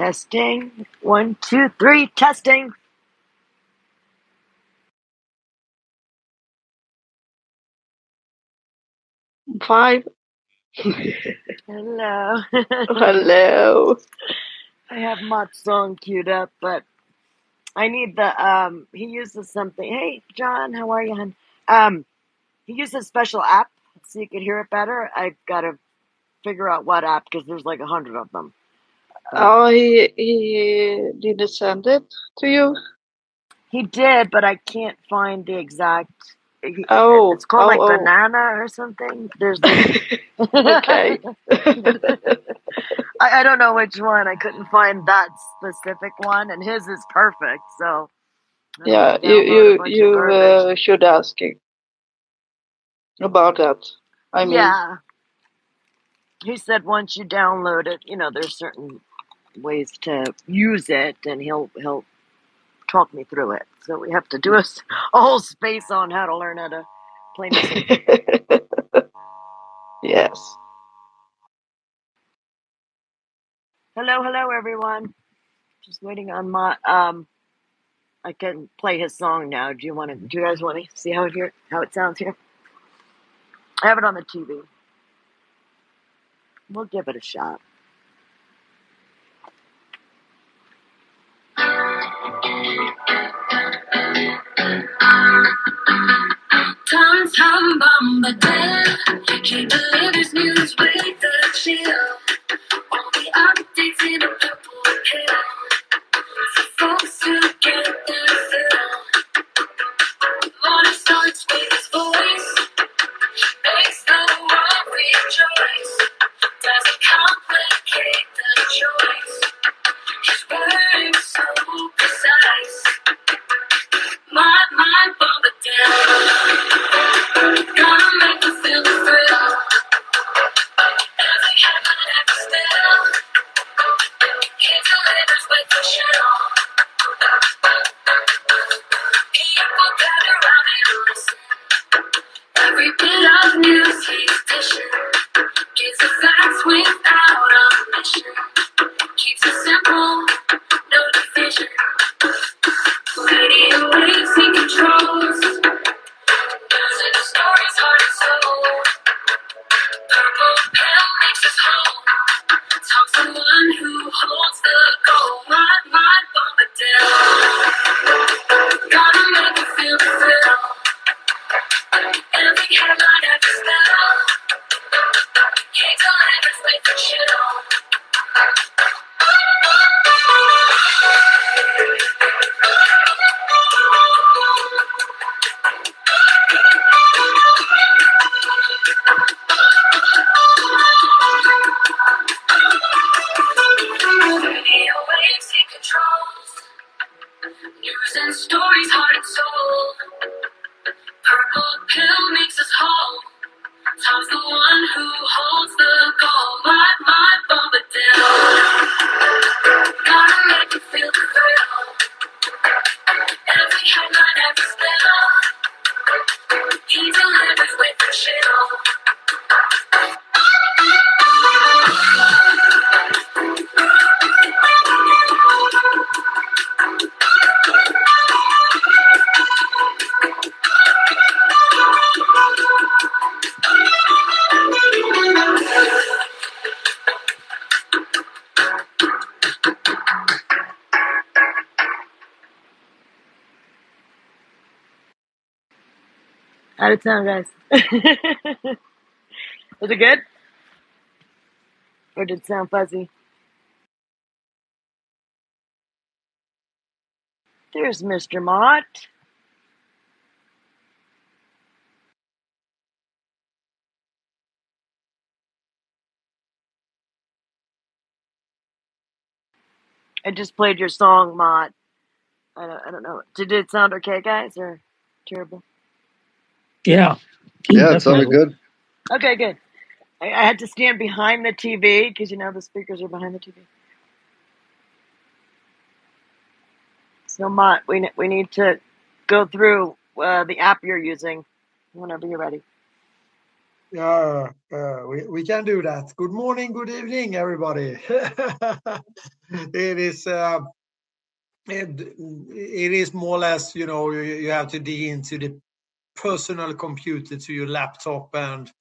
Testing. 1, 2, 3. Testing. Five. Hello. Hello. I have Mott's song queued up, but I need the he uses something. Hey John, how are you, hon? He uses a special app so you can hear it better. I gotta figure out what app because there's like 100 of them. Oh, he didn't send it to you? He did, but I can't find the exact. Oh, It's called like banana or something. There's like Okay. I don't know which one. I couldn't find that specific one, and his is perfect. So I don't Yeah, want to download a bunch of garbage. you should ask him about that. I mean, Yeah, he said once you download it, there's certain ways to use it, and he'll talk me through it. So we have to do a whole space on how to learn how to play music. yes. Hello, everyone. Just waiting on my I can play his song now. Do you guys want to see how it sounds here? I have it on the TV. We'll give it a shot. Tom's from Bombadil. He delivers news with the chill. All the updates in a purple pill. For folks to get their fill. Morning starts with his voice. Makes the world rejoice. Doesn't complicate the choice. His wording so precise. My Bombadil. Gonna make you feel the thrill. Every heaven, every spell. He delivers with the chill. People gather round and listen. Every bit of news he's dishing. Gives the facts without omission. Keeps it simple, no division. Radio waves he controls. News and stories, heart and soul. Purple pill makes us whole. Tom's the one who holds the goal. My Bombadil. Gonna make you feel the thrill. Every headline, every spell. He delivers with the chill. Radio waves he controls. News and stories, heart and soul. Purple pill makes us whole. Tom's the one who holds the goal. My Bombadil. Gotta make you feel the thrill. Every headline, every spell. He delivers with the chill. How'd it sound, guys? Was it good? Or did it sound fuzzy? There's Mr. Mott. I just played your song, Mott. I don't know. Did it sound okay, guys, or terrible? Yeah. Yeah, it sounded good. Okay, good. I had to stand behind the TV because the speakers are behind the TV. So, Mott, we need to go through the app you're using whenever you're ready. Yeah, we can do that. Good morning, good evening, everybody. It is it is more or less, you have to dig into the personal computer to your laptop and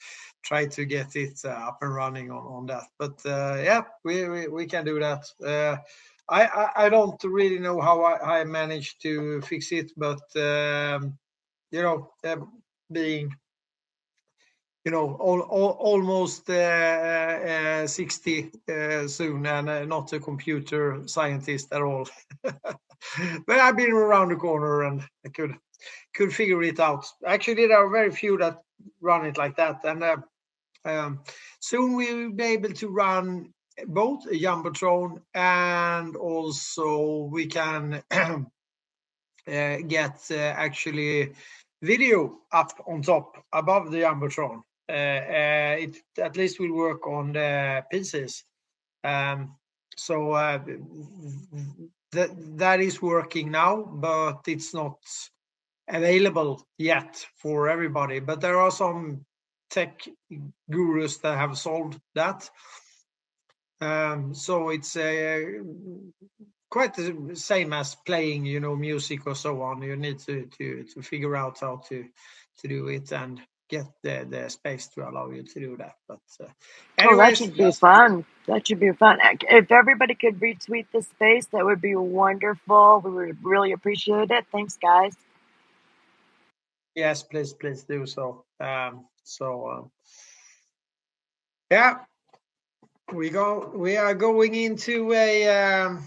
try to get it up and running on that. But yeah, we can do that. I don't really know how I managed to fix it, but being almost 60 soon, and not a computer scientist at all. But I've been around the corner and I could figure it out. Actually, there are very few that run it like that, and soon we will be able to run both a jumbotron, and also we can get actually video up on top above the jumbotron. It at least will work on the PCs. So that is working now, but it's not available yet for everybody. But there are some tech gurus that have solved that. So it's quite the same as playing, music or so on. You need to figure out how to do it and get the space to allow you to do that. But anyways, that should be fun. That should be fun. If everybody could retweet the space, that would be wonderful. We would really appreciate it. Thanks, guys. yes, please do so. Yeah, we are going into a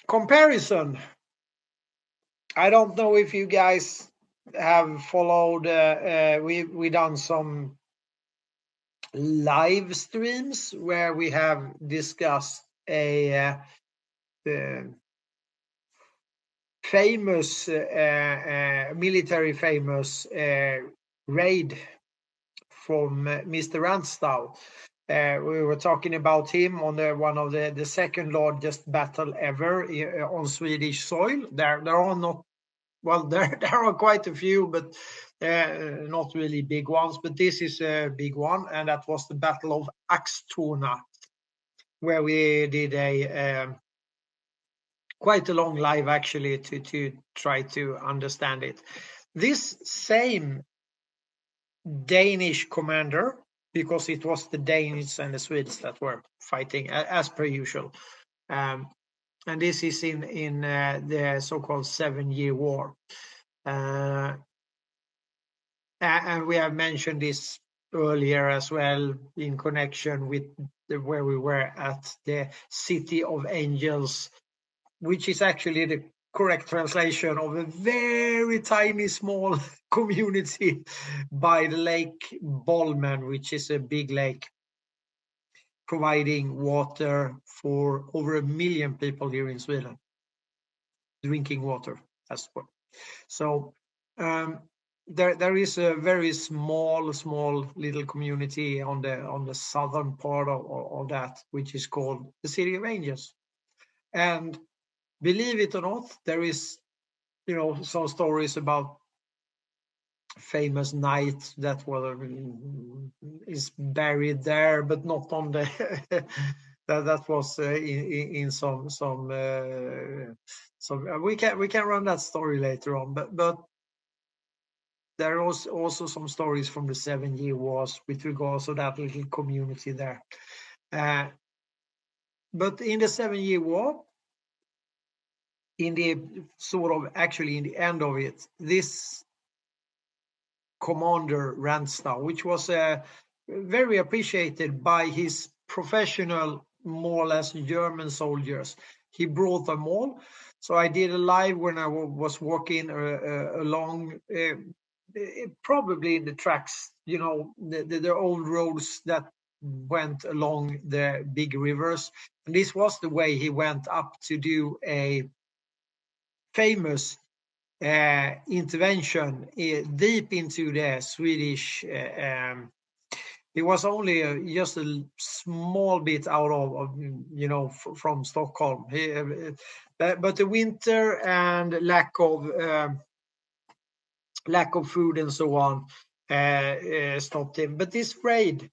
comparison. I don't know if you guys have followed. We done some live streams where we have discussed a famous military famous raid from Mr. Rantzau. We were talking about him on one of the second largest battle ever on Swedish soil. There are not, well, there are quite a few, but not really big ones. But this is a big one, and that was the Battle of Axtorna, where we did a quite a long live actually to try to understand it. This same Danish commander, because it was the Danes and the Swedes that were fighting as per usual, and this is in the so-called 7-Year War, and we have mentioned this earlier as well in connection with where we were at the City of Angels, which is actually the correct translation of a very tiny small community by the Lake Bolmen, which is a big lake providing water for over 1 million people here in Sweden, drinking water as well. So there is a very small little community on the southern part of that, which is called the City of Angels. And believe it or not, there is some stories about famous knight that is buried there, but not on the that was in some we can run that story later on, but there are also some stories from the 7-Year Wars with regards to that little community there. But in the 7-Year War, in the end of it, this commander Rantzau, which was very appreciated by his professional, more or less German soldiers, he brought them all. So I did a live when I was walking along, probably in the tracks, the old roads that went along the big rivers. And this was the way he went up to do a famous intervention deep into the Swedish. It was only just a small bit out of from Stockholm. But the winter and lack of food and so on stopped him. But this raid,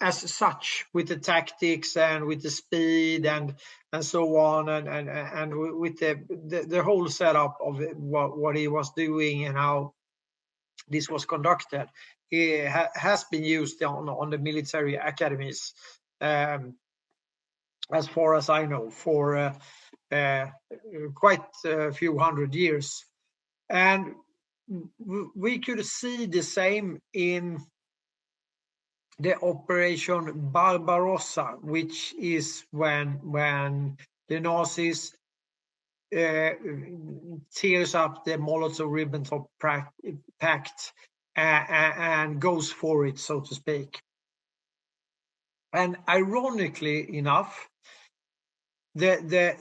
as such, with the tactics and with the speed and so on, and with the whole setup of what he was doing and how this was conducted, it has been used on the military academies, as far as I know, for quite a few hundred years. And we could see the same in the Operation Barbarossa, which is when the Nazis tears up the Molotov-Ribbentrop Pact and goes for it, so to speak. And ironically enough, the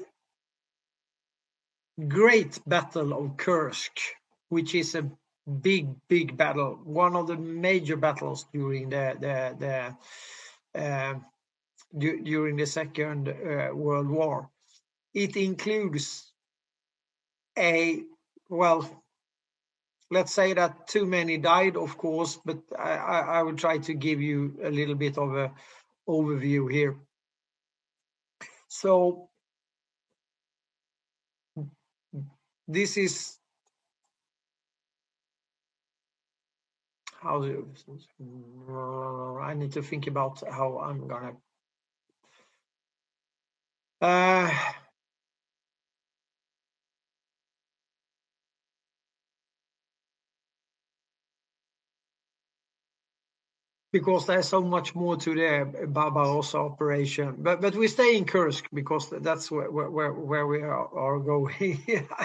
great Battle of Kursk, which is a big battle, one of the major battles during during the Second World War. It includes let's say that too many died, of course, but I will try to give you a little bit of a overview here. So this is how I need to think about how I'm gonna because there's so much more to the Barbarossa operation, but we stay in Kursk because that's where we are going.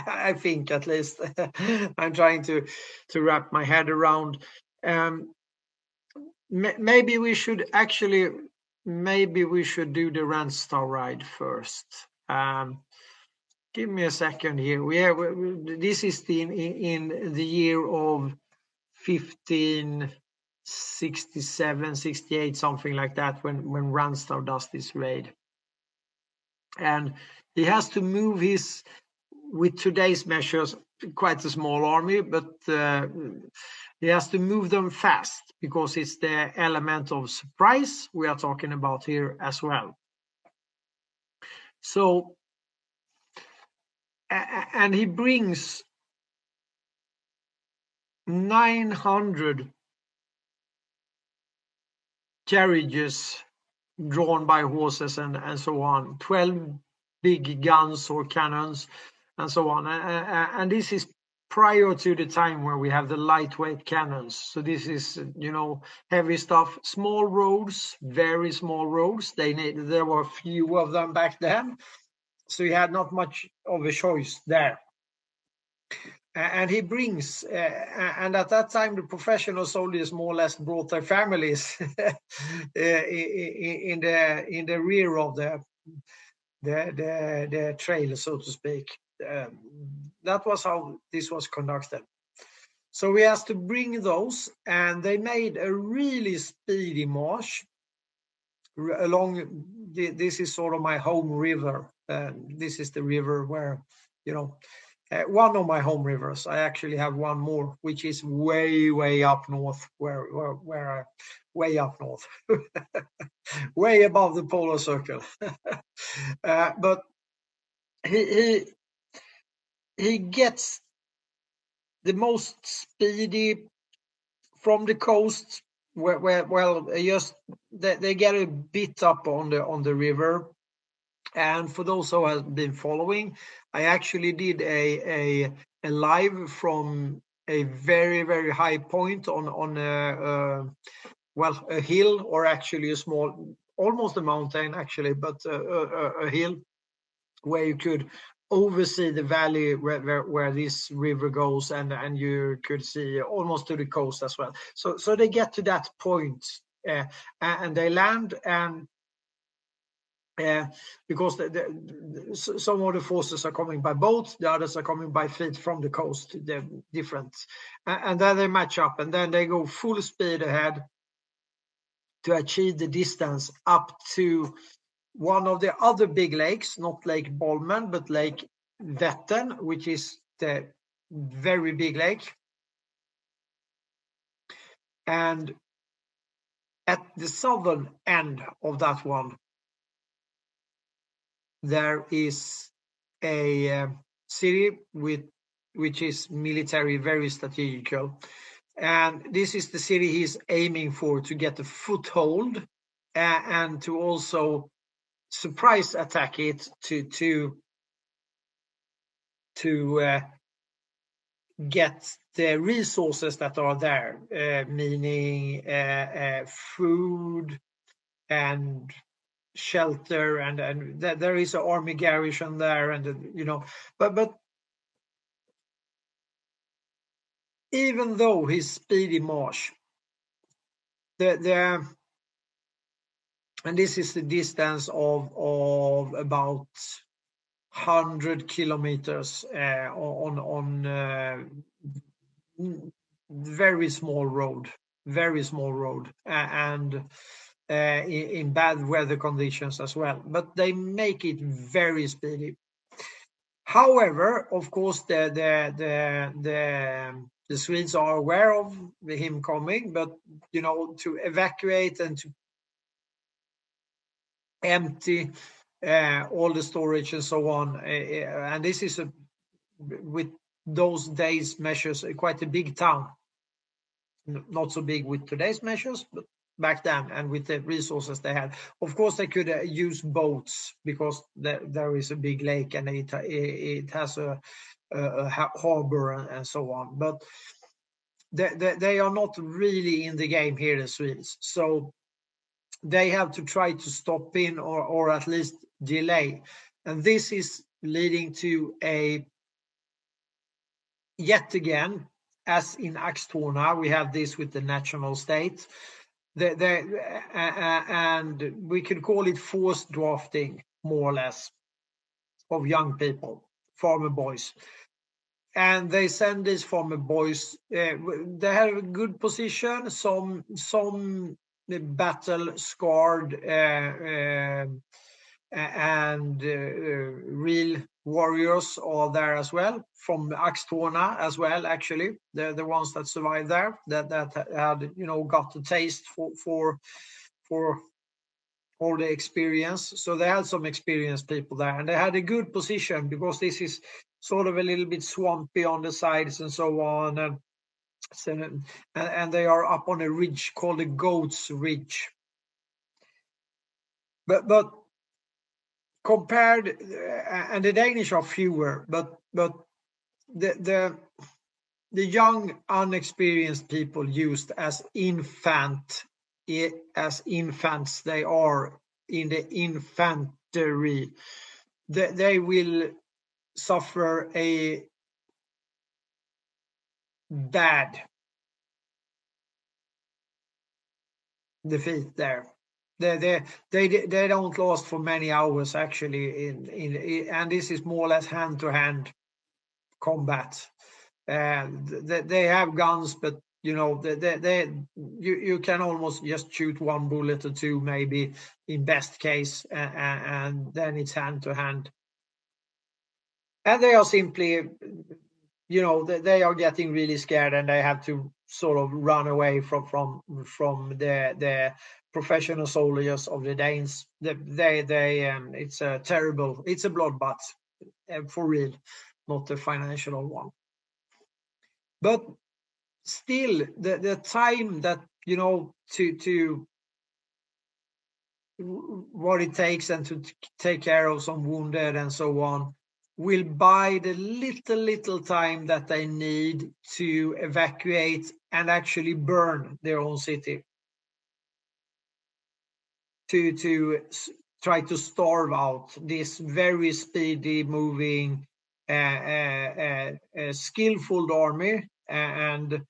I think, at least. I'm trying to wrap my head around. Maybe we should do the Rantzau ride first. Give me a second here. This is in the year of 1567, 68, something like that, when Rantzau does this raid. And he has to move with today's measures, quite a small army, but he has to move them fast because it's the element of surprise we are talking about here as well. So, and he brings 900 carriages drawn by horses and so on, 12 big guns or cannons and so on. And this is prior to the time where we have the lightweight cannons. So this is, heavy stuff, small roads, very small roads. There were few of them back then. So you had not much of a choice there. And he brings, and at that time, the professional soldiers more or less brought their families in the rear of the trail, so to speak. That was how this was conducted. So we had to bring those, and they made a really speedy march along. This is sort of my home river. This is the river where, one of my home rivers. I actually have one more, which is way up north, way up north, way above the polar circle. But he gets the most speedy from the coast, they get a bit up on the river. And for those who have been following, I actually did a live from a very high point on a hill, or actually a small, almost a mountain actually, but a hill where you could oversee the valley where this river goes, and you could see almost to the coast as well. So they get to that point, and they land, and because some of the forces are coming by boat, the others are coming by feet from the coast. They're different, and then they match up, and then they go full speed ahead to achieve the distance up to one of the other big lakes, not Lake Bolmen, but Lake Vättern, which is the very big lake. And at the southern end of that one, there is a city which is military, very strategical. And this is the city he's aiming for to get a foothold and to also surprise attack it to get the resources that are there, meaning food and shelter, and there is an army garrison there, and but even though he's speedy march, the and this is the distance of about 100 kilometers on very small road, and in bad weather conditions as well. But they make it very speedy. However, of course, the Swedes are aware of him coming, but to evacuate and to empty all the storage and so on, and this is with those days measures quite a big town. Not so big with today's measures, but back then, and with the resources they had, of course they could use boats because there is a big lake and it has a harbor and so on. But they are not really in the game here, the Swedes. So they have to try to stop in or at least delay. And this is leading to yet again, as in Axtorna, we have this with the national state. And we could call it forced drafting, more or less, of young people, farmer boys. And they send these farmer boys, they have a good position, some battle scarred and real warriors are there as well, from Axtorna as well, actually. They're the ones that survived there, that had got the taste for all the experience. So they had some experienced people there, and they had a good position because this is sort of a little bit swampy on the sides and so on, and they are up on a ridge called the Goats Ridge. But compared, and the Danish are fewer, but the young unexperienced people used as infants, they are in the infantry, they will suffer a bad defeat there. They don't last for many hours actually and this is more or less hand-to-hand combat. They have guns, but you can almost just shoot one bullet or two maybe in best case, and then it's hand-to-hand. And they are simply they are getting really scared, and they have to sort of run away from the professional soldiers of the Danes. It's a bloodbath for real, not a financial one. But still, the time that to what it takes and to take care of some wounded and so on will buy the little time that they need to evacuate and actually burn their own city, to try to starve out this very speedy moving skillful army. And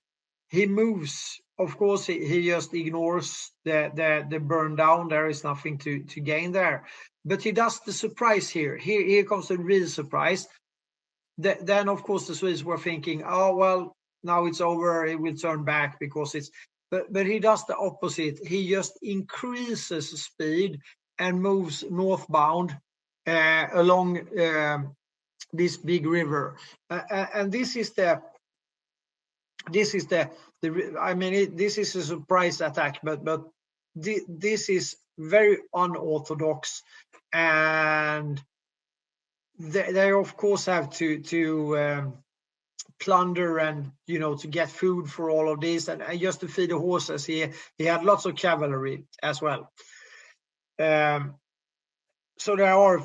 he moves, of course, he just ignores the burn down. There is nothing to gain there, but he does the surprise here. Here comes the real surprise. Then of course the Swedes were thinking, oh well, now it's over, it will turn back because it's but he does the opposite. He just increases speed and moves northbound along this big river, and this is this is this is a surprise attack, but this is very unorthodox, and they of course have to plunder and to get food for all of this, and just to feed the horses. He had lots of cavalry as well. So there are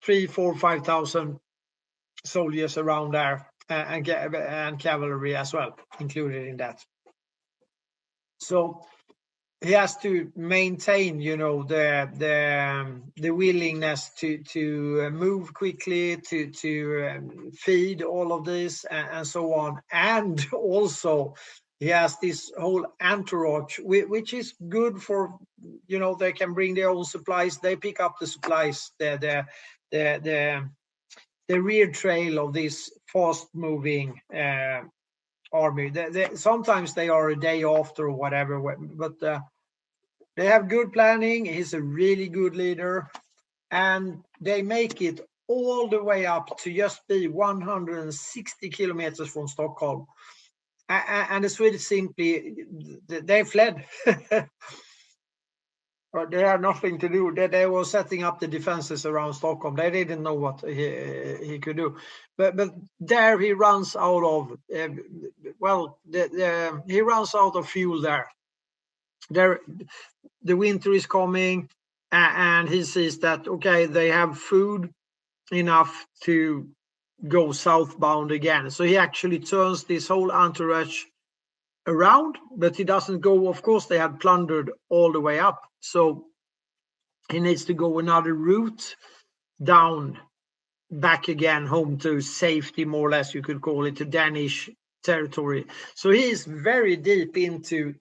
3,000, 4,000, 5,000 soldiers around there, and cavalry as well included in that. So he has to maintain, the willingness to move quickly, to feed all of this, and so on. And also, he has this whole entourage, which is good for, they can bring their own supplies. They pick up the supplies, the rear trail of this fast-moving army. Sometimes they are a day after or whatever, but they have good planning. He's a really good leader, and they make it all the way up to just be 160 kilometers from Stockholm. And the Swedes simply, they fled. But they had nothing to do. They were setting up the defenses around Stockholm. They didn't know what he could do. But there he runs out of, he runs out of fuel there. The winter is coming, and he sees that, okay, they have food enough to go southbound again. So he actually turns this whole entourage around, but he doesn't go. Of course, they had plundered all the way up. So he needs to go another route down, back again home to safety, more or less, you could call it, to Danish territory. So he is very deep into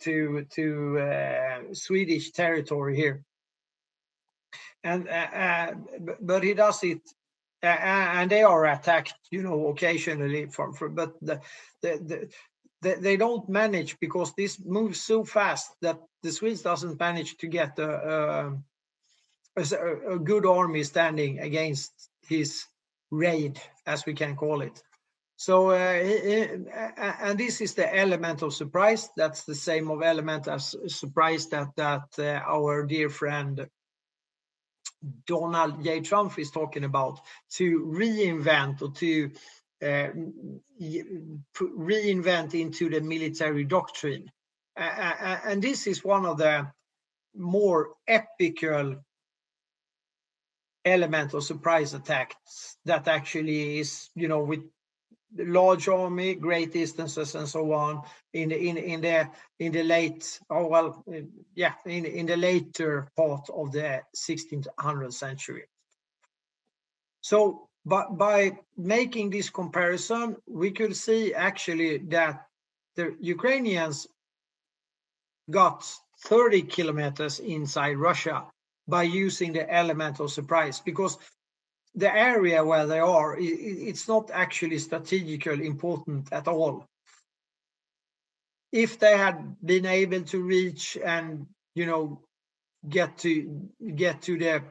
Swedish territory here, and but he does it, and they are attacked, occasionally but they don't manage, because this moves so fast that the Swedes doesn't manage to get a good army standing against his raid, as we can call it. So, and this is the element of surprise. That's the same of element as surprise that our dear friend Donald J. Trump is talking about, to reinvent, or to reinvent into the military doctrine. And this is one of the more epical element of surprise attacks that actually is, with large army, great distances, and so on, in the later part of the 1600th century. So, by making this comparison, we could see actually that the Ukrainians got 30 kilometers inside Russia by using the element of surprise, because the area where they are, it's not actually strategically important at all. If they had been able to reach and get to the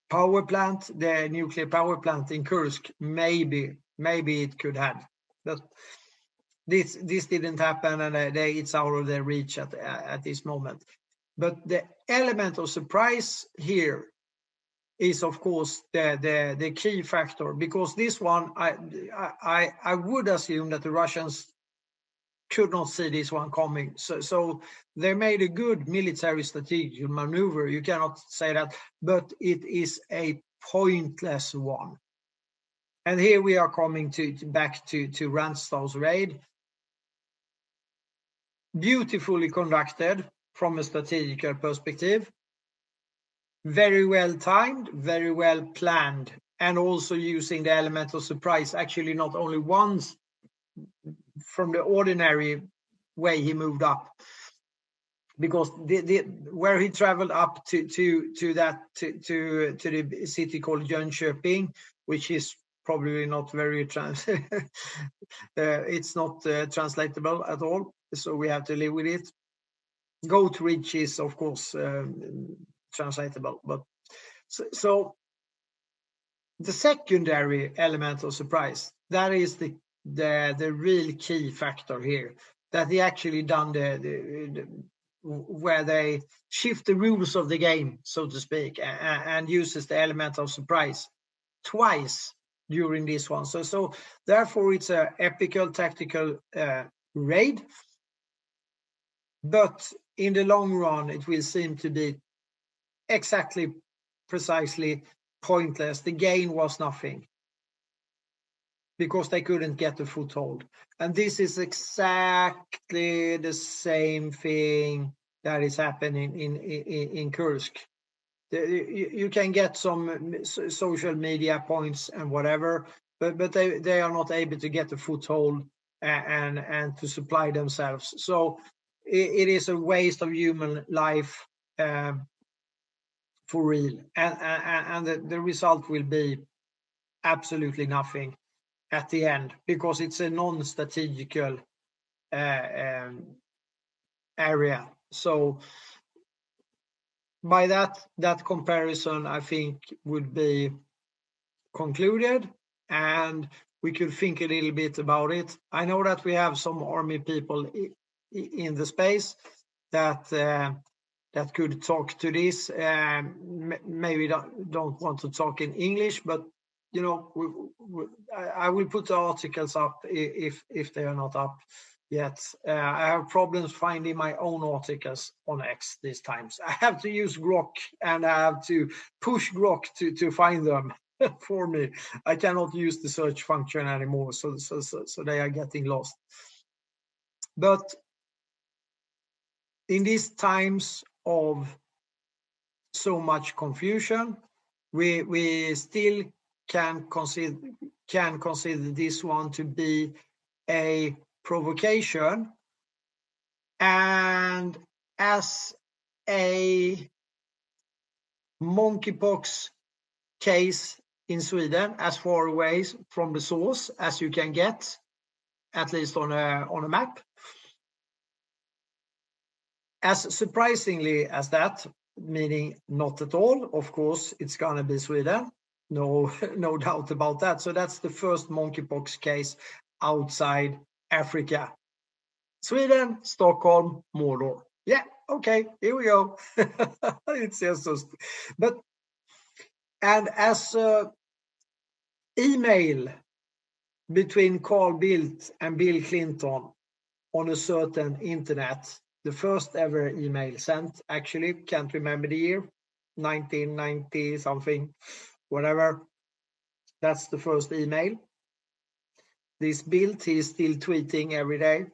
power plant, the nuclear power plant in Kursk, maybe it could have, but this didn't happen, and it's out of their reach at this moment. But the element of surprise here is, of course, the key factor, because this one, I would assume that the Russians could not see this one coming. So they made a good military strategic maneuver. You cannot say that, but it is a pointless one. And here we are coming back to Rantzau's raid. Beautifully conducted from a strategical perspective. Very well timed, very well planned, and also using the element of surprise, actually not only once from the ordinary way he moved up, because where he traveled up to the city called Jönköping, which is probably not very it's not translatable at all, so we have to live with it. Goat Ridge is, of course, translatable, but so the secondary element of surprise, that is the the real key factor here, that they actually done where they shift the rules of the game, so to speak, and uses the element of surprise twice during this one. So therefore it's a epical tactical raid, but in the long run it will seem to be precisely pointless. The gain was nothing because they couldn't get a foothold. And this is exactly the same thing that is happening in Kursk. You can get some social media points and whatever, but they are not able to get a foothold and to supply themselves. So it is a waste of human life for real, and the result will be absolutely nothing at the end, because it's a non-strategical area. So by that comparison, I think would be concluded, and we could think a little bit about it. I know that we have some army people in the space that could talk to this. Maybe don't want to talk in English, but you know, I will put the articles up if they are not up yet. I have problems finding my own articles on X these times. I have to use Grok, and I have to push Grok to find them for me. I cannot use the search function anymore, so they are getting lost. But in these times of so much confusion, we still can consider this one to be a provocation, and as a monkeypox case in Sweden, as far away from the source as you can get, at least on a map. As surprisingly as that, meaning not at all, of course, it's going to be Sweden. No doubt about that. So that's the first monkeypox case outside Africa. Sweden, Stockholm, Mordor. Yeah, okay, here we go. It's just, but, and as email between Carl Bildt and Bill Clinton on a certain internet, the first ever email sent, actually, can't remember the year, 1990 something, whatever. That's the first email. This Bildt, he's still tweeting every day.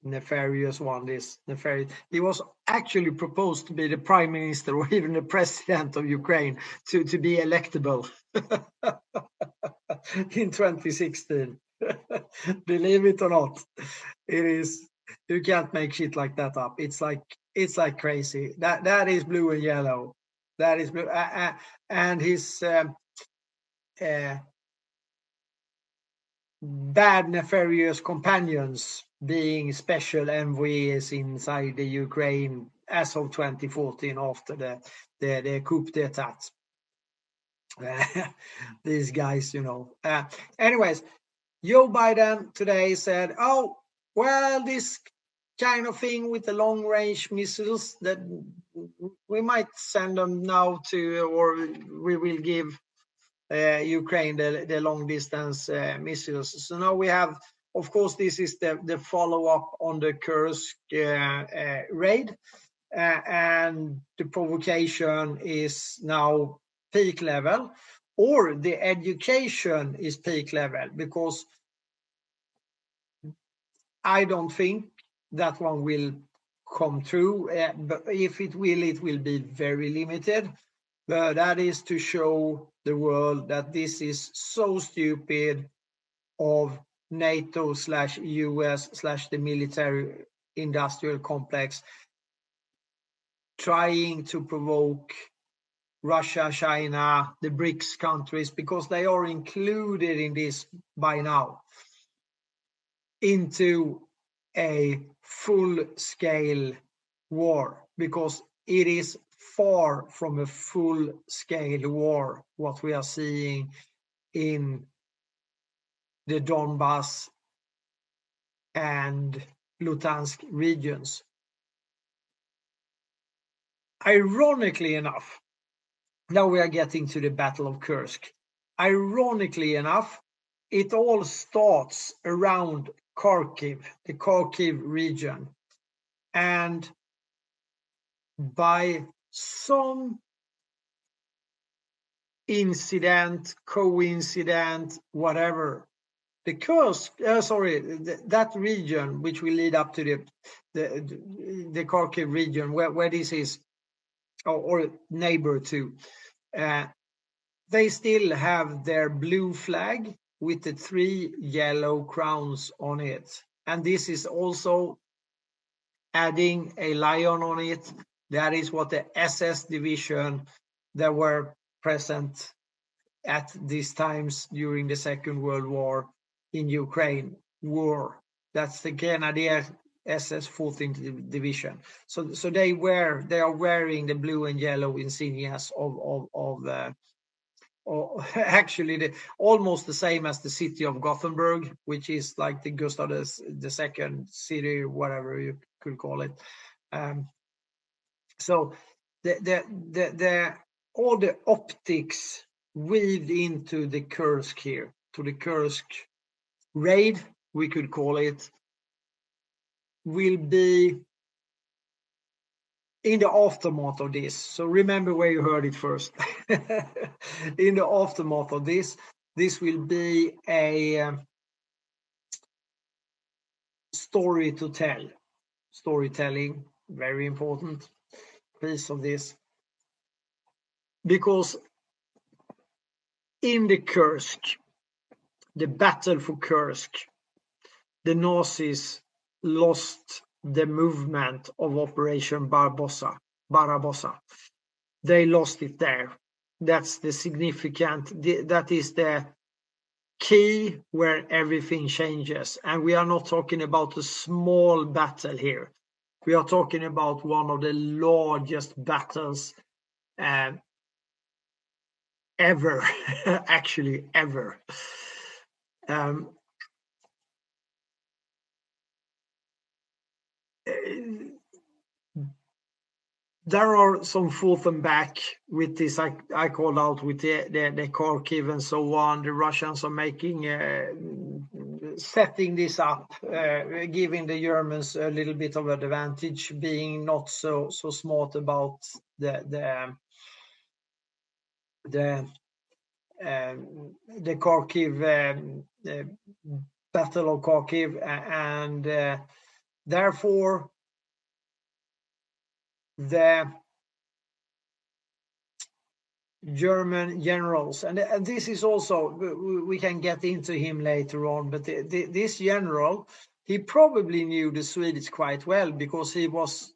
Nefarious one, this nefarious. He was actually proposed to be the prime minister or even the president of Ukraine to be electable in 2016. Believe it or not, it is. You can't make shit like that up. It's like crazy. That is blue and yellow. That is blue, and his bad nefarious companions being special envoys inside the Ukraine as of 2014 after the coup d'etat. These guys, you know. Anyways, Joe Biden today said, oh, well, this kind of thing with the long-range missiles, that we might send them now to, or we will give Ukraine the long-distance missiles. So now we have, of course, this is the follow-up on the Kursk raid, and the provocation is now peak level, or the education is peak level, because I don't think that one will come through, but if it will be very limited. But that is to show the world that this is so stupid of NATO/US/ the military industrial complex trying to provoke Russia, China, the BRICS countries, because they are included in this by now, into a full-scale war, because it is far from a full-scale war what we are seeing in the Donbass and Luhansk regions. Ironically enough, now we are getting to the Battle of Kursk. Ironically enough, it all starts around Kharkiv, the Kharkiv region. And by some incident, coincidence, whatever, the Kursk, that region which will lead up to the Kharkiv region, where this is, or neighbor to, they still have their blue flag with the 3 yellow crowns on it. And this is also adding a lion on it. That is what the SS division that were present at these times during the Second World War in Ukraine wore. That's the Grenadier SS 14th Division. So they are wearing the blue and yellow insignias of actually almost the same as the city of Gothenburg, which is like the Gustav II city, whatever you could call it. So all the optics weaved into the Kursk here, to the Kursk raid, we could call it, will be in the aftermath of this. So remember where you heard it first. In the aftermath of this will be a story to tell. Storytelling, very important piece of this. Because in the Kursk, the battle for Kursk, the Nazis lost the movement of Operation Barbarossa. They lost it there. That's the significant, that is the key where everything changes. And we are not talking about a small battle here. We are talking about one of the largest battles ever, actually ever. There are some forth and back with this. I called out with the Kharkiv and so on. The Russians are making setting this up, giving the Germans a little bit of an advantage, being not so smart about the Kharkiv Battle of Kharkiv, and therefore the German generals, and this is also, we can get into him later on, but this general, he probably knew the Swedes quite well, because he was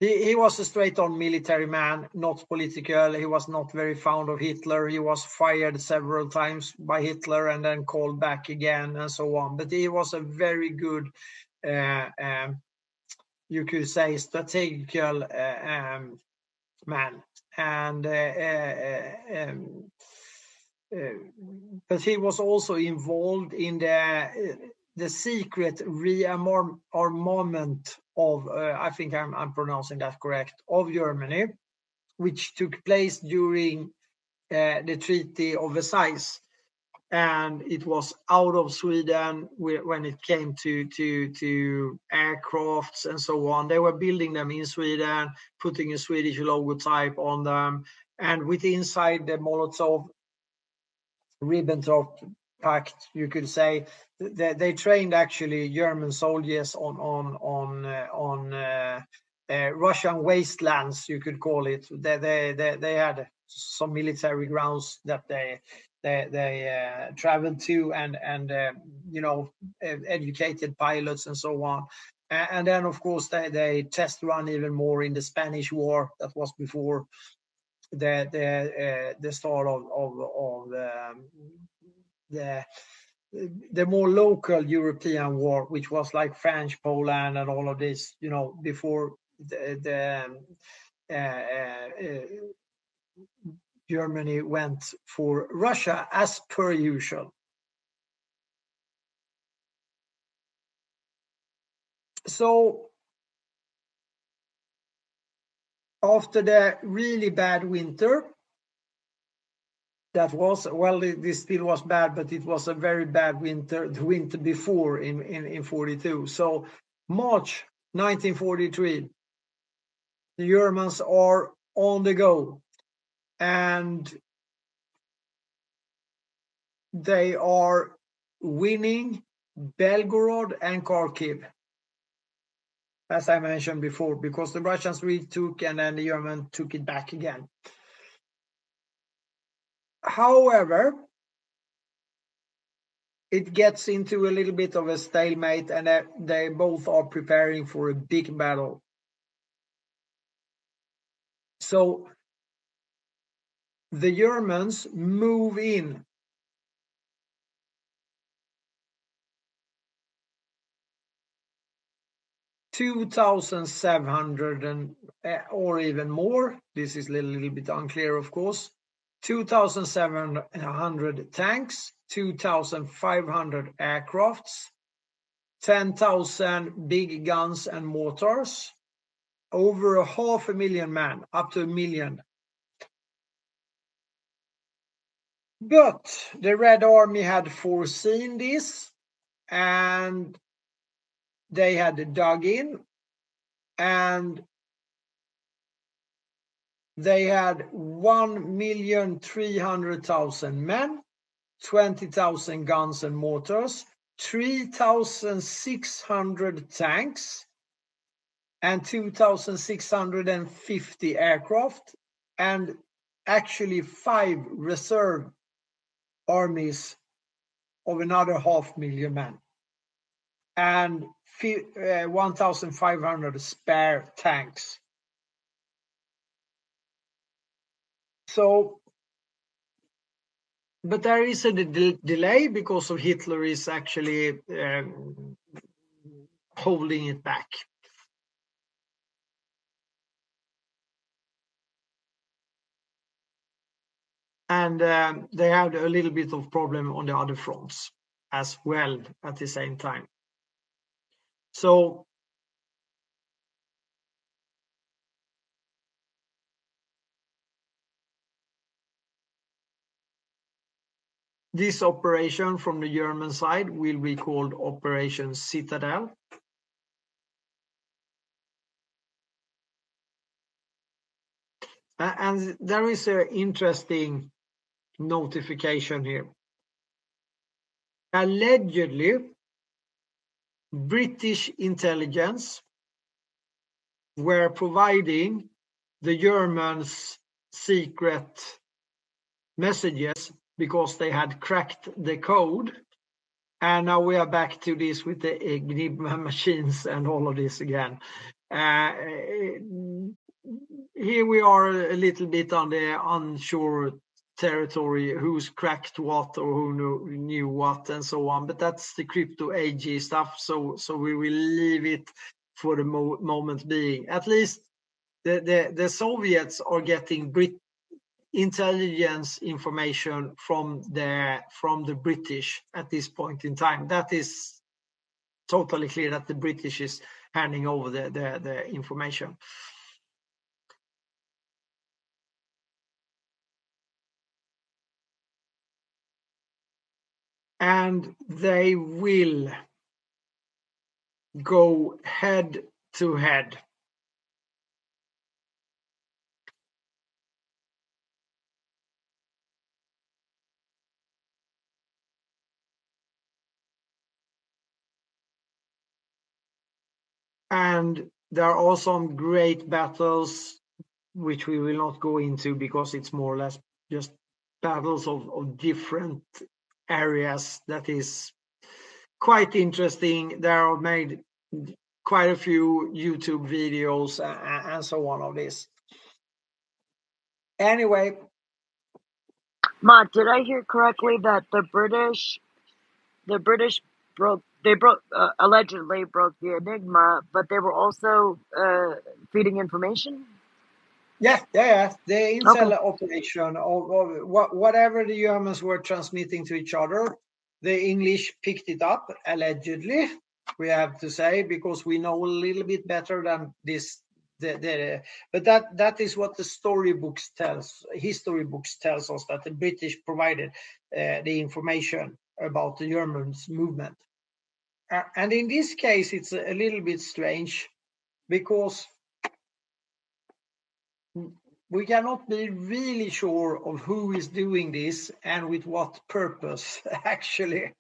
a straight-on military man, not political. He was not very fond of Hitler. He was fired several times by Hitler and then called back again and so on. But he was a very good, you could say, strategical man. And but he was also involved in the secret rearmament of, I think I'm pronouncing that correct, of Germany, which took place during the Treaty of Versailles. And it was out of Sweden when it came to aircrafts and so on. They were building them in Sweden, putting a Swedish logotype on them, and with inside the Molotov-Ribbentrop Pact, you could say, they trained actually German soldiers on Russian wastelands, you could call it. They had some military grounds that they traveled to, and educated pilots and so on. And then, of course, they test run even more in the Spanish War. That was before the start of the more local European war, which was like French Poland and all of this, before Germany went for Russia, as per usual. So after the really bad winter, that was, well, this still was bad, but it was a very bad winter, the winter before in 42. So March 1943, the Germans are on the go, and they are winning Belgorod and Kharkiv, as I mentioned before, because the Russians retook and then the Germans took it back again. However, it gets into a little bit of a stalemate, and they both are preparing for a big battle. So the Germans move in (2,700 or even more. This is a little bit unclear, of course. 2,700 tanks, 2,500 aircrafts, 10,000 big guns and mortars, over 500,000 men, up to 1 million. But the Red Army had foreseen this, and they had dug in, and they had 1,300,000 men, 20,000 guns and mortars, 3,600 tanks, and 2,650 aircraft, and actually 5 reserve armies of another 500,000 men, and 1,500 spare tanks. So, but there is a delay because of Hitler is actually holding it back. And they had a little bit of problem on the other fronts as well at the same time. So this operation from the German side will be called Operation Citadel. And there is an interesting notification here. Allegedly, British intelligence were providing the Germans secret messages because they had cracked the code. And now we are back to this with the Enigma machines and all of this again. Here we are a little bit on the unsure territory, who's cracked what or who knew what and so on. But that's the crypto AG stuff. So we will leave it for the moment being. At least the Soviets are getting intelligence information from the British at this point in time. That is totally clear that the British is handing over the information. And they will go head to head. And there are some great battles, which we will not go into because it's more or less just battles of different areas. That is quite interesting. There are made quite a few YouTube videos and so on of this. Anyway. Matt, did I hear correctly that the British allegedly broke the Enigma, but they were also feeding information? Yeah. The intel operation of whatever the Germans were transmitting to each other, the English picked it up, allegedly, we have to say, because we know a little bit better than this. But that is what the history books tells us, that the British provided the information about the Germans' movement. And in this case, it's a little bit strange, because we cannot be really sure of who is doing this and with what purpose, actually,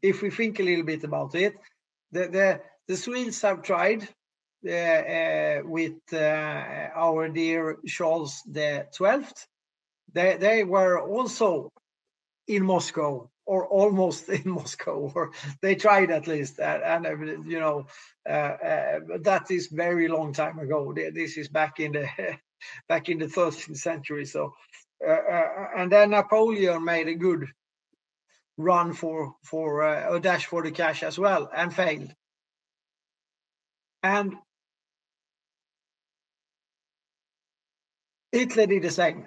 if we think a little bit about it. The Swedes have tried with our dear Charles XII. They were also in Moscow, or almost in Moscow, or they tried at least, and that is very long time ago. This is back in the 13th century. So, and then Napoleon made a good run for a dash for the cash as well, and failed. And Hitler did the same.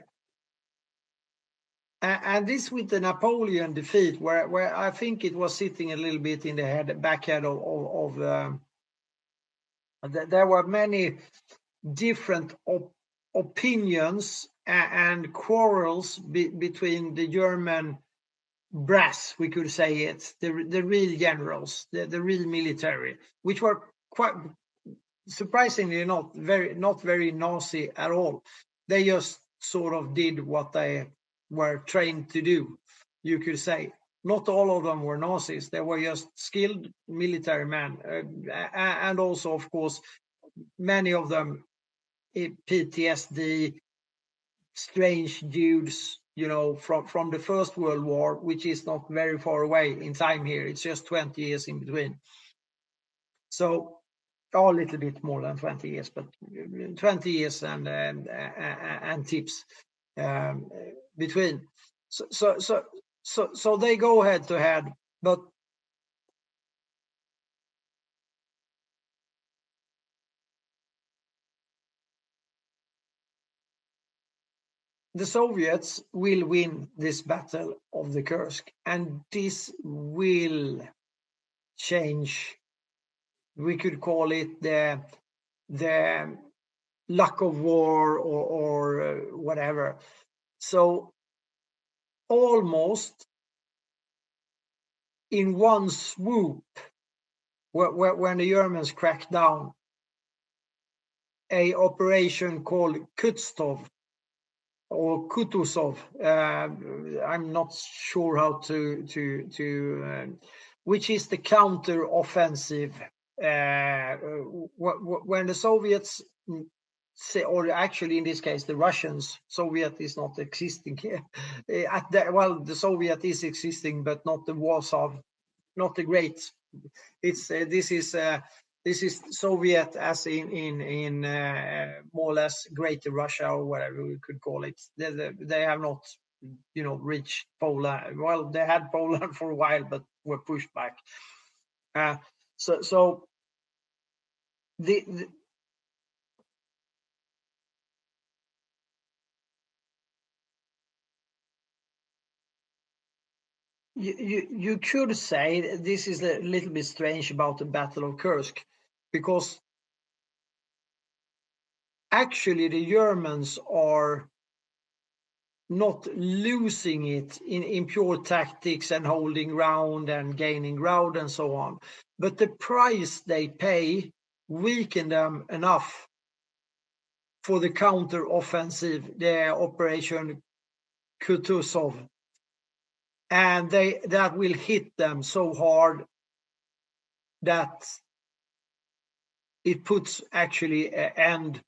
And this with the Napoleon defeat, where I think it was sitting a little bit in the back head of there were many different opinions and quarrels between the German brass, we could say it, the real generals, the real military, which were quite surprisingly not very Nazi at all. They just sort of did what they were trained to do, you could say. Not all of them were Nazis. They were just skilled military men, and also, of course, many of them PTSD, strange dudes, from the First World War, which is not very far away in time here. It's just 20 years in between. So, a little bit more than 20 years, but 20 years and tips between. So they go head to head, but the Soviets will win this Battle of the Kursk, and this will change. We could call it the luck of war, or whatever. So almost in one swoop, when the Germans cracked down, a operation called Kutuzov, or Kutuzov, I'm not sure how to which is the counter-offensive. When the Soviets say, or actually in this case the Russians, Soviet is not existing here. The Soviet is existing, but not the Warsaw, not the great. It's this is Soviet as in more or less Greater Russia, or whatever we could call it. They have not, reached Poland. Well, they had Poland for a while, but were pushed back. So you could say this is a little bit strange about the Battle of Kursk, because actually the Germans are not losing it in pure tactics and holding ground and gaining ground and so on, but the price they pay weaken them enough for the counter-offensive, the Operation Kutuzov, and that will hit them so hard that it puts actually an end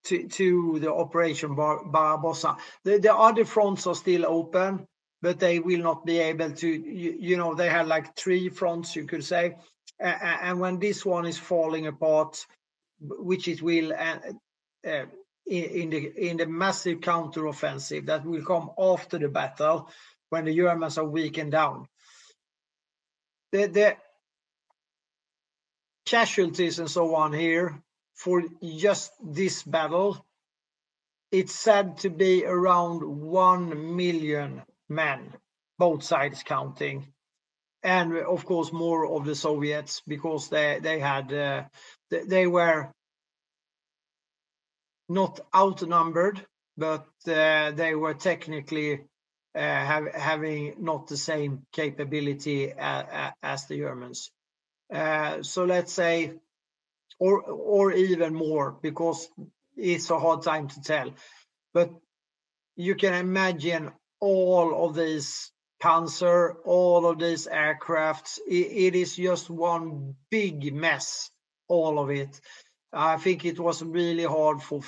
to the Operation Barbarossa. The other fronts are still open, but they will not be able to, they had like 3 fronts, you could say. And when this one is falling apart, which it will, in the massive counter-offensive that will come after the battle, when the Germans are weakened down, the casualties and so on here for just this battle, it's said to be around 1 million men, both sides counting. and of course more of the Soviets, because they were not outnumbered, but they were technically having not the same capability as the Germans. So let's say, or even more, because it's a hard time to tell. But you can imagine all of these Panzer, all of these aircrafts. It is just one big mess, all of it. I think it was really hard for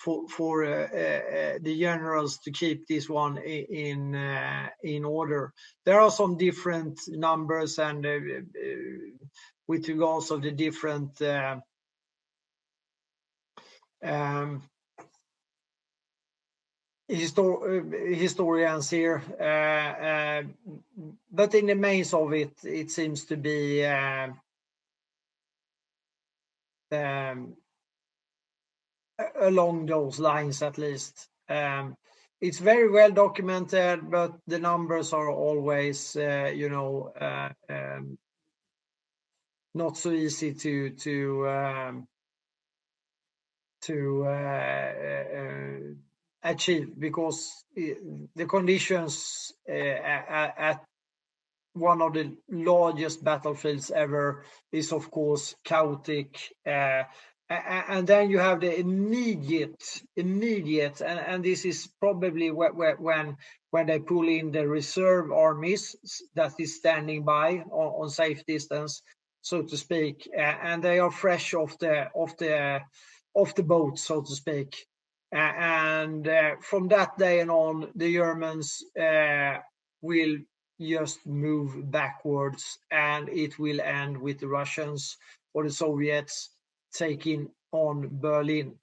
the generals to keep this one in order. There are some different numbers, and with regards of the different historians here, but in the main of it, it seems to be along those lines, at least. It's very well documented, but the numbers are always, not so easy to achieve, because the conditions at one of the largest battlefields ever is, of course, chaotic. And then you have the immediate, and this is probably when they pull in the reserve armies that is standing by on safe distance, so to speak, and they are fresh off the boat, so to speak. And from that day and on, the Germans will just move backwards, and it will end with the Russians or the Soviets taking on Berlin,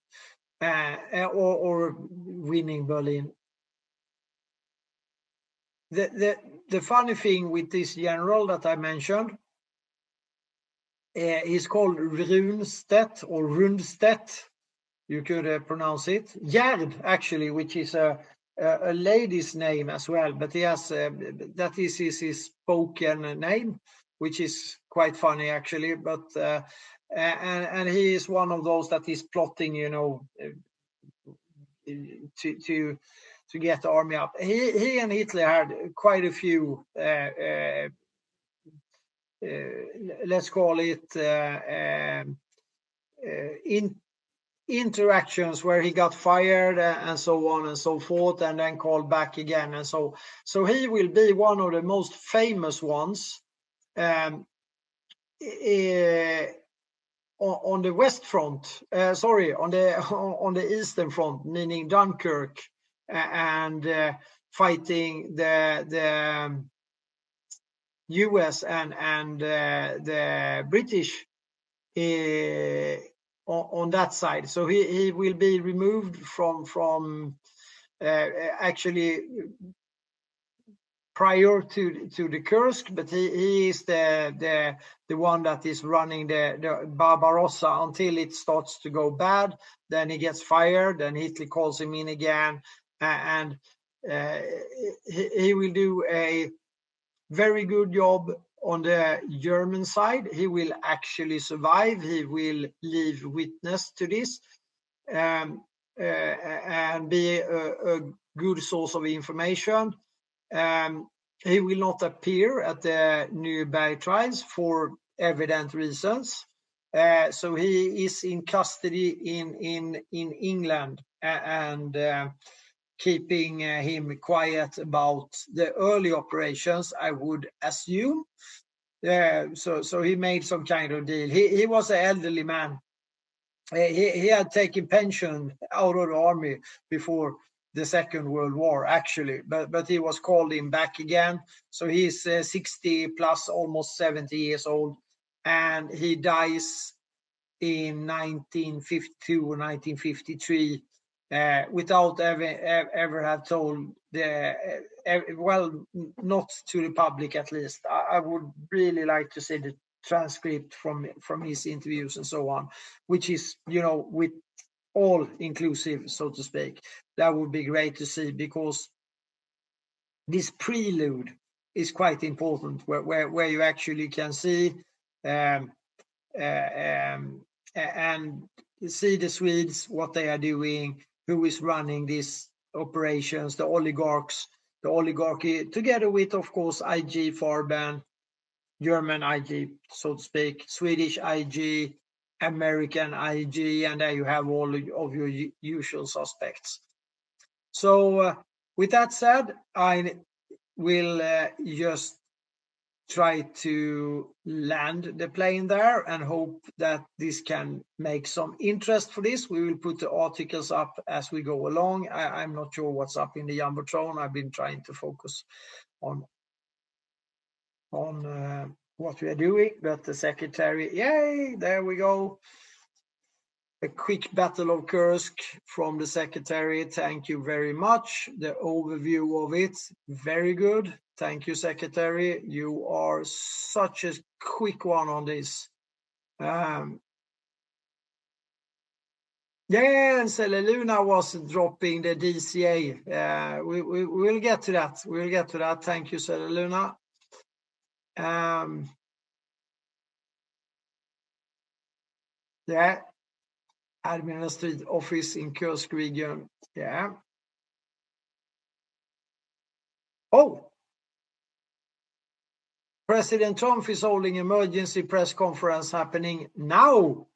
or winning Berlin. The funny thing with this general that I mentioned, is called Runstedt, or Rundstedt, you could pronounce it. Gerd, actually, which is a lady's name as well, but he has that is his spoken name, which is quite funny, actually. But and he is one of those that is plotting, to get the army up. He and Hitler had quite a few, let's call it, interactions where he got fired, and so on and so forth, and then called back again, and so he will be one of the most famous ones on the West Front, on the Eastern Front, meaning Dunkirk, and fighting the US and the British on that side. So he will be removed from actually prior to the Kursk, but he is the one that is running the Barbarossa until it starts to go bad. Then he gets fired, and Hitler calls him in again, and he will do a very good job on the German side. He will actually survive. He will leave witness to this, and be a good source of information. He will not appear at the Nuremberg trials for evident reasons. So he is in custody in England, and keeping him quiet about the early operations, I would assume. So he made some kind of deal. He was an elderly man. He had taken pension out of the army before the Second World War, actually, but he was called in back again. So he's 60 plus, almost 70 years old, and he dies in 1952 or 1953, without ever have told well, not to the public, at least. I would really like to see the transcript from his interviews and so on, which is, with all inclusive, so to speak. That would be great to see, because this prelude is quite important, where you actually can see and see the Swedes, what they are doing, who is running these operations, the oligarchy, together with, of course, IG Farben, German IG, so to speak, Swedish IG, American IG, and there you have all of your usual suspects. So with that said, I will just try to land the plane there and hope that this can make some interest for this. We will put the articles up as we go along. I'm not sure what's up in the Jumbotron. I've been trying to focus on what we are doing, but the secretary, yay, there we go. A quick Battle of Kursk from the secretary. Thank you very much. The overview of it, very good. Thank you, secretary. You are such a quick one on this. Yeah, and Celeluna was dropping the DCA. We'll get to that. We'll get to that. Thank you, Celeluna. Yeah. Administrative office in Kursk region. Yeah. Oh, President Trump is holding emergency press conference happening now.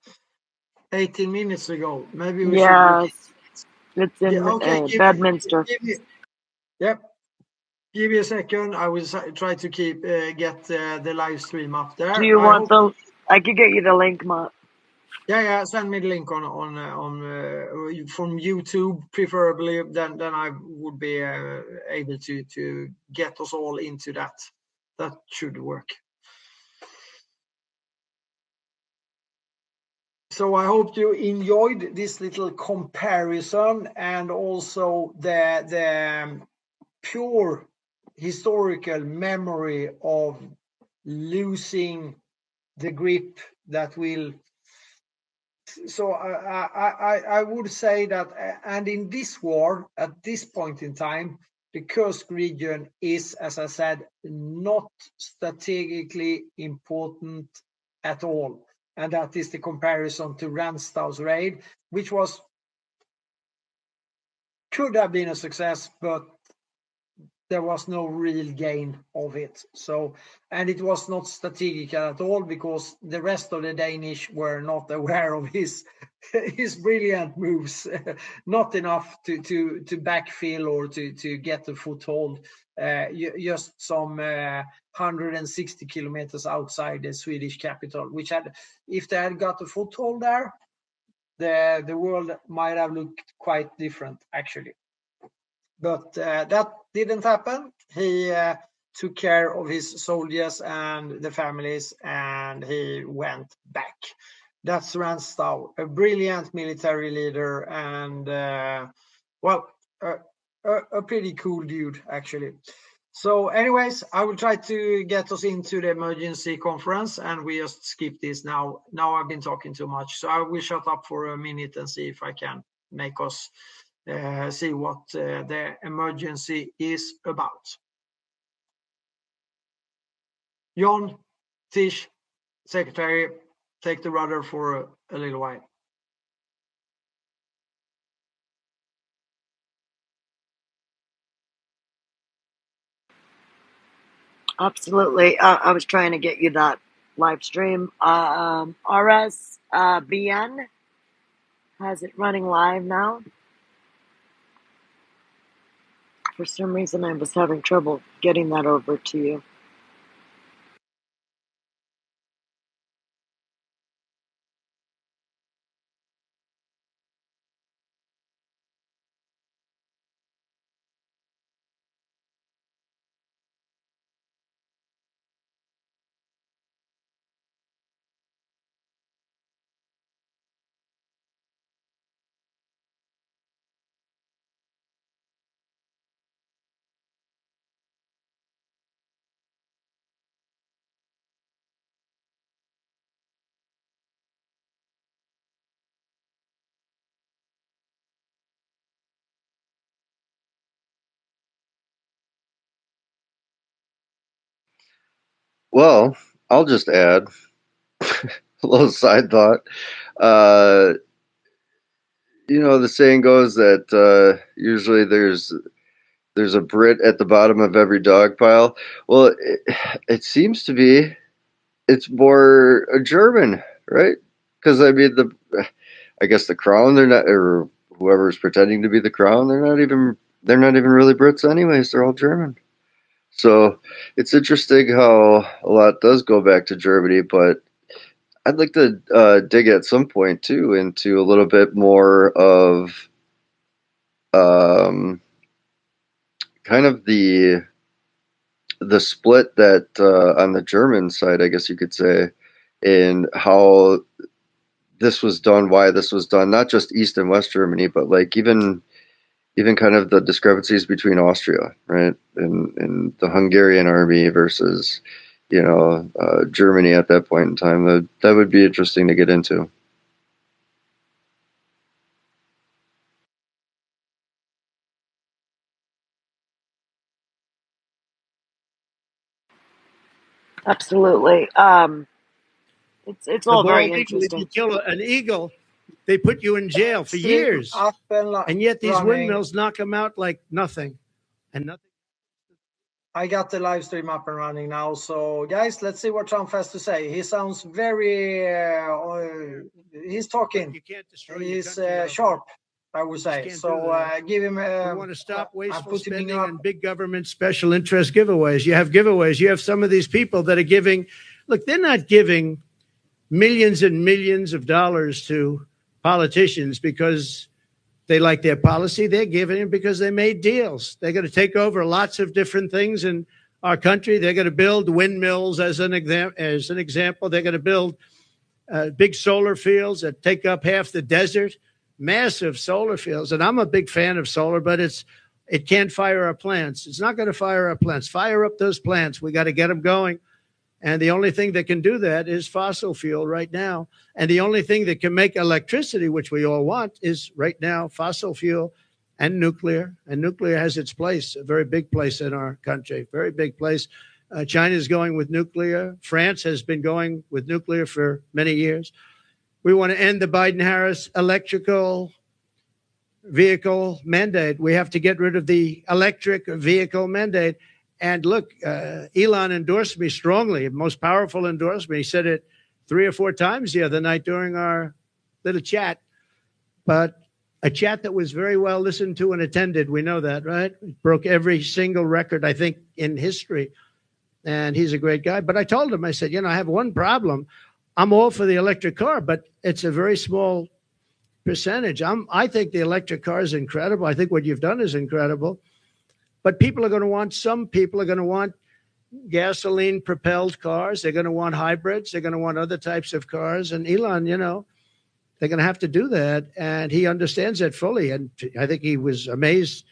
18 minutes ago. Maybe we should look. It's in Bedminster. Give me a second. I will try to get the live stream up there. Do you want I could get you the link, Matt. Yeah. Send me the link on from YouTube, preferably. Then I would be able to get us all into that. That should work. So I hope you enjoyed this little comparison and also the pure historical memory of losing the grip that will. So I would say that, and in this war, at this point in time, the Kursk region is, as I said, not strategically important at all. And that is the comparison to Rantzau's raid, which could have been a success, but there was no real gain of it. So, and it was not strategic at all because the rest of the Danish were not aware of his brilliant moves, not enough to backfill or to get a foothold. Just some 160 kilometers outside the Swedish capital, which if they had got a foothold there, the world might have looked quite different actually. But that didn't happen. He took care of his soldiers and the families, and he went back. That's Rantzau, a brilliant military leader, and a pretty cool dude, actually. So anyways, I will try to get us into the emergency conference, and we just skip this now. Now I've been talking too much, so I will shut up for a minute and see if I can make us see what the emergency is about. John, Tish, secretary, take the rudder for a little while. Absolutely. I was trying to get you that live stream. RSBN has it running live now. For some reason, I was having trouble getting that over to you. Well, I'll just add a little side thought. The saying goes that usually there's a Brit at the bottom of every dog pile. Well, it seems to be it's more a German, right? Because I mean I guess the crown, they're not, or whoever's pretending to be the crown, they're not even really Brits anyways. They're all German. So it's interesting how a lot does go back to Germany, but I'd like to dig at some point too into a little bit more of um, kind of the split that on the German side, I guess you could say, and how this was done, why this was done, not just East and West Germany, but like even kind of the discrepancies between Austria, right, and the Hungarian army versus Germany at that point in time. That would be interesting to get into. Absolutely. It's The all very bald eagle, if you interesting. kill an eagle, they put you in jail for Stream years. up and And yet these running. windmills knock them out like nothing. And nothing. I got the live stream up and running now. So, guys, let's see what Trump has to say. He sounds very. He's talking. You can't destroy He's your country, sharp, I would Just say. can't do So, that. give him. We want to stop I'm wasteful putting spending up. and big government special interest giveaways. You have giveaways. You have some of these people that are giving. Look, they're not giving millions and millions of dollars to politicians because they like their policy. They're giving it because they made deals. They're going to take over lots of different things in our country. They're going to build windmills as an example. They're going to build big solar fields that take up half the desert, massive solar fields. And I'm a big fan of solar, but it can't fire our plants. It's not going to fire our plants. Fire up those plants. We got to get them going. And the only thing that can do that is fossil fuel right now. And the only thing that can make electricity, which we all want, is right now fossil fuel and nuclear. And nuclear has its place, a very big place in our country, very big place. China is going with nuclear. France has been going with nuclear for many years. We want to end the Biden-Harris electrical vehicle mandate. We have to get rid of the electric vehicle mandate. And look, Elon endorsed me strongly, most powerful endorsement. He said it 3 or 4 times the other night during our little chat, but a chat that was very well listened to and attended. We know that, right? It broke every single record, I think, in history. And he's a great guy. But I told him, I said, I have one problem. I'm all for the electric car, but it's a very small percentage. I think the electric car is incredible. I think what you've done is incredible. But some people are going to want gasoline propelled cars. They're going to want hybrids. They're going to want other types of cars. And Elon, they're going to have to do that. And he understands that fully. And I think he was amazed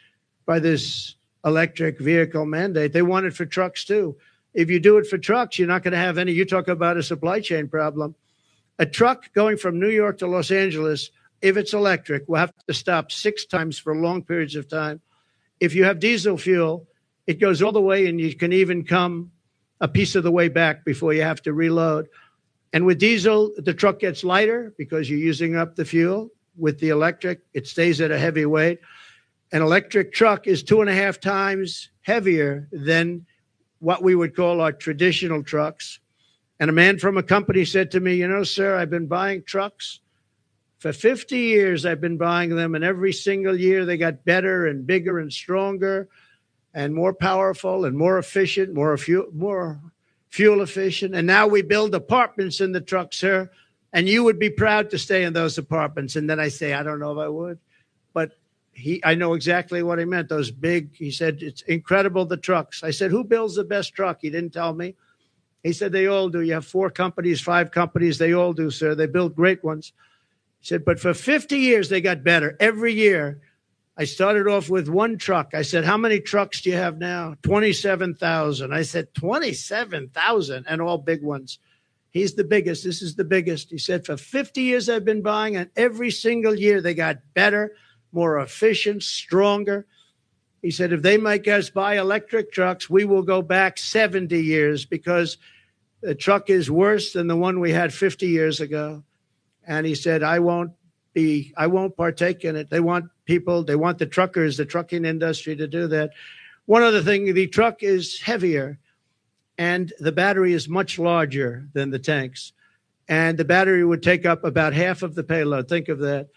by this electric vehicle mandate. They want it for trucks too. If you do it for trucks, you're not going to have any. You talk about a supply chain problem. A truck going from New York to Los Angeles, if it's electric, will have to stop 6 times for long periods of time. If you have diesel fuel, it goes all the way, and you can even come a piece of the way back before you have to reload. And with diesel, the truck gets lighter because you're using up the fuel. With the electric, it stays at a heavy weight. An electric truck is 2.5 times heavier than what we would call our traditional trucks. And a man from a company said to me, sir, I've been buying trucks. For 50 years, I've been buying them, and every single year they got better and bigger and stronger and more powerful and more efficient, more fuel efficient. And now we build apartments in the truck, sir, and you would be proud to stay in those apartments. And then I say, I don't know if I would. But I know exactly what he meant. Those big, he said, it's incredible, the trucks. I said, who builds the best truck? He didn't tell me. He said, they all do. You have 4 companies, 5 companies. They all do, sir. They build great ones. He said, but for 50 years, they got better. Every year, I started off with 1 truck. I said, how many trucks do you have now? 27,000. I said, 27,000, and all big ones. He's the biggest. This is the biggest. He said, for 50 years, I've been buying, and every single year, they got better, more efficient, stronger. He said, if they make us buy electric trucks, we will go back 70 years because The truck is worse than the one we had 50 years ago. And he said, I won't partake in it. They want the truckers, the trucking industry to do that. One other thing, the truck is heavier and the battery is much larger than the tanks. And the battery would take up about half of the payload. Think of that.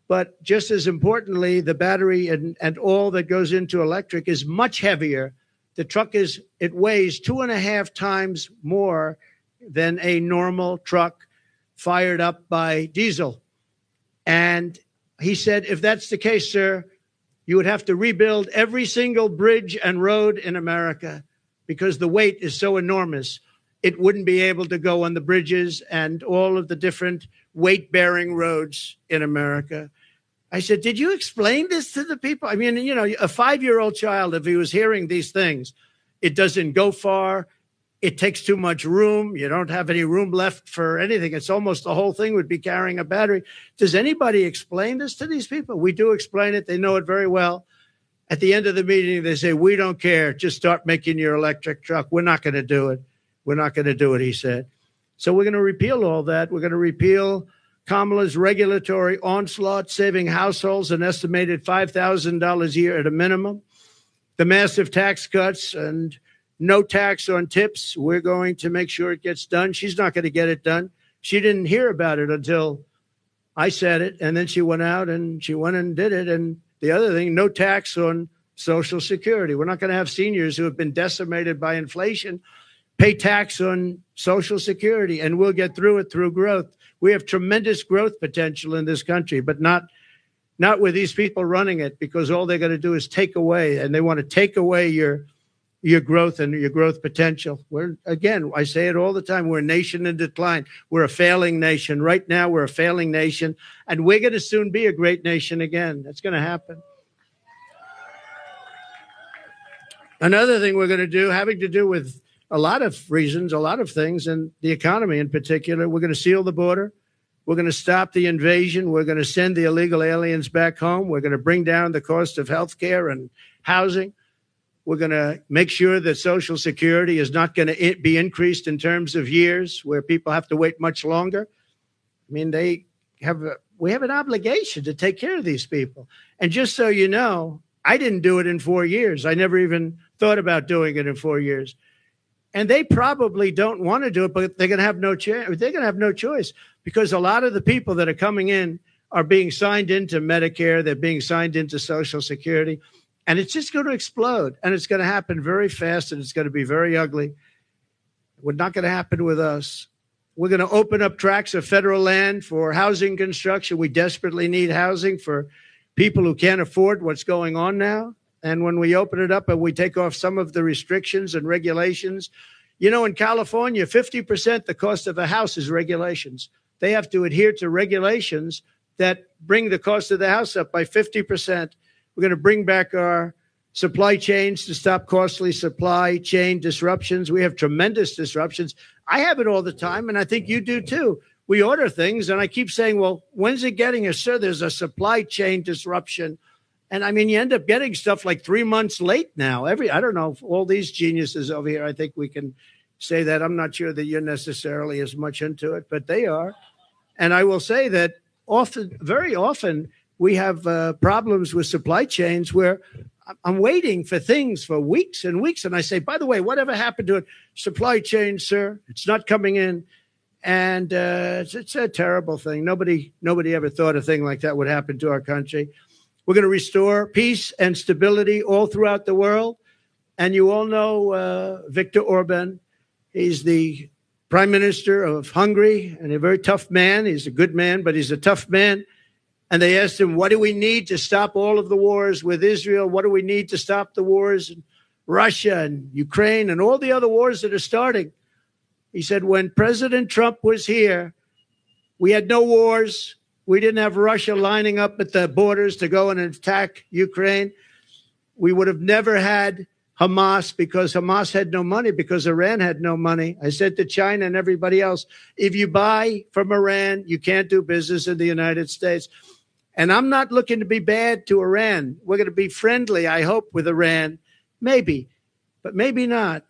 But just as importantly, the battery and all that goes into electric is much heavier. The truck it weighs 2.5 times more than a normal truck fired up by diesel. And he said, if that's the case, sir, you would have to rebuild every single bridge and road in America because the weight is so enormous. It wouldn't be able to go on the bridges and all of the different weight-bearing roads in America. I said, did you explain this to the people? I mean, you know, a 5-year-old child, if he was hearing these things, it doesn't go far. It takes too much room. You don't have any room left for anything. It's almost the whole thing would be carrying a battery. Does anybody explain this to these people? We do explain it. They know it very well. At the end of the meeting, they say, we don't care. Just start making your electric truck. We're not going to do it. We're not going to do it, he said. So we're going to repeal all that. We're going to repeal Kamala's regulatory onslaught, saving households an estimated $5,000 a year at a minimum. The massive tax cuts and no tax on tips. We're going to make sure it gets done. She's not going to get it done. She didn't hear about it until I said it. And then she went out and she went and did it. And the other thing, no tax on Social Security. We're not going to have seniors who have been decimated by inflation pay tax on Social Security, and we'll get through it through growth. We have tremendous growth potential in this country, but not with these people running it, because all they're going to do is take away, and they want to take away your growth and your growth potential. Again, I say it all the time, we're a nation in decline. We're a failing nation. Right now, we're a failing nation, and we're going to soon be a great nation again. That's going to happen. Another thing we're going to do, having to do with a lot of reasons, a lot of things, and the economy in particular, we're going to seal the border. We're going to stop the invasion. We're going to send the illegal aliens back home. We're going to bring down the cost of health care and housing. We're going to make sure that Social Security is not going to be increased in terms of years where people have to wait much longer. I mean, we have an obligation to take care of these people. And just so you know, I didn't do it in 4 years. I never even thought about doing it in 4 years. And they probably don't want to do it, but they're going to have no chance. They're going to have no choice, because a lot of the people that are coming in are being signed into Medicare. They're being signed into Social Security, and it's just going to explode. And it's going to happen very fast, and it's going to be very ugly. It's not going to happen with us. We're going to open up tracts of federal land for housing construction. We desperately need housing for people who can't afford what's going on now. And when we open it up and we take off some of the restrictions and regulations, you know, in California, 50% the cost of a house is regulations. They have to adhere to regulations that bring the cost of the house up by 50%. We're going to bring back our supply chains to stop costly supply chain disruptions. We have tremendous disruptions. I have it all the time, and I think you do too. We order things, and I keep saying, well, when's it getting here? Sir, there's a supply chain disruption. And I mean, you end up getting stuff like 3 months late now. I don't know, all these geniuses over here, I think we can say that. I'm not sure that you're necessarily as much into it, but they are. And I will say that very often, we have problems with supply chains where I'm waiting for things for weeks and weeks. And I say, by the way, whatever happened to it? Supply chain, sir, it's not coming in. And it's a terrible thing. Nobody ever thought a thing like that would happen to our country. We're going to restore peace and stability all throughout the world. And you all know Viktor Orban. He's the prime minister of Hungary and a very tough man. He's a good man, but he's a tough man. And they asked him, what do we need to stop all of the wars with Israel? What do we need to stop the wars in Russia and Ukraine and all the other wars that are starting? He said, when President Trump was here, we had no wars. We didn't have Russia lining up at the borders to go and attack Ukraine. We would have never had Hamas, because Hamas had no money, because Iran had no money. I said to China and everybody else, if you buy from Iran, you can't do business in the United States. And I'm not looking to be bad to Iran. We're going to be friendly, I hope, with Iran. Maybe, but maybe not.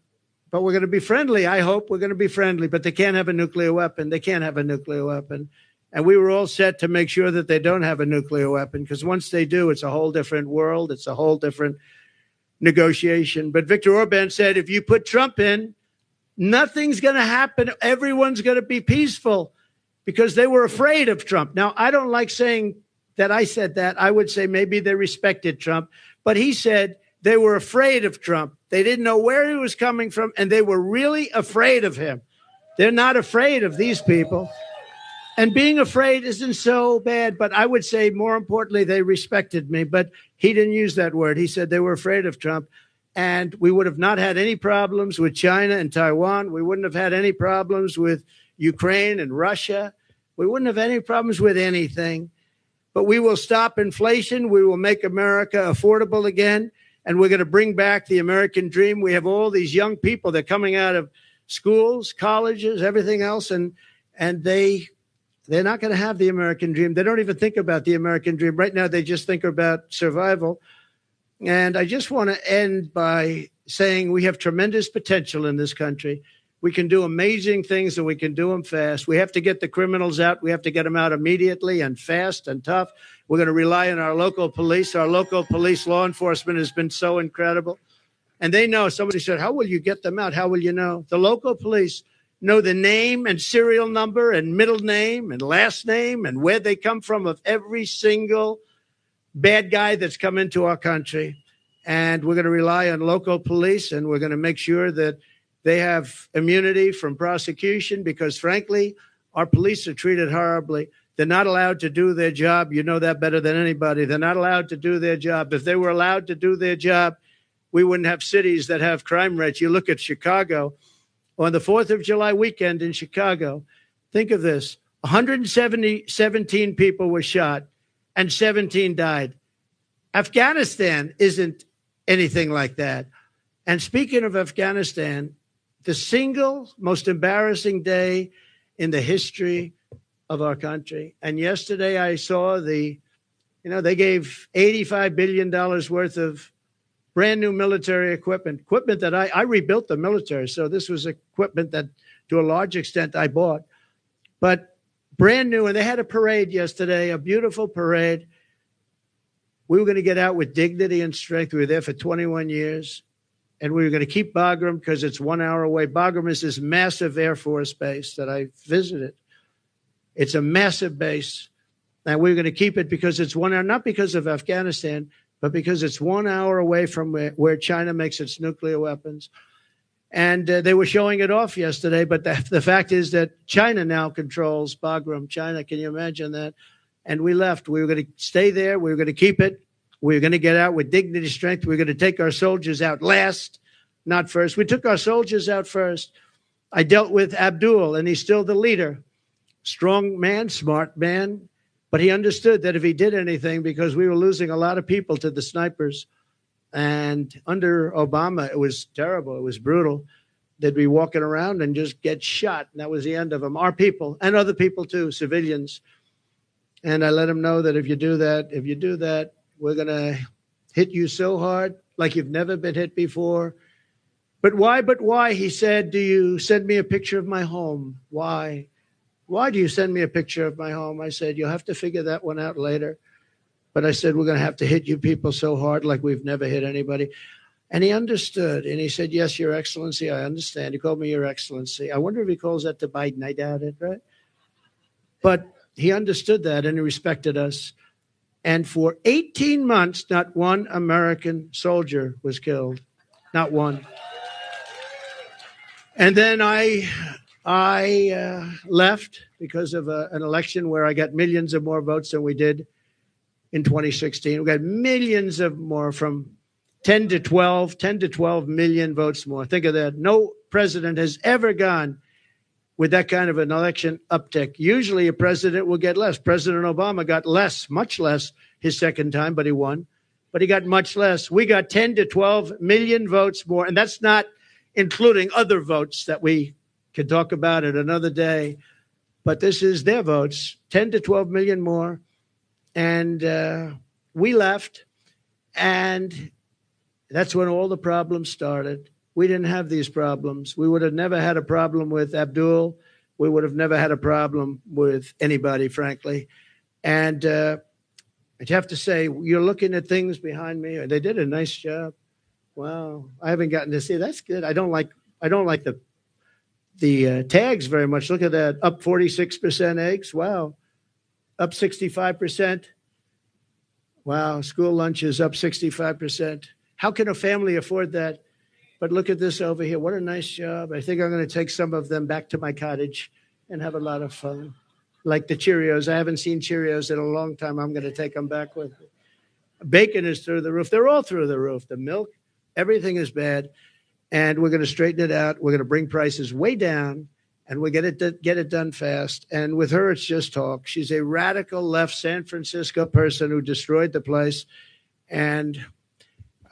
but we're going to be friendly. I hope we're going to be friendly, but they can't have a nuclear weapon. They can't have a nuclear weapon. And we were all set to make sure that they don't have a nuclear weapon, because once they do, it's a whole different world. It's a whole different negotiation. But Viktor Orban said, if you put Trump in, nothing's going to happen. Everyone's going to be peaceful, because they were afraid of Trump. Now, I don't like saying that I said that. I would say maybe they respected Trump, but he said they were afraid of Trump. They didn't know where he was coming from, and they were really afraid of him. They're not afraid of these people. And being afraid isn't so bad, but I would say more importantly, they respected me. But he didn't use that word. He said they were afraid of Trump. And we would have not had any problems with China and Taiwan. We wouldn't have had any problems with Ukraine and Russia. We wouldn't have any problems with anything. But we will stop inflation. We will make America affordable again. And we're going to bring back the American dream. We have all these young people that are coming out of schools, colleges, everything else. And they're not going to have the American dream. They don't even think about the American dream. Right now, they just think about survival. And I just want to end by saying we have tremendous potential in this country. We can do amazing things, and we can do them fast. We have to get the criminals out. We have to get them out immediately and fast and tough. We're going to rely on our local police. Our local police law enforcement has been so incredible. And they know. Somebody said, how will you get them out? How will you know? The local police know the name and serial number and middle name and last name and where they come from of every single bad guy that's come into our country. And we're going to rely on local police, and we're going to make sure that they have immunity from prosecution, because, frankly, our police are treated horribly. They're not allowed to do their job. You know that better than anybody. They're not allowed to do their job. If they were allowed to do their job, we wouldn't have cities that have crime rates. You look at Chicago. On the 4th of July weekend in Chicago, think of this, 117 people were shot and 17 died. Afghanistan isn't anything like that. And speaking of Afghanistan, the single most embarrassing day in the history of our country. And yesterday I saw they gave $85 billion worth of brand new military equipment that I rebuilt the military. So this was equipment that to a large extent I bought, but brand new. And they had a parade yesterday, a beautiful parade. We were going to get out with dignity and strength. We were there for 21 years, and we were going to keep Bagram because it's 1 hour away. Bagram is this massive Air Force base that I visited. It's a massive base, and we were going to keep it because it's 1 hour, not because of Afghanistan, but because it's 1 hour away from where China makes its nuclear weapons. And they were showing it off yesterday, but the fact is that China now controls Bagram. China, can you imagine that? And we left. We were going to stay there. We were going to keep it. We were going to get out with dignity, strength. We were going to take our soldiers out last, not first. We took our soldiers out first. I dealt with Abdul, and he's still the leader. Strong man, smart man. But he understood that if he did anything, because we were losing a lot of people to the snipers, and under Obama, it was terrible. It was brutal. They'd be walking around and just get shot. And that was the end of them. Our people, and other people too, civilians. And I let him know that if you do that, we're going to hit you so hard like you've never been hit before. But why? He said, do you send me a picture of my home? Why? Why do you send me a picture of my home? I said, you'll have to figure that one out later. But I said, we're going to have to hit you people so hard like we've never hit anybody. And he understood. And he said, yes, Your Excellency, I understand. He called me Your Excellency. I wonder if he calls that to Biden. I doubt it, right? But he understood that, and he respected us. And for 18 months, not one American soldier was killed. Not one. And then I left because of an election where I got millions of more votes than we did in 2016. We got millions of more, from 10 to 12 million votes more. Think of that. No president has ever gone with that kind of an election uptick. Usually a president will get less. President Obama got less, much less his second time, but he won. But he got much less. We got 10 to 12 million votes more. And that's not including other votes that we could talk about it another day. But this is their votes, 10 to 12 million more. And we left. And that's when all the problems started. we didn't have these problems. We would have never had a problem with Abdul. We would have never had a problem with anybody, frankly. And I'd have to say, you're looking at things behind me. They did a nice job. Wow, I haven't gotten to see. That's good. I don't like the tags very much. Look at that, up 46% eggs. Wow, up 65%. Wow, school lunch is up 65%. How can a family afford that? But look at this over here. What a nice job. I think I'm going to take some of them back to my cottage and have a lot of fun. Like the Cheerios. I haven't seen Cheerios in a long time. I'm going to take them back with me. Bacon is through the roof. They're all through the roof. The milk, everything is bad. And we're going to straighten it out. We're going to bring prices way down, and we'll get it done fast. And with her, it's just talk. She's a radical left San Francisco person who destroyed the place. And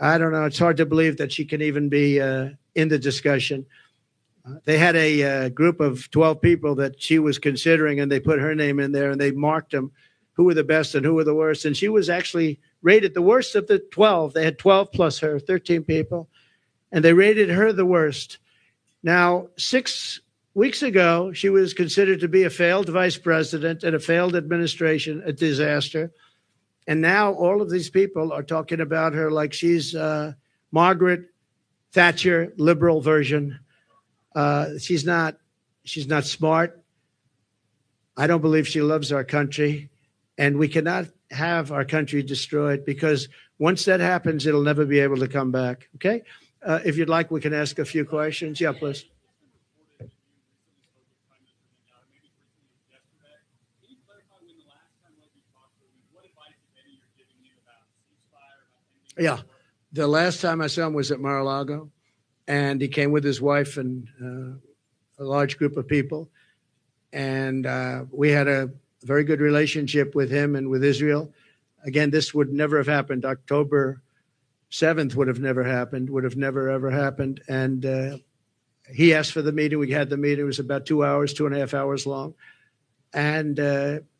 I don't know. It's hard to believe that she can even be in the discussion. They had a group of 12 people that she was considering, and they put her name in there, and they marked them, who were the best and who were the worst. And she was actually rated the worst of the 12. They had 12 plus her, 13 people, and they rated her the worst. Now, 6 weeks ago, she was considered to be a failed vice president and a failed administration, a disaster. And now all of these people are talking about her like she's Margaret Thatcher, liberal version. She's not smart. I don't believe she loves our country. And we cannot have our country destroyed, because once that happens, it'll never be able to come back. Okay? If you'd like, we can ask a few questions. Yeah, please. Yeah. The last time I saw him was at Mar-a-Lago, and he came with his wife and a large group of people. And we had a very good relationship with him and with Israel. Again, this would never have happened. October 7th would have never happened, would have never, ever happened. And he asked for the meeting. We had the meeting. It was about 2 hours, 2.5 hours long. And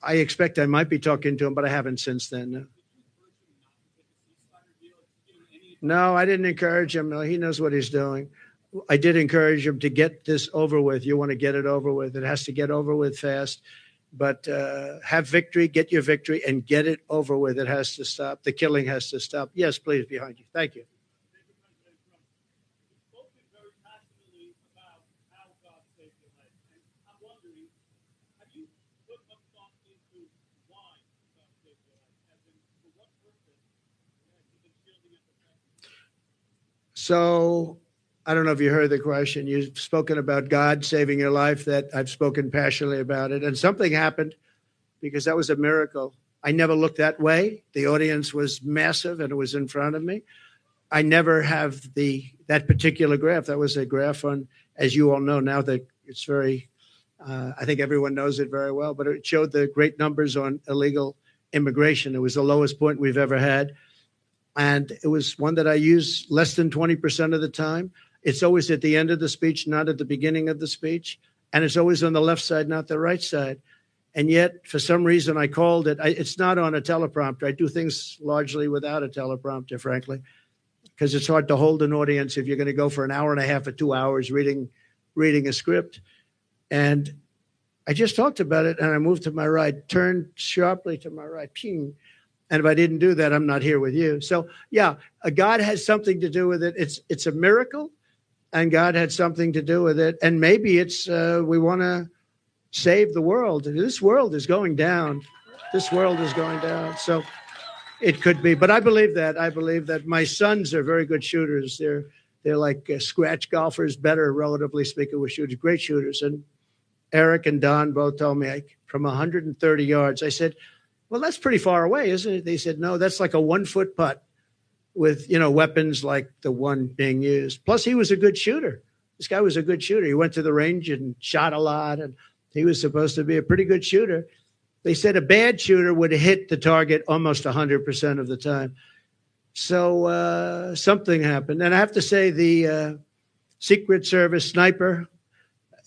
I expect I might be talking to him, but I haven't since then. No. No, I didn't encourage him. No, he knows what he's doing. I did encourage him to get this over with. You want to get it over with. It has to get over with fast. But have victory, get your victory, and get it over with. It has to stop. The killing has to stop. Yes, please, behind you. Thank you. So I don't know if you heard the question. You've spoken about God saving your life. That I've spoken passionately about it. And something happened, because that was a miracle. I never looked that way. The audience was massive, and it was in front of me. I never have that particular graph. That was a graph on, as you all know now, that it's very, I think everyone knows it very well, but it showed the great numbers on illegal immigration. It was the lowest point we've ever had. And it was one that I use less than 20% of the time. It's always at the end of the speech, not at the beginning of the speech. And it's always on the left side, not the right side. And yet, for some reason, I called it. It's not on a teleprompter. I do things largely without a teleprompter, frankly, because it's hard to hold an audience if you're going to go for an hour and a half or 2 hours reading a script. And I just talked about it, and I moved to my right, turned sharply to my right, ping. And if I didn't do that, I'm not here with you. So, yeah, God has something to do with it. It's a miracle, and God had something to do with it. And maybe it's we want to save the world. This world is going down. This world is going down. So it could be. But I believe that. I believe that my sons are very good shooters. They're like scratch golfers, better, relatively speaking, with shooters, great shooters. And Eric and Don both told me from 130 yards. I said, well, that's pretty far away, isn't it? They said, no, that's like a 1-foot putt with, weapons like the one being used. Plus, he was a good shooter. This guy was a good shooter. He went to the range and shot a lot, and he was supposed to be a pretty good shooter. They said a bad shooter would hit the target almost 100% of the time. So something happened. And I have to say the Secret Service sniper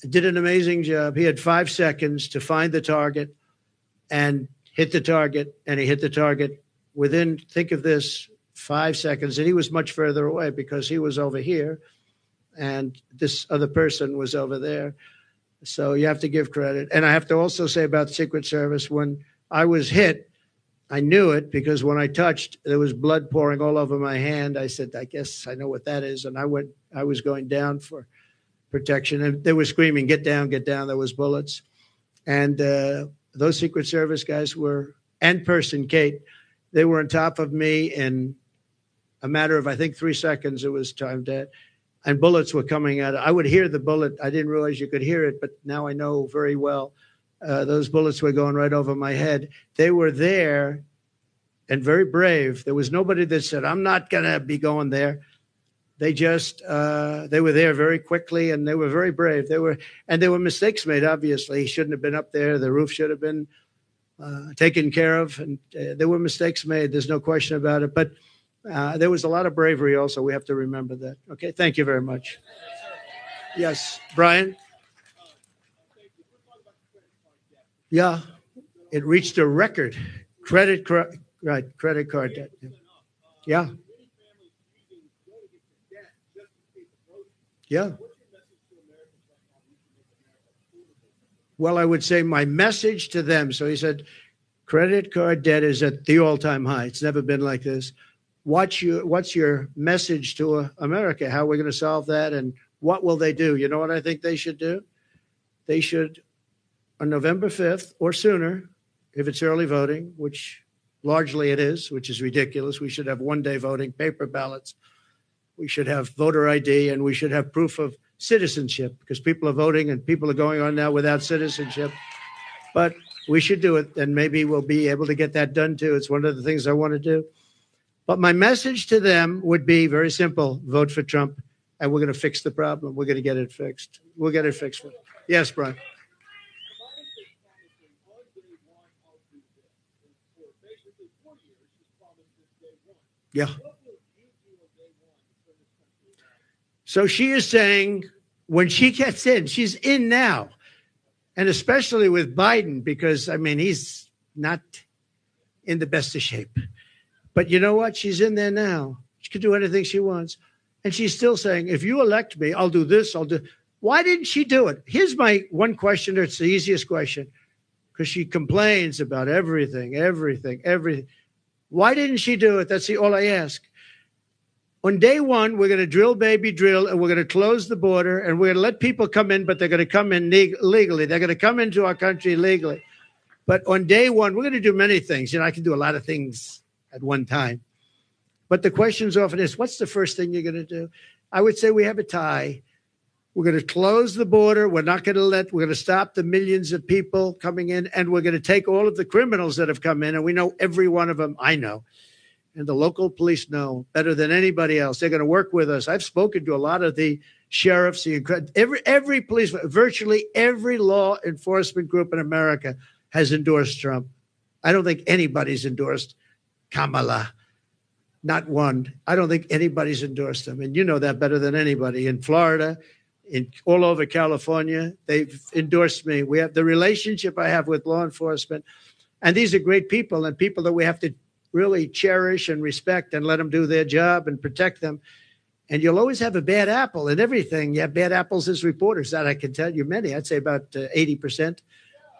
did an amazing job. He had 5 seconds to find the target and hit the target, and he hit the target within, think of this, 5 seconds. And he was much further away because he was over here. and this other person was over there. So you have to give credit. And I have to also say about the Secret Service, when I was hit, I knew it because when I touched, there was blood pouring all over my hand. I said, I guess I know what that is. And I was going down for protection. And they were screaming, get down, get down. There was bullets. And those Secret Service guys were, and person, Kate, they were on top of me in a matter of, I think, 3 seconds. It was time dead. And bullets were coming out. I would hear the bullet. I didn't realize you could hear it, but now I know very well. Those bullets were going right over my head. They were there and very brave. There was nobody that said, I'm not going to be going there. They just, they were there very quickly, and they were very brave. There were mistakes made, obviously. He shouldn't have been up there. The roof should have been taken care of. And there were mistakes made. There's no question about it. But there was a lot of bravery also. We have to remember that. Okay, thank you very much. Yes, Brian? Yeah, it reached a record. Credit card debt. Yeah. Yeah. Well, I would say my message to them. So he said, credit card debt is at the all-time high. It's never been like this. What's your message to America? How are we going to solve that? And what will they do? You know what I think they should do? They should, on November 5th or sooner, if it's early voting, which largely it is, which is ridiculous. We should have one-day voting, paper ballots. We should have voter ID, and we should have proof of citizenship, because people are voting and people are going on now without citizenship. But we should do it, and maybe we'll be able to get that done too. It's one of the things I want to do. But my message to them would be very simple: vote for Trump, and we're going to fix the problem. We're going to get it fixed. We'll get it fixed. Yes, Brian. Yeah. So she is saying when she gets in, she's in now. And especially with Biden, because, I mean, he's not in the best of shape. But you know what? She's in there now. She can do anything she wants. And she's still saying, if you elect me, I'll do this, I'll do. Why didn't she do it? Here's my one question. It's the easiest question, because she complains about everything. Why didn't she do it? That's all I ask. On day one, we're going to drill, baby, drill, and we're going to close the border, and we're going to let people come in, but they're going to come in legally. They're going to come into our country legally. But on day one, we're going to do many things. You know, I can do a lot of things at one time. But the questions often is, what's the first thing you're going to do? I would say we have a tie. We're going to close the border. We're going to stop the millions of people coming in, and we're going to take all of the criminals that have come in, and we know every one of them. I know. And the local police know better than anybody else. They're going to work with us. I've spoken to a lot of the sheriffs, every police, virtually every law enforcement group in America has endorsed Trump. I don't think anybody's endorsed Kamala. Not one. I don't think anybody's endorsed him. And you know that better than anybody. In Florida, all over California, they've endorsed me. We have the relationship I have with law enforcement. And these are great people, and people that we have to really cherish and respect and let them do their job and protect them. And you'll always have a bad apple in everything. You have bad apples as reporters. That I can tell you many. I'd say about 80%.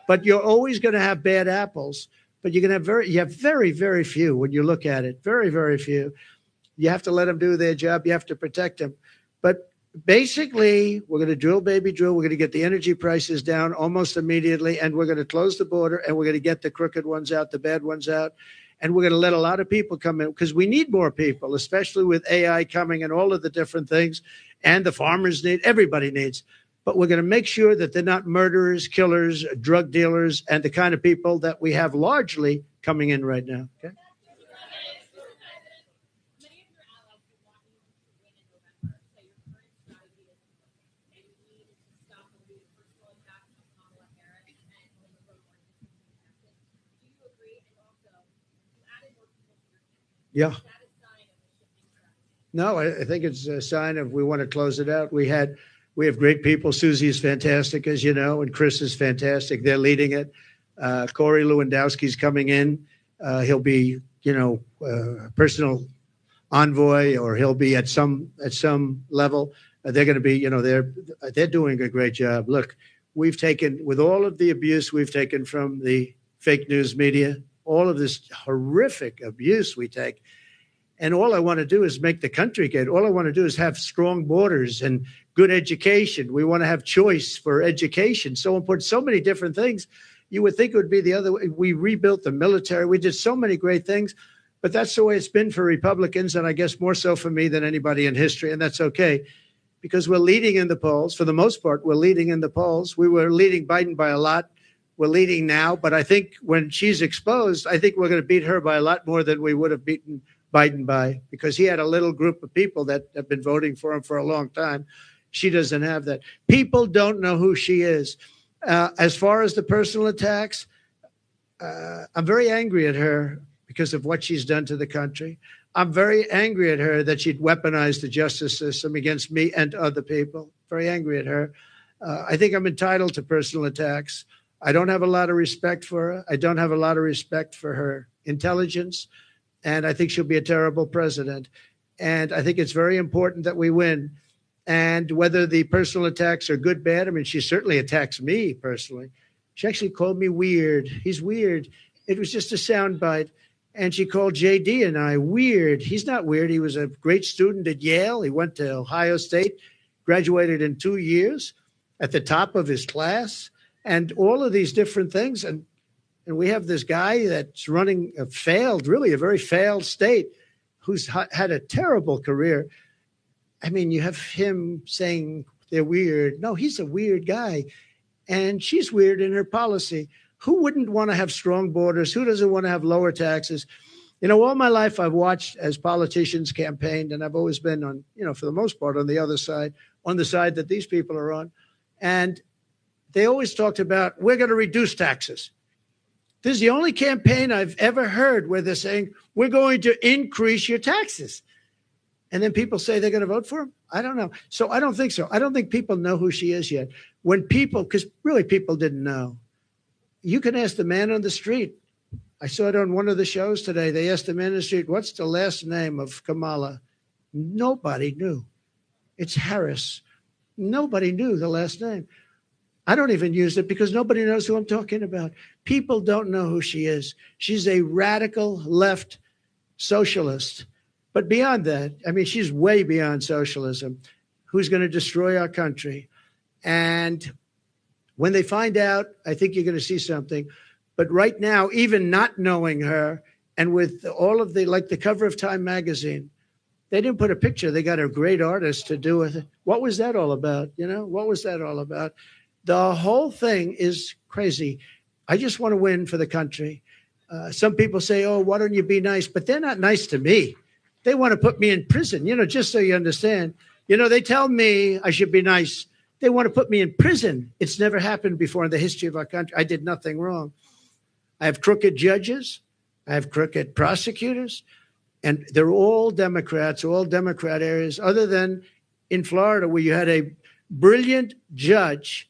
But you're always going to have bad apples. But you have very, very few when you look at it. Very, very few. You have to let them do their job. You have to protect them. But basically, we're going to drill, baby, drill. We're going to get the energy prices down almost immediately. And we're going to close the border. And we're going to get the crooked ones out, the bad ones out. And we're going to let a lot of people come in, because we need more people, especially with AI coming and all of the different things. And the farmers need, everybody needs. But we're going to make sure that they're not murderers, killers, drug dealers, and the kind of people that we have largely coming in right now. Okay. Yeah. No, I think it's a sign of we want to close it out. We have great people. Susie is fantastic, as you know, and Chris is fantastic. They're leading it. Corey Lewandowski's coming in. He'll be, personal envoy, or he'll be at some level. they're going to be, they're doing a great job. Look, we've taken, with all of the abuse we've taken from the fake news media, all of this horrific abuse we take, and all I want to do is make the country good. All I want to do is have strong borders and good education. We want to have choice for education. So important, so many different things. You would think it would be the other way. We rebuilt the military. We did so many great things, but that's the way it's been for Republicans, and I guess more so for me than anybody in history, and that's okay, because we're leading in the polls. For the most part, we're leading in the polls. We were leading Biden by a lot. We're leading now, but I think when she's exposed, I think we're going to beat her by a lot more than we would have beaten Biden by, because he had a little group of people that have been voting for him for a long time. She doesn't have that. People don't know who she is. As far as the personal attacks, I'm very angry at her because of what she's done to the country. I'm very angry at her that she'd weaponized the justice system against me and other people. Very angry at her. I think I'm entitled to personal attacks. I don't have a lot of respect for her. I don't have a lot of respect for her intelligence. And I think she'll be a terrible president. And I think it's very important that we win. And whether the personal attacks are good, bad, I mean, she certainly attacks me personally. She actually called me weird. He's weird. It was just a soundbite. And she called JD and I weird. He's not weird. He was a great student at Yale. He went to Ohio State, graduated in 2 years at the top of his class, and all of these different things. And we have this guy that's running a very failed state, who's had a terrible career. I mean, you have him saying they're weird. No, he's a weird guy. And she's weird in her policy. Who wouldn't want to have strong borders? Who doesn't want to have lower taxes? All my life I've watched as politicians campaigned, and I've always been on, for the most part, on the other side, on the side that these people are on. And they always talked about, we're going to reduce taxes. This is the only campaign I've ever heard where they're saying, we're going to increase your taxes. And then people say they're going to vote for him? I don't know. So I don't think so. I don't think people know who she is yet. Because really people didn't know. You can ask the man on the street. I saw it on one of the shows today. They asked the man on the street, what's the last name of Kamala? Nobody knew. It's Harris. Nobody knew the last name. I don't even use it because nobody knows who I'm talking about. People don't know who she is. She's a radical left socialist. But beyond that, I mean, she's way beyond socialism, who's going to destroy our country. And when they find out, I think you're going to see something. But right now, even not knowing her, and with all of the cover of Time magazine, they didn't put a picture. They got a great artist to do it. What was that all about? What was that all about? The whole thing is crazy. I just want to win for the country. Some people say, oh, why don't you be nice? But they're not nice to me. They want to put me in prison, just so you understand. They tell me I should be nice. They want to put me in prison. It's never happened before in the history of our country. I did nothing wrong. I have crooked judges. I have crooked prosecutors. And they're all Democrats, all Democrat areas, other than in Florida, where you had a brilliant judge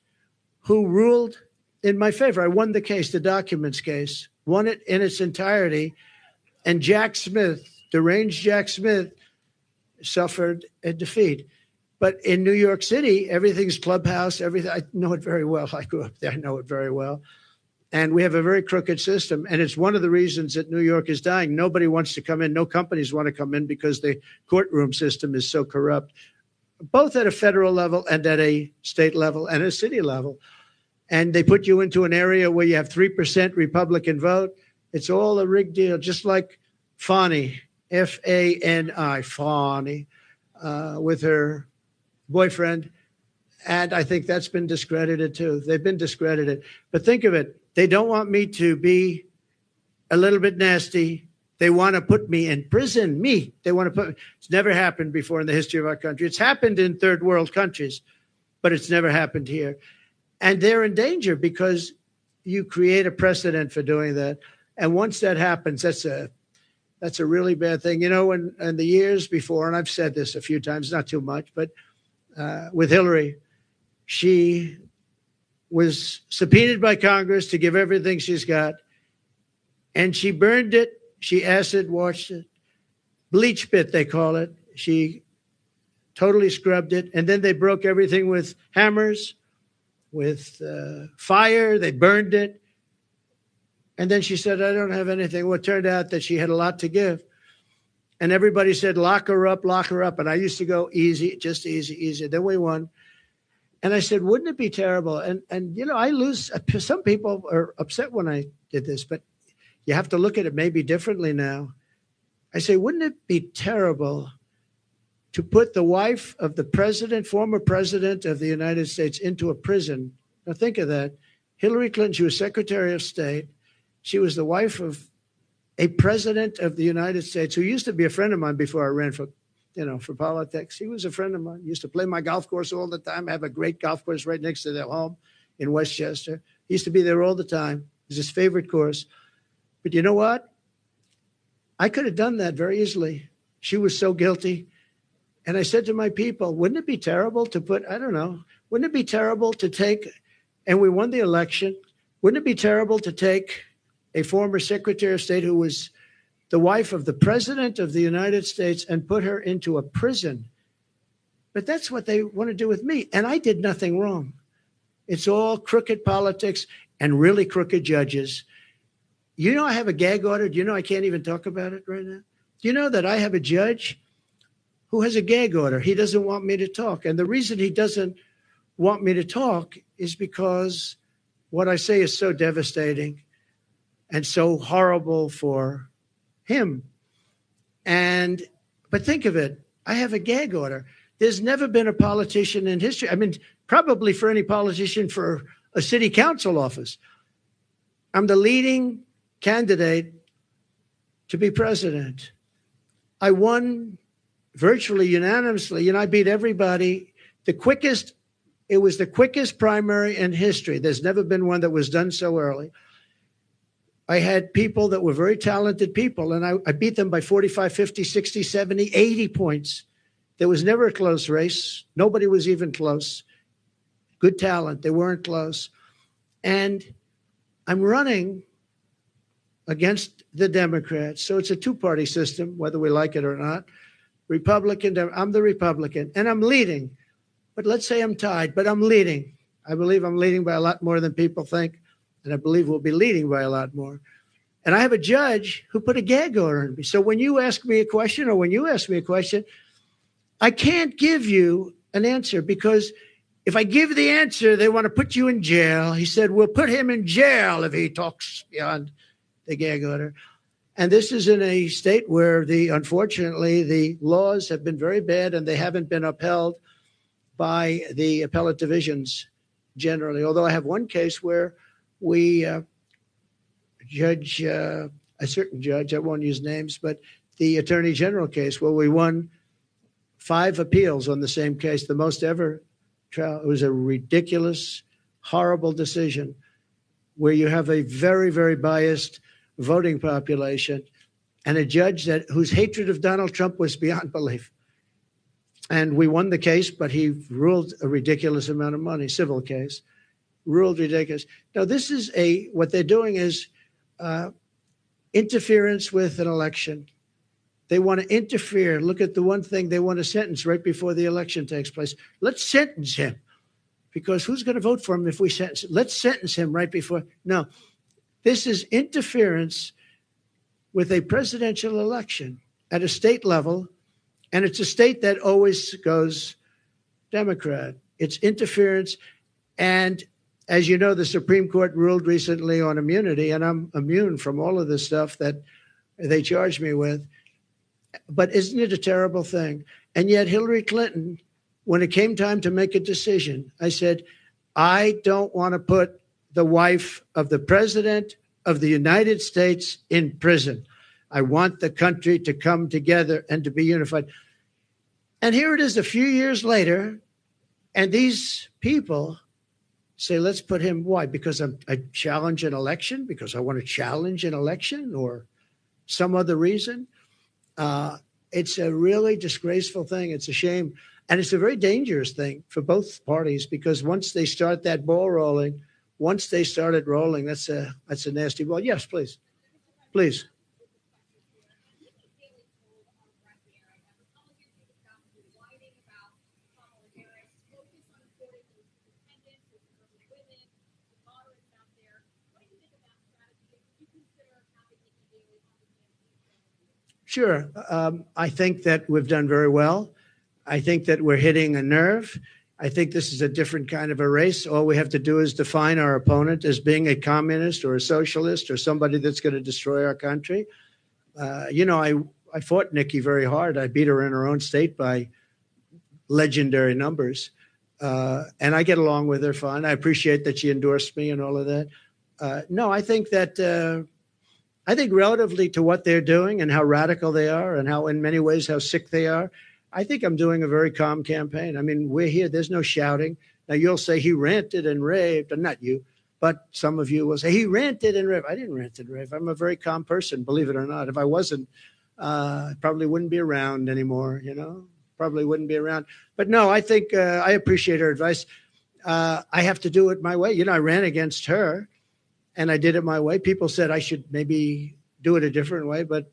who ruled in my favor. I won the case, the documents case, won it in its entirety. And Jack Smith, deranged Jack Smith, suffered a defeat. But in New York City, everything's clubhouse, everything. I know it very well. I grew up there. I know it very well. And we have a very crooked system. And it's one of the reasons that New York is dying. Nobody wants to come in. No companies want to come in because the courtroom system is so corrupt, both at a federal level and at a state level and a city level. And they put you into an area where you have 3% Republican vote. It's all a rigged deal, just like Fani, F-A-N-I, Fani, with her boyfriend. And I think that's been discredited too. They've been discredited. But think of it. They don't want me to be a little bit nasty. They want to put me in prison. They want to put me. It's never happened before in the history of our country. It's happened in third world countries, but it's never happened here. And they're in danger because you create a precedent for doing that. And once that happens, that's a really bad thing. In the years before, and I've said this a few times, not too much, but with Hillary, she was subpoenaed by Congress to give everything she's got. And she burned it. She acid washed it. Bleach bit, they call it. She totally scrubbed it. And then they broke everything with hammers, with fire. They burned it. And then she said, I don't have anything. Well, it turned out that she had a lot to give. And everybody said, lock her up, lock her up. And I used to go easy, just easy, easy. Then we won. And I said, wouldn't it be terrible? And you know, I lose. Some people are upset when I did this, but you have to look at it maybe differently now. I say, wouldn't it be terrible to put the wife of the president, former president of the United States, into a prison? Now think of that. Hillary Clinton, she was Secretary of State. She was the wife of a president of the United States who used to be a friend of mine before I ran for politics. He was a friend of mine. He used to play my golf course all the time. I have a great golf course right next to their home in Westchester. He used to be there all the time. It was his favorite course. But you know what? I could have done that very easily. She was so guilty. And I said to my people, wouldn't it be terrible to put, I don't know, wouldn't it be terrible to take, and we won the election, wouldn't it be terrible to take a former Secretary of State who was the wife of the President of the United States and put her into a prison? But that's what they want to do with me. And I did nothing wrong. It's all crooked politics and really crooked judges. You know, I have a gag order. Do you know I can't even talk about it right now? Do you know that I have a judge who has a gag order? He doesn't want me to talk. And the reason he doesn't want me to talk is because what I say is so devastating and so horrible for him. But think of it. I have a gag order. There's never been a politician in history. I mean, probably for any politician for a city council office. I'm the leading candidate to be president. I won virtually unanimously. You know, I beat everybody. It was the quickest primary in history. There's never been one that was done so early. I had people that were very talented people, and I beat them by 45, 50, 60, 70, 80 points. There was never a close race. Nobody was even close. Good talent. They weren't close. And I'm running against the Democrats. So it's a two-party system, whether we like it or not. Republican, I'm the Republican, and I'm leading. But let's say I'm tied, but I'm leading. I believe I'm leading by a lot more than people think, and I believe we'll be leading by a lot more. And I have a judge who put a gag order on me. So when you ask me a question or when you ask me a question, I can't give you an answer because if I give the answer, they want to put you in jail. He said, we'll put him in jail if he talks beyond the gag order. And this is in a state where unfortunately, the laws have been very bad and they haven't been upheld by the appellate divisions generally. Although I have one case where we a certain judge, I won't use names, but the Attorney General case where we won 5 appeals on the same case, the most ever trial. It was a ridiculous, horrible decision where you have a very, very biased voting population and a judge whose hatred of Donald Trump was beyond belief. And we won the case, but he ruled a ridiculous amount of money, civil case, ruled ridiculous. Now, this is what they're doing is interference with an election. They want to interfere. Look at the one thing they want to sentence right before the election takes place. Let's sentence him because who's going to vote for him if we sentence him? Let's sentence him right before. No, this is interference with a presidential election at a state level. And it's a state that always goes Democrat. It's interference. And as you know, the Supreme Court ruled recently on immunity, and I'm immune from all of this stuff that they charge me with. But isn't it a terrible thing? And yet Hillary Clinton, when it came time to make a decision, I said, I don't want to put the wife of the president of the United States in prison. I want the country to come together and to be unified. And here it is a few years later, and these people say, let's put him, why? Because I challenge an election? Because I want to challenge an election or some other reason? It's a really disgraceful thing. It's a shame. And it's a very dangerous thing for both parties because once they start that ball rolling, once they started rolling, that's a nasty ball. Yes, please. Please. Sure. I think that we've done very well. I think that we're hitting a nerve. I think this is a different kind of a race. All we have to do is define our opponent as being a communist or a socialist or somebody that's going to destroy our country. I fought Nikki very hard. I beat her in her own state by legendary numbers. And I get along with her fine. I appreciate that she endorsed me and all of that. No, I think that I think relatively to what they're doing and how radical they are and how in many ways how sick they are, I think I'm doing a very calm campaign. I mean, we're here. There's no shouting. Now, you'll say he ranted and raved, and not you, but some of you will say he ranted and raved. I didn't rant and rave. I'm a very calm person, believe it or not. If I wasn't, I probably wouldn't be around anymore, probably wouldn't be around. But no, I think I appreciate her advice. I have to do it my way. I ran against her, and I did it my way. People said I should maybe do it a different way, but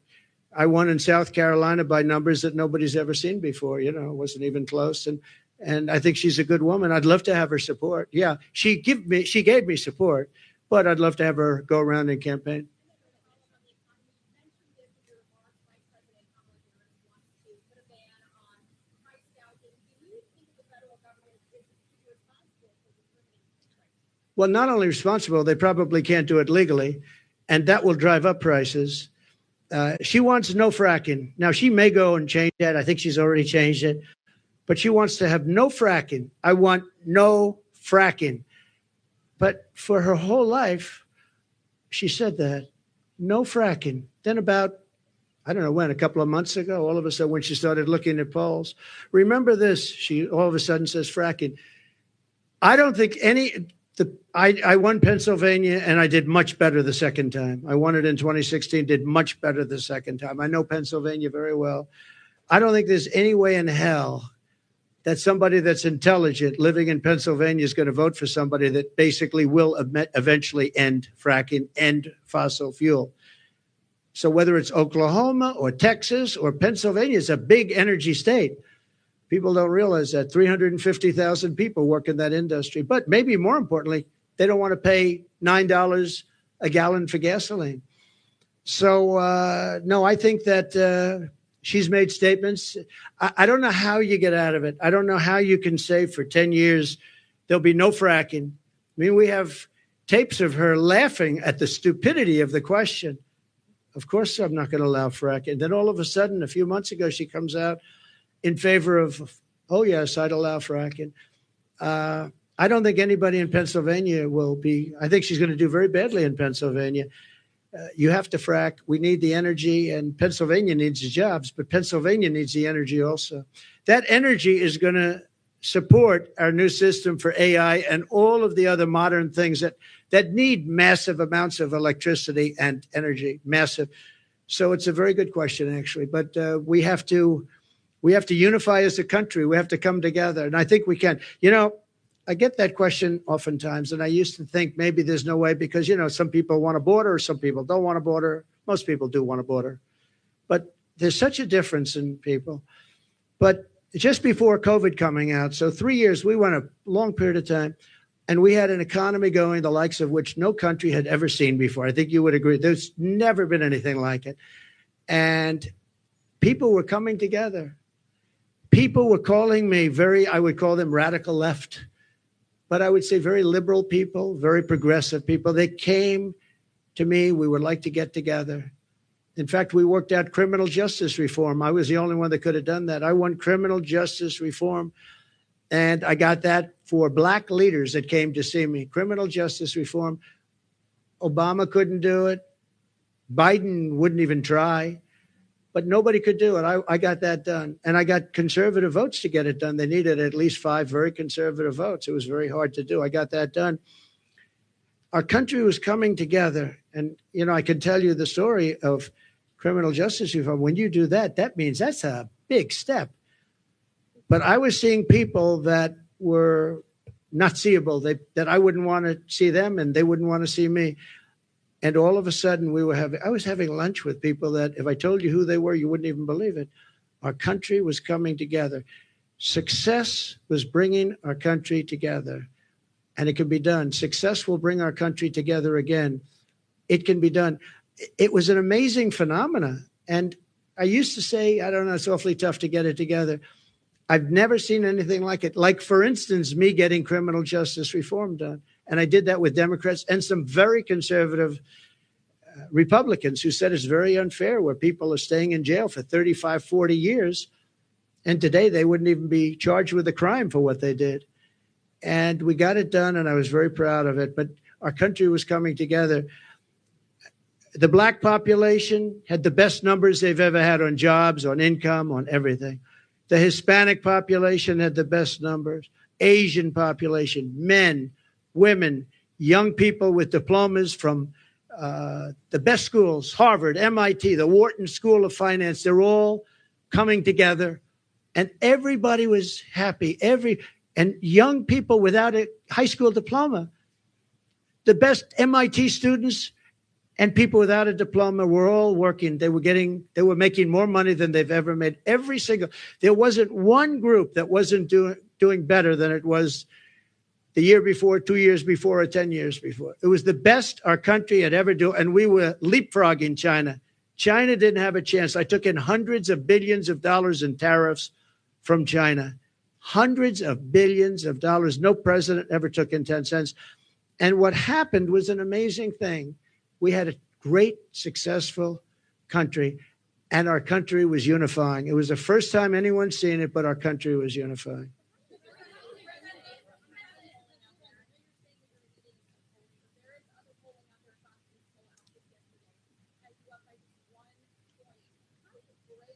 I won in South Carolina by numbers that nobody's ever seen before. It wasn't even close. And I think she's a good woman. I'd love to have her support. Yeah, she gave me support, but I'd love to have her go around and campaign. Well, not only responsible, they probably can't do it legally, and that will drive up prices. She wants no fracking. Now, she may go and change that. I think she's already changed it. But she wants to have no fracking. I want no fracking. But for her whole life, she said that, no fracking. Then about, I don't know when, a couple of months ago, all of a sudden when she started looking at polls, remember this, she all of a sudden says fracking. I don't think I won Pennsylvania, and I did much better the second time. I won it in 2016, did much better the second time. I know Pennsylvania very well. I don't think there's any way in hell that somebody that's intelligent living in Pennsylvania is going to vote for somebody that basically will eventually end fracking, end fossil fuel. So whether it's Oklahoma or Texas or Pennsylvania, is a big energy state. People don't realize that 350,000 people work in that industry. But maybe more importantly, they don't want to pay $9 a gallon for gasoline. So, no, I think that she's made statements. I don't know how you get out of it. I don't know how you can say for 10 years there'll be no fracking. I mean, we have tapes of her laughing at the stupidity of the question. Of course, I'm not going to allow fracking. Then all of a sudden, a few months ago, she comes out in favor of, oh, yes, I'd allow fracking. I don't think anybody in Pennsylvania will be, I think she's going to do very badly in Pennsylvania. You have to frack. We need the energy, and Pennsylvania needs the jobs, but Pennsylvania needs the energy also. That energy is going to support our new system for AI and all of the other modern things that need massive amounts of electricity and energy, massive. So it's a very good question, actually. But we have to unify as a country. We have to come together, and I think we can. I get that question oftentimes, and I used to think maybe there's no way because, some people want a border, some people don't want a border. Most people do want a border. But there's such a difference in people. But just before COVID coming out, so 3 years, we went a long period of time, and we had an economy going the likes of which no country had ever seen before. I think you would agree. There's never been anything like it. And people were coming together. People were calling me I would call them radical left. But I would say very liberal people, very progressive people. They came to me. We would like to get together. In fact, we worked out criminal justice reform. I was the only one that could have done that. I won criminal justice reform, and I got that for black leaders that came to see me. Criminal justice reform. Obama couldn't do it. Biden wouldn't even try. But nobody could do it. I got that done. And I got conservative votes to get it done. They needed at least 5 very conservative votes. It was very hard to do. I got that done. Our country was coming together. And, I can tell you the story of criminal justice reform. When you do that, that means that's a big step. But I was seeing people that were not seeable, that I wouldn't want to see them and they wouldn't want to see me. And all of a sudden, I was having lunch with people that if I told you who they were, you wouldn't even believe it. Our country was coming together. Success was bringing our country together. And it can be done. Success will bring our country together again. It can be done. it was an amazing phenomenon. And I used to say, I don't know, it's awfully tough to get it together. I've never seen anything like it. Like, for instance, me getting criminal justice reform done. And I did that with Democrats and some very conservative Republicans who said it's very unfair where people are staying in jail for 35, 40 years. And today they wouldn't even be charged with a crime for what they did. And we got it done, and I was very proud of it. But our country was coming together. The black population had the best numbers they've ever had on jobs, on income, on everything. The Hispanic population had the best numbers. Asian population, men, women, young people with diplomas from the best schools, Harvard, MIT, the Wharton School of Finance, they're all coming together. And everybody was happy. And young people without a high school diploma, the best MIT students and people without a diploma were all working. They were making more money than they've ever made. There wasn't one group that wasn't doing better than it was the year before, 2 years before, or 10 years before. It was the best our country had ever done. And we were leapfrogging China. China didn't have a chance. I took in hundreds of billions of dollars in tariffs from China. Hundreds of billions of dollars. No president ever took in 10 cents. And what happened was an amazing thing. We had a great, successful country, and our country was unifying. It was the first time anyone's seen it, but our country was unifying.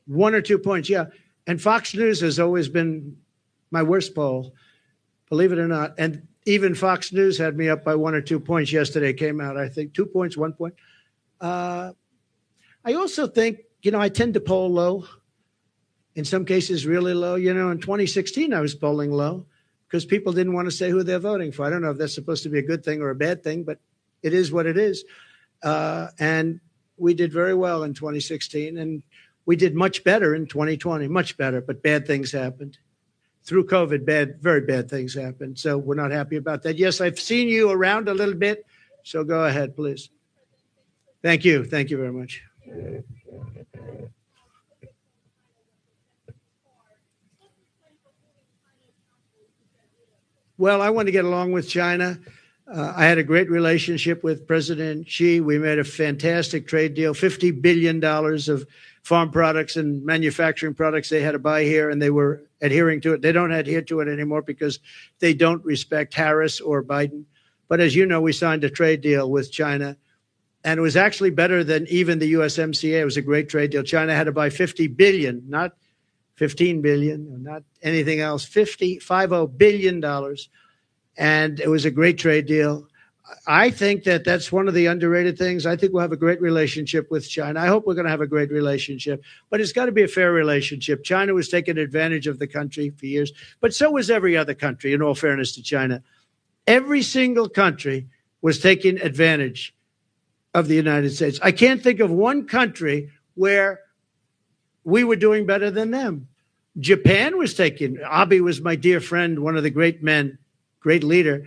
One or 2 points, yeah. And Fox News has always been my worst poll, believe it or not. And even Fox News had me up by 1 or 2 points yesterday. Came out, I think, 2 points, 1 point. I also think, I tend to poll low. In some cases, really low. In 2016, I was polling low because people didn't want to say who they're voting for. I don't know if that's supposed to be a good thing or a bad thing, but it is what it is. And we did very well in 2016. And we did much better in 2020, much better, but bad things happened. Through COVID, very bad things happened. So we're not happy about that. Yes, I've seen you around a little bit. So go ahead, please. Thank you. Thank you very much. Well, I want to get along with China. I had a great relationship with President Xi. We made a fantastic trade deal, $50 billion of farm products and manufacturing products they had to buy here, and they were adhering to it. They don't adhere to it anymore because they don't respect Harris or Biden. But as you know, we signed a trade deal with China, and it was actually better than even the USMCA. It was a great trade deal. China had to buy $50 billion, not $15 billion, not anything else, $50 billion. And it was a great trade deal. I think that's one of the underrated things. I think we'll have a great relationship with China. I hope we're going to have a great relationship, but it's got to be a fair relationship. China was taking advantage of the country for years, but so was every other country, in all fairness to China. Every single country was taking advantage of the United States. I can't think of one country where we were doing better than them. Japan was Abe was my dear friend, one of the great men, great leader,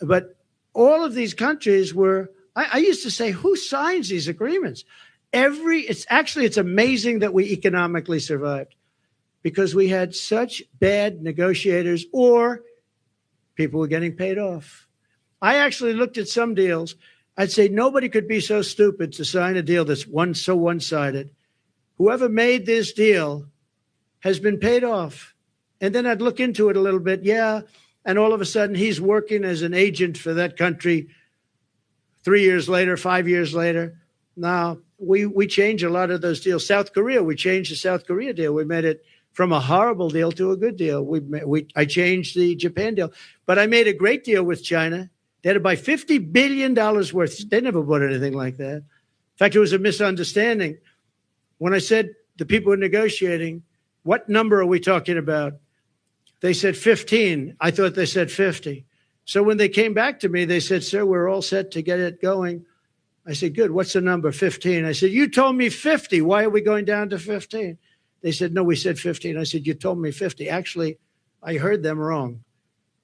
but all of these countries were, I used to say, who signs these agreements? It's amazing that we economically survived because we had such bad negotiators or people were getting paid off. I actually looked at some deals. I'd say nobody could be so stupid to sign a deal that's so one-sided. Whoever made this deal has been paid off. And then I'd look into it a little bit. Yeah. And all of a sudden, he's working as an agent for that country 3 years later, 5 years later. Now, we changed a lot of those deals. South Korea, we changed the South Korea deal. We made it from a horrible deal to a good deal. I changed the Japan deal. But I made a great deal with China. They had to buy $50 billion worth. They never bought anything like that. In fact, it was a misunderstanding. When I said the people were negotiating, what number are we talking about? They said 15. I thought they said 50. So when they came back to me, they said, sir, we're all set to get it going. I said, good. What's the number? 15. I said, you told me 50. Why are we going down to 15? They said, no, we said 15. I said, you told me 50. Actually, I heard them wrong.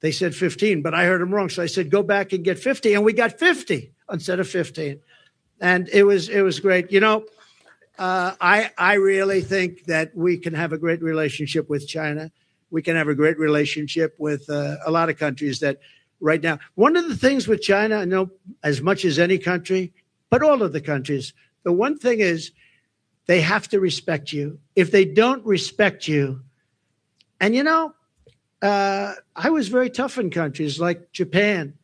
They said 15, but I heard them wrong. So I said, go back and get 50. And we got 50 instead of 15. And it was great. You know, I really think that we can have a great relationship with China. We can have a great relationship with a lot of countries that right now. One of the things with China, I know as much as any country, but all of the countries, the one thing is they have to respect you. If they don't respect you, and you know, I was very tough in countries like Japan,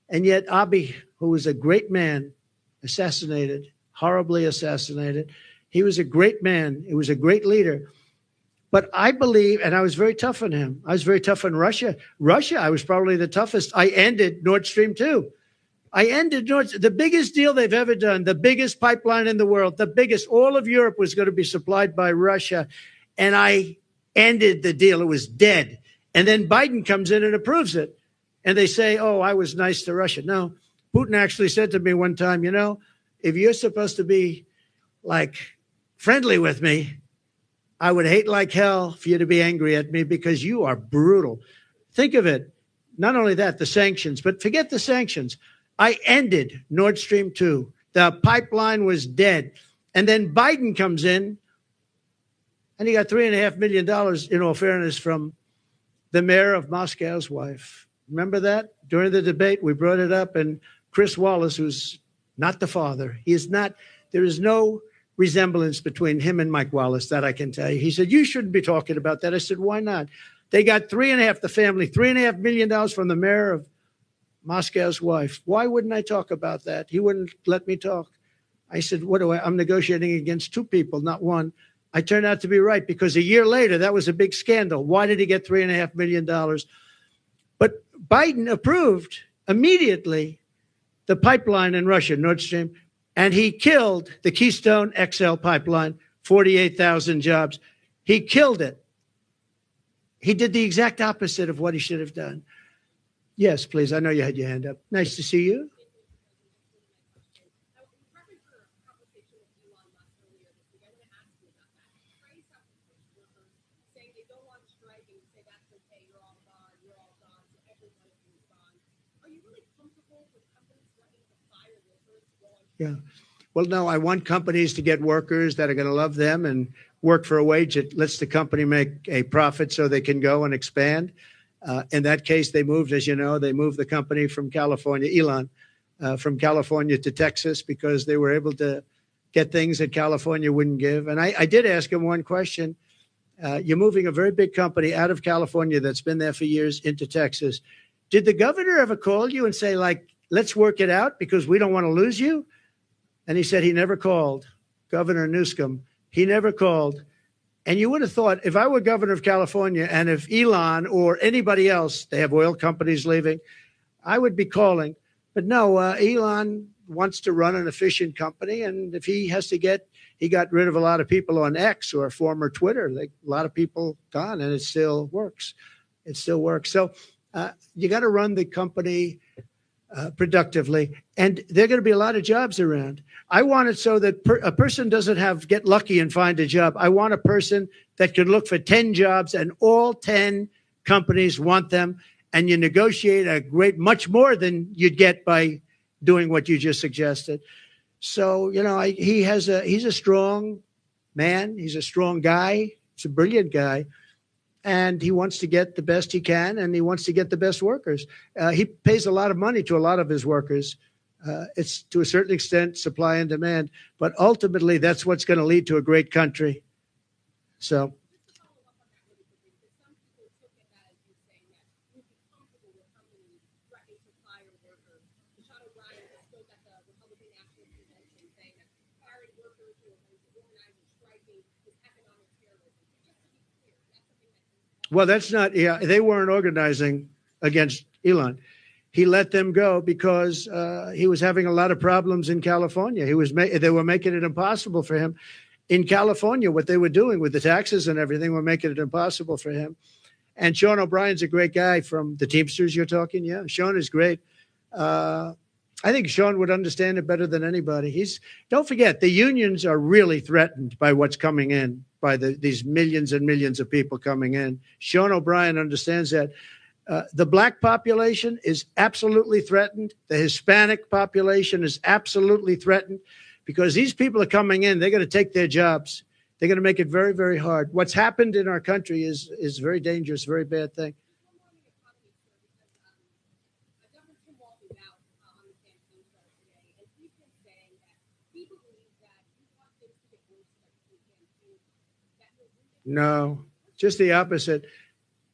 and yet Abe, who was a great man, assassinated, horribly assassinated. He was a great man. He was a great leader. But I believe, and I was very tough on him. I was very tough on Russia. Russia, I was probably the toughest. I ended Nord Stream 2. I ended the biggest deal they've ever done, the biggest pipeline in the world, the biggest. All of Europe was going to be supplied by Russia. And I ended the deal. It was dead. And then Biden comes in and approves it. And they say, oh, I was nice to Russia. No, Putin actually said to me one time, you know, if you're supposed to be like friendly with me, I would hate like hell for you to be angry at me because you are brutal. Think of it. Not only that, the sanctions, but forget the sanctions. I ended Nord Stream 2. The pipeline was dead. And then Biden comes in and he got $3.5 million, in all fairness, from the mayor of Moscow's wife. Remember that? During the debate, we brought it up. And Chris Wallace, who's not the father, he is not, there is no resemblance between him and Mike Wallace, that I can tell you. He said, you shouldn't be talking about that. I said, why not? They got the family, $3.5 million from the mayor of Moscow's wife. Why wouldn't I talk about that? He wouldn't let me talk. I said, I'm negotiating against two people, not one. I turned out to be right because a year later, that was a big scandal. Why did he get $3.5 million? But Biden approved immediately the pipeline in Russia, Nord Stream, and he killed the Keystone XL pipeline, 48,000 jobs. He killed it. He did the exact opposite of what he should have done. Yes, please. I know you had your hand up. Nice to see you. Yeah. Well, no, I want companies to get workers that are going to love them and work for a wage that lets the company make a profit so they can go and expand. In that case, they moved, as you know, they moved the company from California, Elon, from California to Texas because they were able to get things that California wouldn't give. And I did ask him one question. You're moving a very big company out of California that's been there for years into Texas. Did the governor ever call you and say, like, let's work it out because we don't want to lose you? And he said he never called. Governor Newsom, he never called. And you would have thought if I were governor of California and if Elon or anybody else, they have oil companies leaving, I would be calling. But no, Elon wants to run an efficient company. And if he has to he got rid of a lot of people on X or former Twitter, like a lot of people gone, and it still works. It still works. So you got to run the company productively. And there are going to be a lot of jobs around. I want it so that a person doesn't get lucky and find a job. I want a person that can look for 10 jobs and all 10 companies want them. And you negotiate much more than you'd get by doing what you just suggested. So, you know, he's a strong man. He's a strong guy. He's a brilliant guy. And he wants to get the best he can, and he wants to get the best workers. He pays a lot of money to a lot of his workers. It's to a certain extent supply and demand, but ultimately that's what's going to lead to a great country. So. Well, that's not, they weren't organizing against Elon. He let them go because he was having a lot of problems in California. They were making it impossible for him. In California, what they were doing with the taxes and everything were making it impossible for him. And Sean O'Brien's a great guy from the Teamsters you're talking. Yeah, Sean is great. I think Sean would understand it better than anybody. Don't forget, the unions are really threatened by what's coming in, by these millions and millions of people coming in. Sean O'Brien understands that. The black population is absolutely threatened. The Hispanic population is absolutely threatened because these people are coming in. They're going to take their jobs. They're going to make it very, very hard. What's happened in our country is very dangerous, very bad thing. No, just the opposite.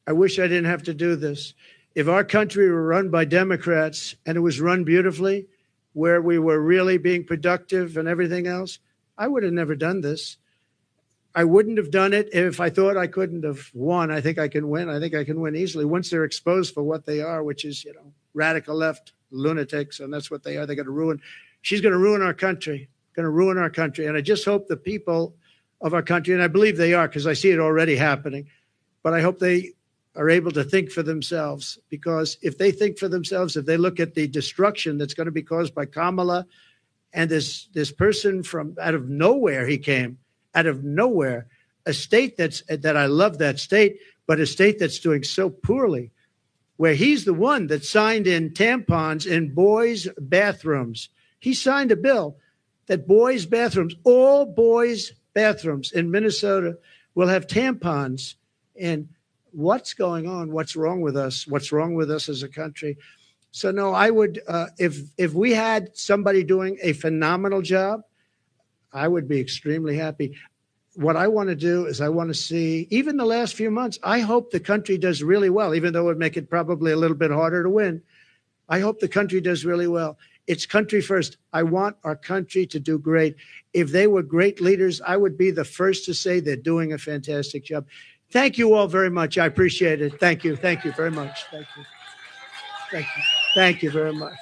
I wish I didn't have to do this. If our country were run by Democrats and it was run beautifully, where we were really being productive and everything else, I would have never done this. I wouldn't have done it if I thought I couldn't have won. I think I can win. I think I can win easily once they're exposed for what they are, which is, radical left lunatics, and that's what they are. They're going to ruin. She's going to ruin our country. Going to ruin our country. And I just hope the people of our country, and I believe they are because I see it already happening, but I hope they are able to think for themselves, because if they think for themselves, if they look at the destruction that's going to be caused by Kamala and this person from out of nowhere, he came out of nowhere, a state that I love that state, but a state that's doing so poorly, where he's the one that signed in tampons in boys' bathrooms. He signed a bill that boys' bathrooms, all boys' bathrooms in Minnesota will have tampons. And what's going on? What's wrong with us? What's wrong with us as a country? So no, I would, if we had somebody doing a phenomenal job, I would be extremely happy. What I want to do is I want to see, even the last few months, I hope the country does really well, even though it would make it probably a little bit harder to win. I hope the country does really well. It's country first. I want our country to do great. If they were great leaders, I would be the first to say they're doing a fantastic job. Thank you all very much. I appreciate it. Thank you. Thank you very much. Thank you. Thank you. Thank you very much.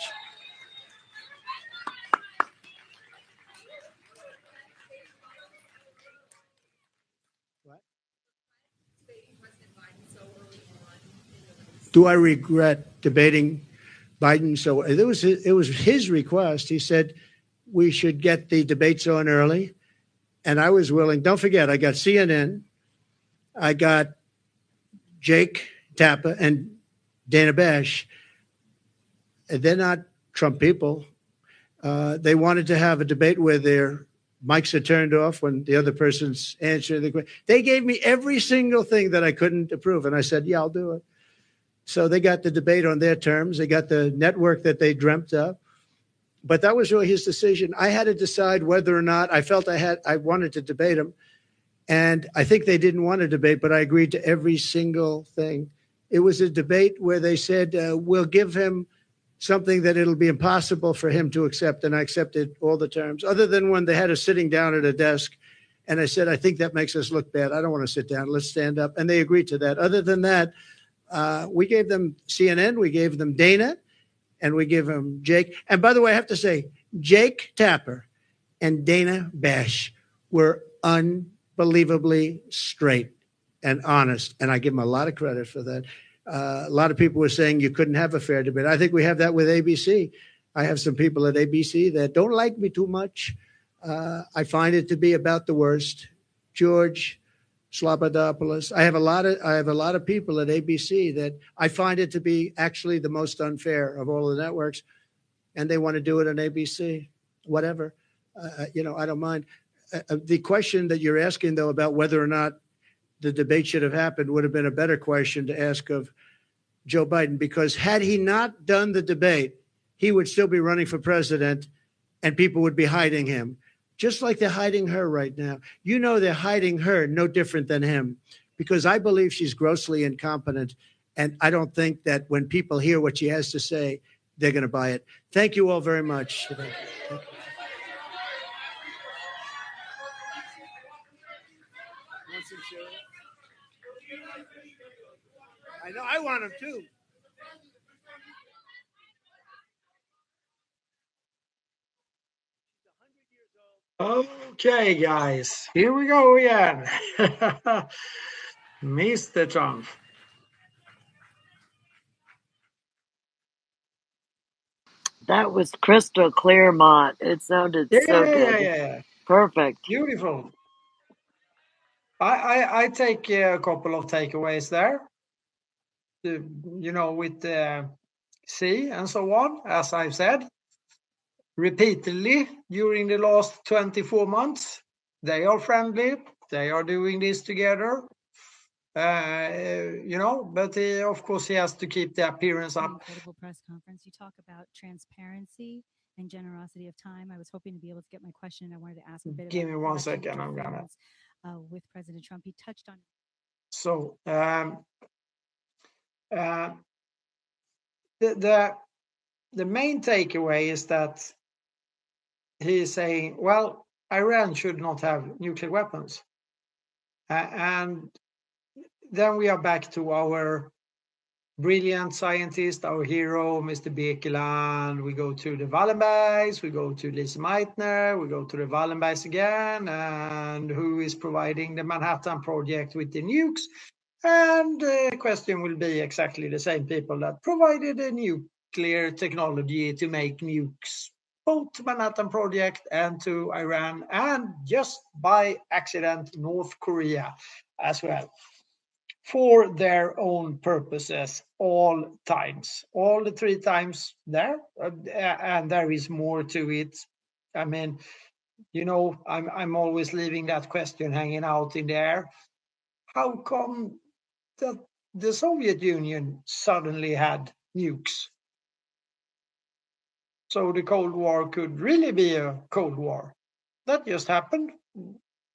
Do I regret debating Biden? So it was his request. He said we should get the debates on early, and I was willing. Don't forget, I got CNN, I got Jake Tapper and Dana Bash. They're not Trump people. They wanted to have a debate where their mics are turned off when the other person's answering the question. They gave me every single thing that I couldn't approve, and I said, yeah, I'll do it. So they got the debate on their terms. They got the network that they dreamt of. But that was really his decision. I had to decide whether or not I felt I wanted to debate him. And I think they didn't want to debate, but I agreed to every single thing. It was a debate where they said, we'll give him something that it'll be impossible for him to accept. And I accepted all the terms, other than when they had us sitting down at a desk. And I said, I think that makes us look bad. I don't want to sit down. Let's stand up. And they agreed to that. Other than that, we gave them CNN, we gave them Dana, and we gave them Jake. And by the way, I have to say, Jake Tapper and Dana Bash were unbelievably straight and honest. And I give them a lot of credit for that. A lot of people were saying you couldn't have a fair debate. I think we have that with ABC. I have some people at ABC that don't like me too much. I find it to be about the worst. George Slobodopoulos. I have a lot of people at ABC that I find it to be actually the most unfair of all the networks, and they want to do it on ABC. Whatever, I don't mind. The question that you're asking, though, about whether or not the debate should have happened would have been a better question to ask of Joe Biden, because had he not done the debate, he would still be running for president, and people would be hiding him. Just like they're hiding her right now. They're hiding her no different than him, because I believe she's grossly incompetent. And I don't think that when people hear what she has to say, they're going to buy it. Thank you all very much. Thank you. I know, I want them too. Okay, guys, here we go again. Mr. Trump. That was crystal clear, Mont. It sounded so good. Yeah. Perfect. Beautiful. I take a couple of takeaways there. with the sea and so on, as I've said repeatedly during the last 24 months. They are friendly. They are doing this together. But of course he has to keep the appearance An up. incredible press conference. You talk about transparency and generosity of time. I was hoping to be able to get my question. I wanted to ask a bit Give me about 1 election second. I'm gonna. interference with President Trump. He touched on. So the main takeaway is that he is saying, well, Iran should not have nuclear weapons, and then we are back to our brilliant scientist, our hero, Mr. Birkeland. We go to the Wallenbergs, we go to Lise Meitner, we go to the Wallenbergs again, and who is providing the Manhattan Project with the nukes. And the question will be exactly the same people that provided the nuclear technology to make nukes, both to Manhattan Project and to Iran, and just by accident, North Korea as well, for their own purposes all times, all the 3 times there. And there is more to it. I mean, I'm always leaving that question hanging out in the air. How come that the Soviet Union suddenly had nukes? So the Cold War could really be a Cold War. That just happened,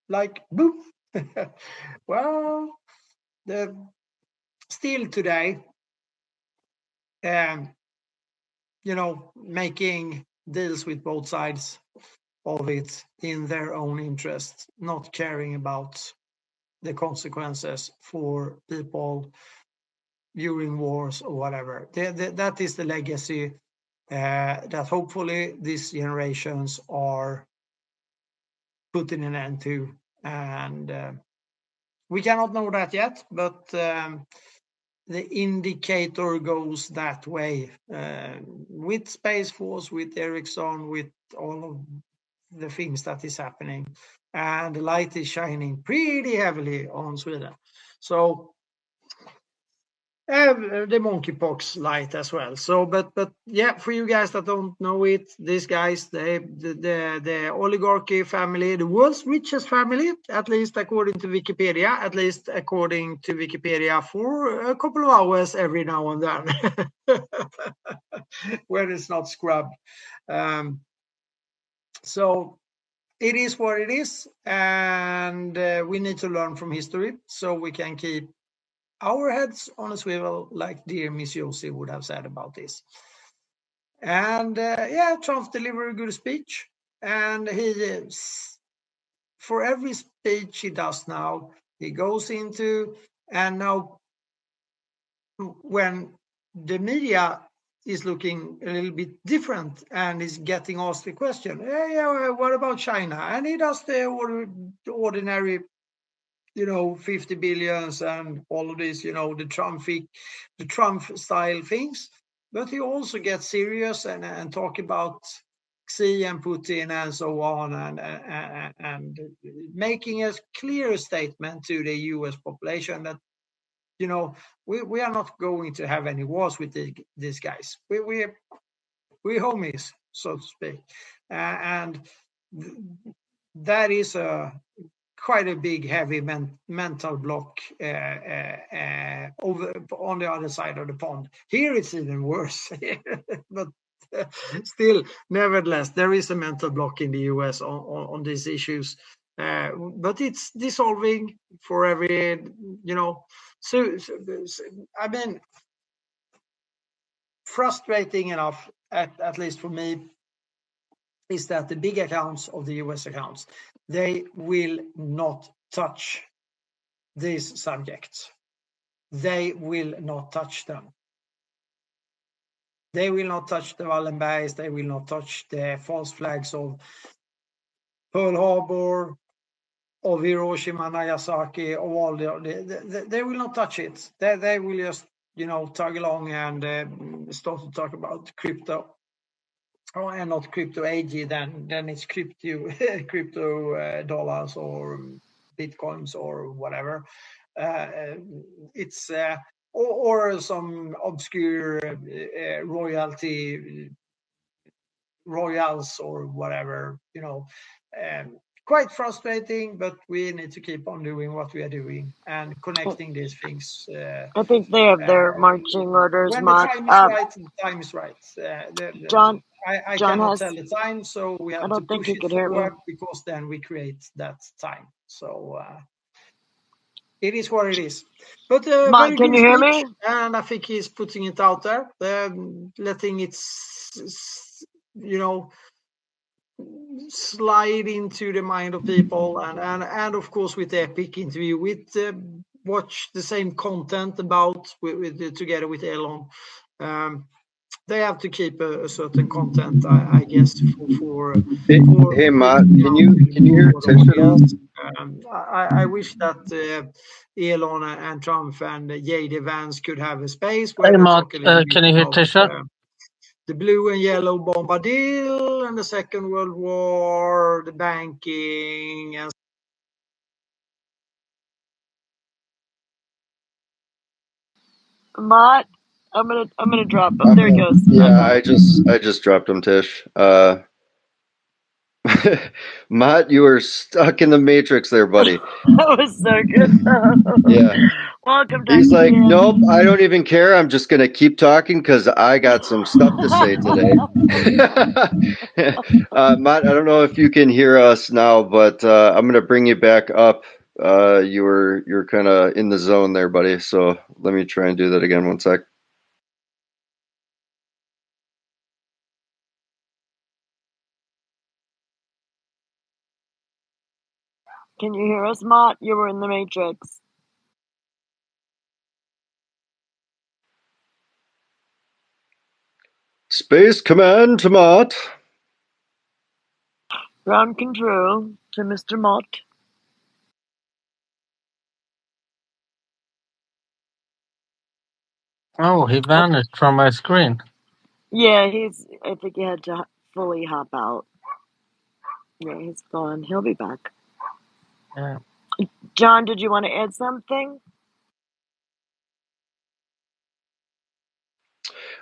like boom. Well, still today, making deals with both sides of it in their own interest, not caring about the consequences for people during wars or whatever. That is the legacy that hopefully these generations are putting an end to. And we cannot know that yet, but the indicator goes that way, with Space Force, with Ericsson, with all of the things that is happening. And the light is shining pretty heavily on Sweden. So the monkeypox light as well. So, but yeah, for you guys that don't know it, these guys, the oligarchy family, the world's richest family, at least according to Wikipedia, for a couple of hours every now and then, when it's not scrubbed. So it is what it is, and we need to learn from history so we can keep our heads on a swivel, like dear Miss Josie would have said about this. And Trump delivered a good speech, and for every speech he does now, he goes into, and now when the media is looking a little bit different and is getting asked the question, what about China? And he does the ordinary 50 billions and all of this, the Trump style things. But he also gets serious and talk about Xi and Putin and so on, and making a clear statement to the US population that, we are not going to have any wars with these guys. We're homies, so to speak. And that is quite a big, heavy mental block over on the other side of the pond. Here it's even worse, but still, nevertheless, there is a mental block in the US on these issues. But it's dissolving for every, So I mean, frustrating enough, at least for me, is that the big accounts of the US accounts, they will not touch these subjects. They will not touch them. They will not touch the Wallenbergs. They will not touch the false flags of Pearl Harbor, of Hiroshima, Nagasaki, of all they will not touch it. They will just, tug along and start to talk about crypto. Oh, and not crypto AG, then it's crypto dollars or bitcoins or whatever. It's or some obscure royals or whatever, quite frustrating, but we need to keep on doing what we are doing and connecting these things. I think they have their marching orders, When Mott. the time is right, the time is right. John I John cannot has. tell the time, so we I have to don't think push he it could hear me. forward because then we create that time. So it is what it is. But Mott, very can good you hear speech, me? and I think he's putting it out there, letting it, slide into the mind of people, and of course with the epic interview, with watch the same content about with together with Elon. They have to keep a certain content, I guess, for Hey, Matt, can you hear Tish at all? I wish that Elon and Trump and J.D. Vance could have a space where Hey, they Matt, talk a little bit can you hear about Tisha? the blue and yellow Bombadil and the Second World War, the banking, and Mott, I'm gonna drop him. There he goes. Yeah, I just dropped him, Tish. Matt, you were stuck in the Matrix there, buddy. That was so good. Yeah. Welcome, He's Dr. like, Ian. nope, I don't even care. I'm just going to keep talking because I got some stuff to say today. Matt, I don't know if you can hear us now, but I'm going to bring you back up. You're kind of in the zone there, buddy. So let me try and do that again. One sec. Can you hear us, Mott? You were in the Matrix. Space Command to Matt. Ground control to Mr. Mott. Oh, he vanished from my screen. Yeah, I think he had to fully hop out. Yeah, he's gone. He'll be back. Yeah. John, did you want to add something?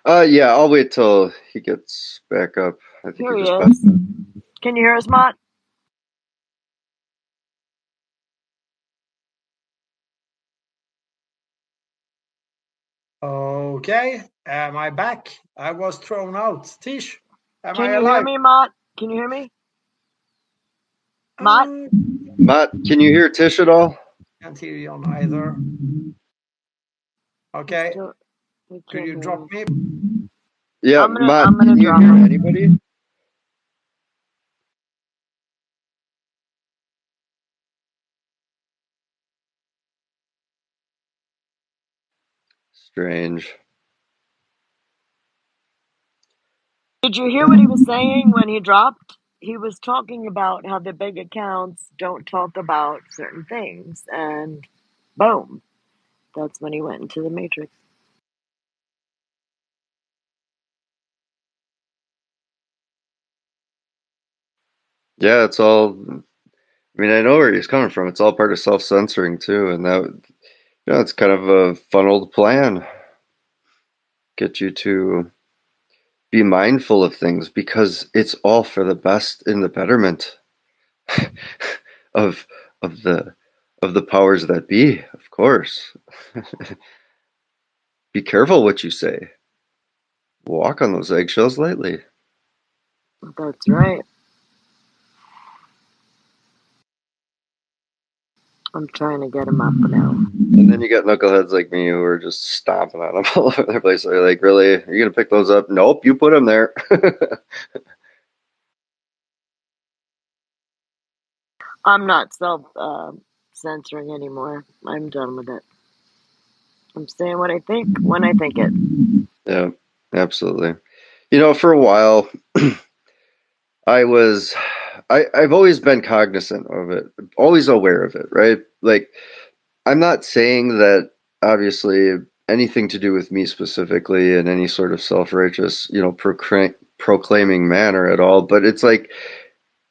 Yeah, I'll wait till he gets back up. I think Here he he just is. Can you hear us, Mott? okay. Am I back? I was thrown out. Tish, am Can I you alive? hear me, Mott? Can you hear me? Mott? Matt, can you hear Tish at all? Can't hear you on either. Okay. Could you drop me? Yeah, Matt, I'm gonna can you drop hear him. anybody? Strange. Did you hear what he was saying when he dropped? He was talking about how the big accounts don't talk about certain things, and boom, that's when he went into the Matrix. Yeah, it's all. I mean, I know where he's coming from. It's all part of self-censoring too, and it's kind of a funneled plan. Get you to be mindful of things because it's all for the best in the betterment of of the powers that be, of course. Be careful what you say. Walk on those eggshells lightly. That's right. I'm trying to get him up now. And then you got knuckleheads like me who are just stomping on them all over the place. They're like, really? Are you going to pick those up? Nope, you put them there. I'm not censoring anymore. I'm done with it. I'm saying what I think when I think it. Yeah, absolutely. For a while, I've always been cognizant of it, always aware of it, right? Like, I'm not saying that obviously anything to do with me specifically in any sort of self-righteous, proclaiming manner at all, but it's like,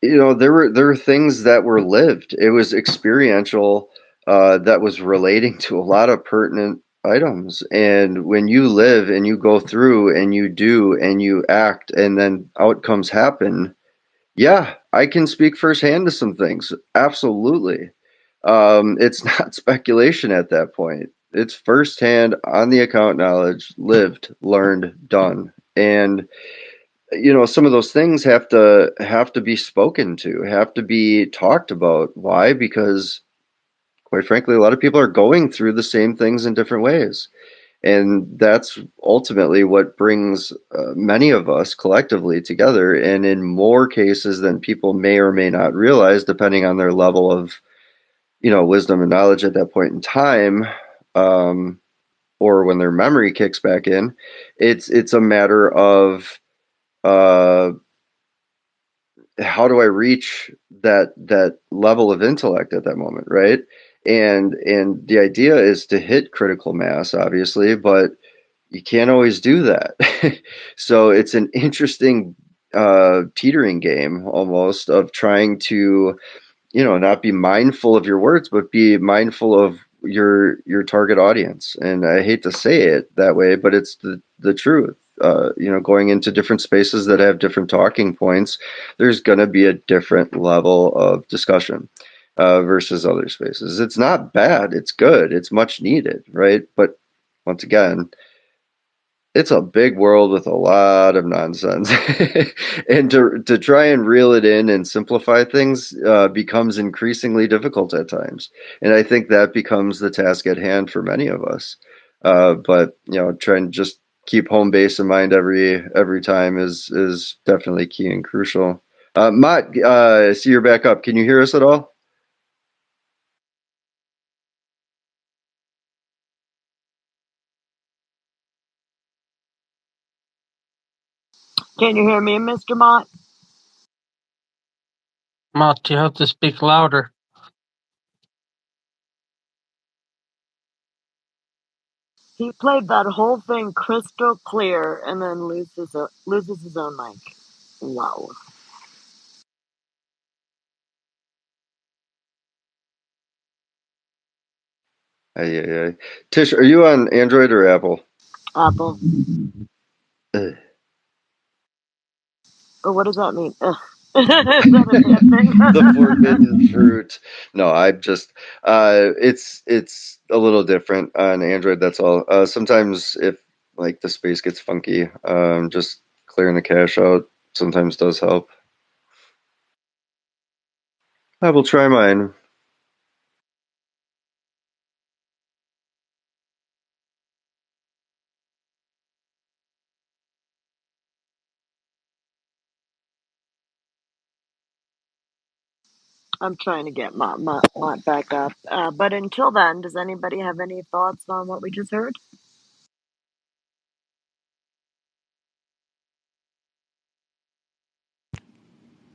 there were things that were lived. It was experiential, that was relating to a lot of pertinent items. And when you live and you go through and you do and you act and then outcomes happen, yeah, I can speak firsthand to some things. Absolutely. It's not speculation at that point. It's firsthand on the account knowledge, lived, learned, done. And some of those things have to be spoken to, have to be talked about. Why? Because quite frankly, a lot of people are going through the same things in different ways. And that's ultimately what brings many of us collectively together. And in more cases than people may or may not realize, depending on their level of, wisdom and knowledge at that point in time, um, or when their memory kicks back in, it's a matter of uh, how do I reach that level of intellect at that moment, right? And the idea is to hit critical mass, obviously, but you can't always do that. So it's an interesting teetering game almost of trying to, not be mindful of your words, but be mindful of your target audience. And I hate to say it that way, but it's the truth. Going into different spaces that have different talking points, there's going to be a different level of discussion versus other spaces. It's not bad. It's good. It's much needed, right? But once again, it's a big world with a lot of nonsense. And to try and reel it in and simplify things becomes increasingly difficult at times. And I think that becomes the task at hand for many of us. But trying to just keep home base in mind every time is definitely key and crucial. Mott, I see you're back up. Can you hear us at all? Can you hear me, Mr. Mott? Matt, you have to speak louder. He played that whole thing crystal clear and then loses his own mic. Wow. Tish, are you on Android or Apple? Apple. Ugh. Oh, what does that mean? Ugh. Is that a bad The thing? forbidden fruit. No, I just it's a little different on Android, that's all. Sometimes if like the space gets funky, just clearing the cache out sometimes does help. I will try mine. I'm trying to get Mott back up. But until then, does anybody have any thoughts on what we just heard?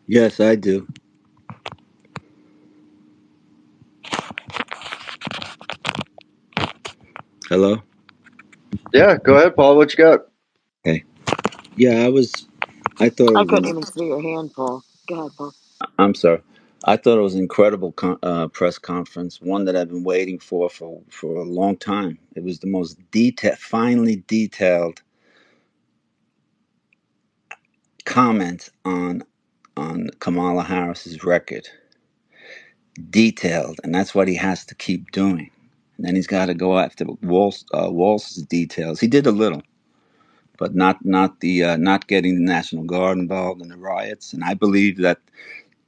Yes, I do. Hello? Yeah, go ahead, Paul. What you got? Okay. Yeah, I thought it I was couldn't even see your hand, Paul. Go ahead, Paul. I'm sorry. I thought it was an incredible press conference, one that I've been waiting for a long time. It was the most finely detailed comment on Kamala Harris's record. Detailed, and that's what he has to keep doing. And then he's got to go after Walz's details. He did a little, but not getting the National Guard involved in the riots. And I believe that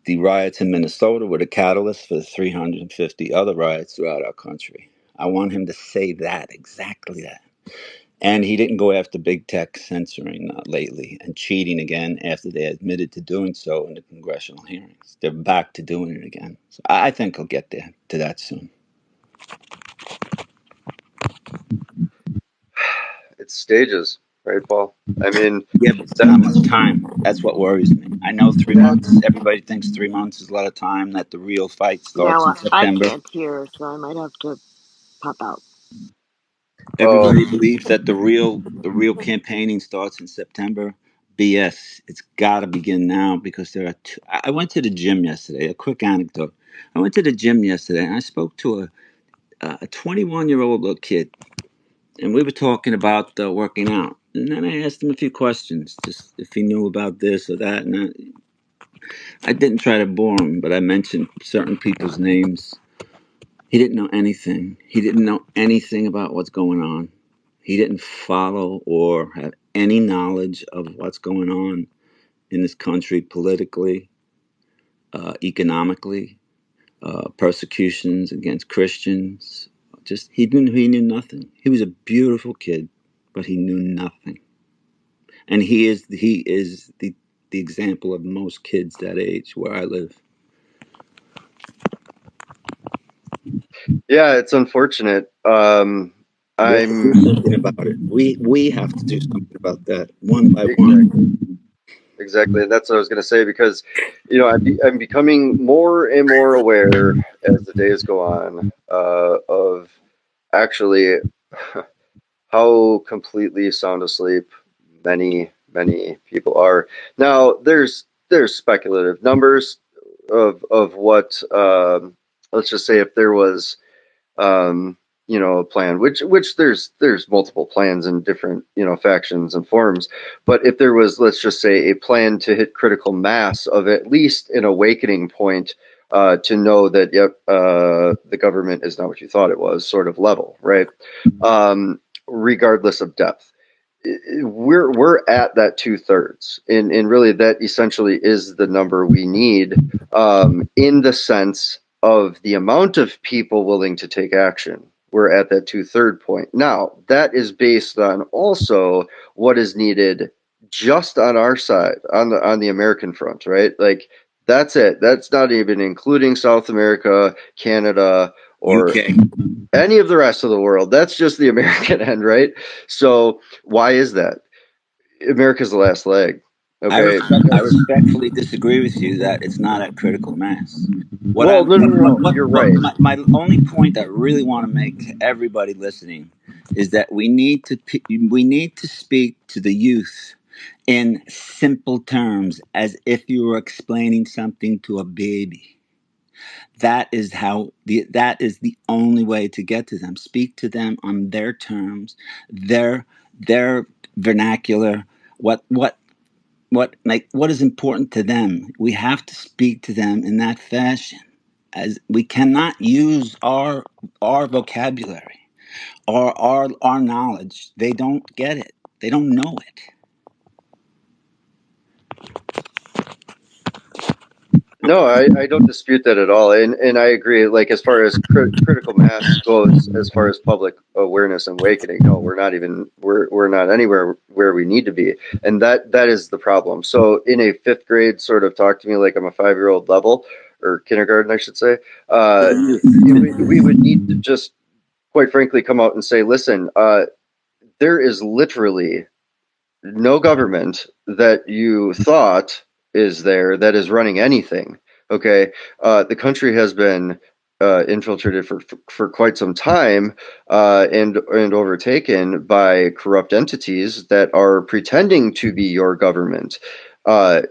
the riots in Minnesota were the catalyst for the 350 other riots throughout our country. I want him to say that, exactly that. And he didn't go after big tech censoring lately and cheating again after they admitted to doing so in the congressional hearings. They're back to doing it again. So I think he'll get there to that soon. It's stages, right, Paul? I mean, Yeah, but there's that, not much time. That's what worries me. I know 3 months. Everybody thinks 3 months is a lot of time. That the real fight starts Now in I September. can't hear, so I might have to pop out. oh, Everybody believes that the real campaigning starts in September. BS. It's got to begin now because there are. I went to the gym yesterday. A quick anecdote. I went to the gym yesterday and I spoke to a 21-year-old little kid. and we were talking about working out. And then I asked him a few questions, just if he knew about this or that. And I didn't try to bore him, but I mentioned certain people's names. He didn't know anything. He didn't know anything about what's going on. He didn't follow or have any knowledge of what's going on in this country politically, economically, persecutions against Christians. Just he knew nothing. He was a beautiful kid, but he knew nothing. And he is the example of most kids that age where I live. Yeah, it's unfortunate. We have to do I'm something about it. We have to do something about that one by exactly. one. Exactly. That's what I was going to say because, I'm becoming more and more aware as the days go on of actually how completely sound asleep many people are. Now, there's speculative numbers of what, let's just say if there was a plan, which there's multiple plans in different, factions and forms. But if there was, let's just say, a plan to hit critical mass of at least an awakening point, to know that, yep, the government is not what you thought it was, sort of level, right? Regardless of depth. We're at that 2/3, and really that essentially is the number we need, in the sense of the amount of people willing to take action. We're at that 2/3 point. Now, that is based on also what is needed just on our side, on the American front, right? Like that's it. That's not even including South America, Canada, or UK. any of the rest of the world. That's just the American end, right? So why is that? America's the last leg. Okay, I because respectfully disagree with you that it's not at critical mass. well, no, you're right. My only point that I really want to make to everybody listening is that we need to speak to the youth in simple terms, as if you were explaining something to a baby. That is the only way to get to them. Speak to them on their terms, their vernacular. What is important to them. We have to speak to them in that fashion, as we cannot use our vocabulary or our knowledge. They don't get it. They don't know it. No, I don't dispute that at all, and I agree. Like as far as critical mass goes, as far as public awareness and awakening, no, we're not anywhere where we need to be, and that is the problem. So in a fifth grade sort of talk to me like I'm a 5-year-old level, or kindergarten, I should say, we would need to just quite frankly come out and say, listen, there is literally no government that you thought is there that is running anything. Okay, the country has been infiltrated for quite some time, and overtaken by corrupt entities that are pretending to be your government. Uh,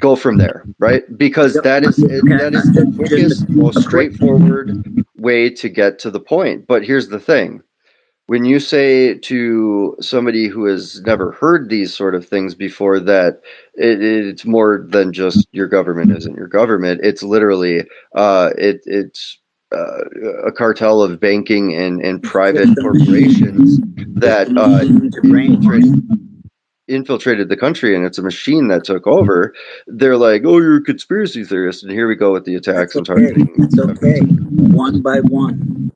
Go from there, right? Because that is the quickest, most straightforward way to get to the point. But here's the thing: when you say to somebody who has never heard these sort of things before that it's more than just your government isn't your government, it's literally it's a cartel of banking and private corporations that infiltrated the country, and it's a machine that took over. They're like, oh, you're a conspiracy theorist, and here we go with the attacks and targeting. That's okay. One by one.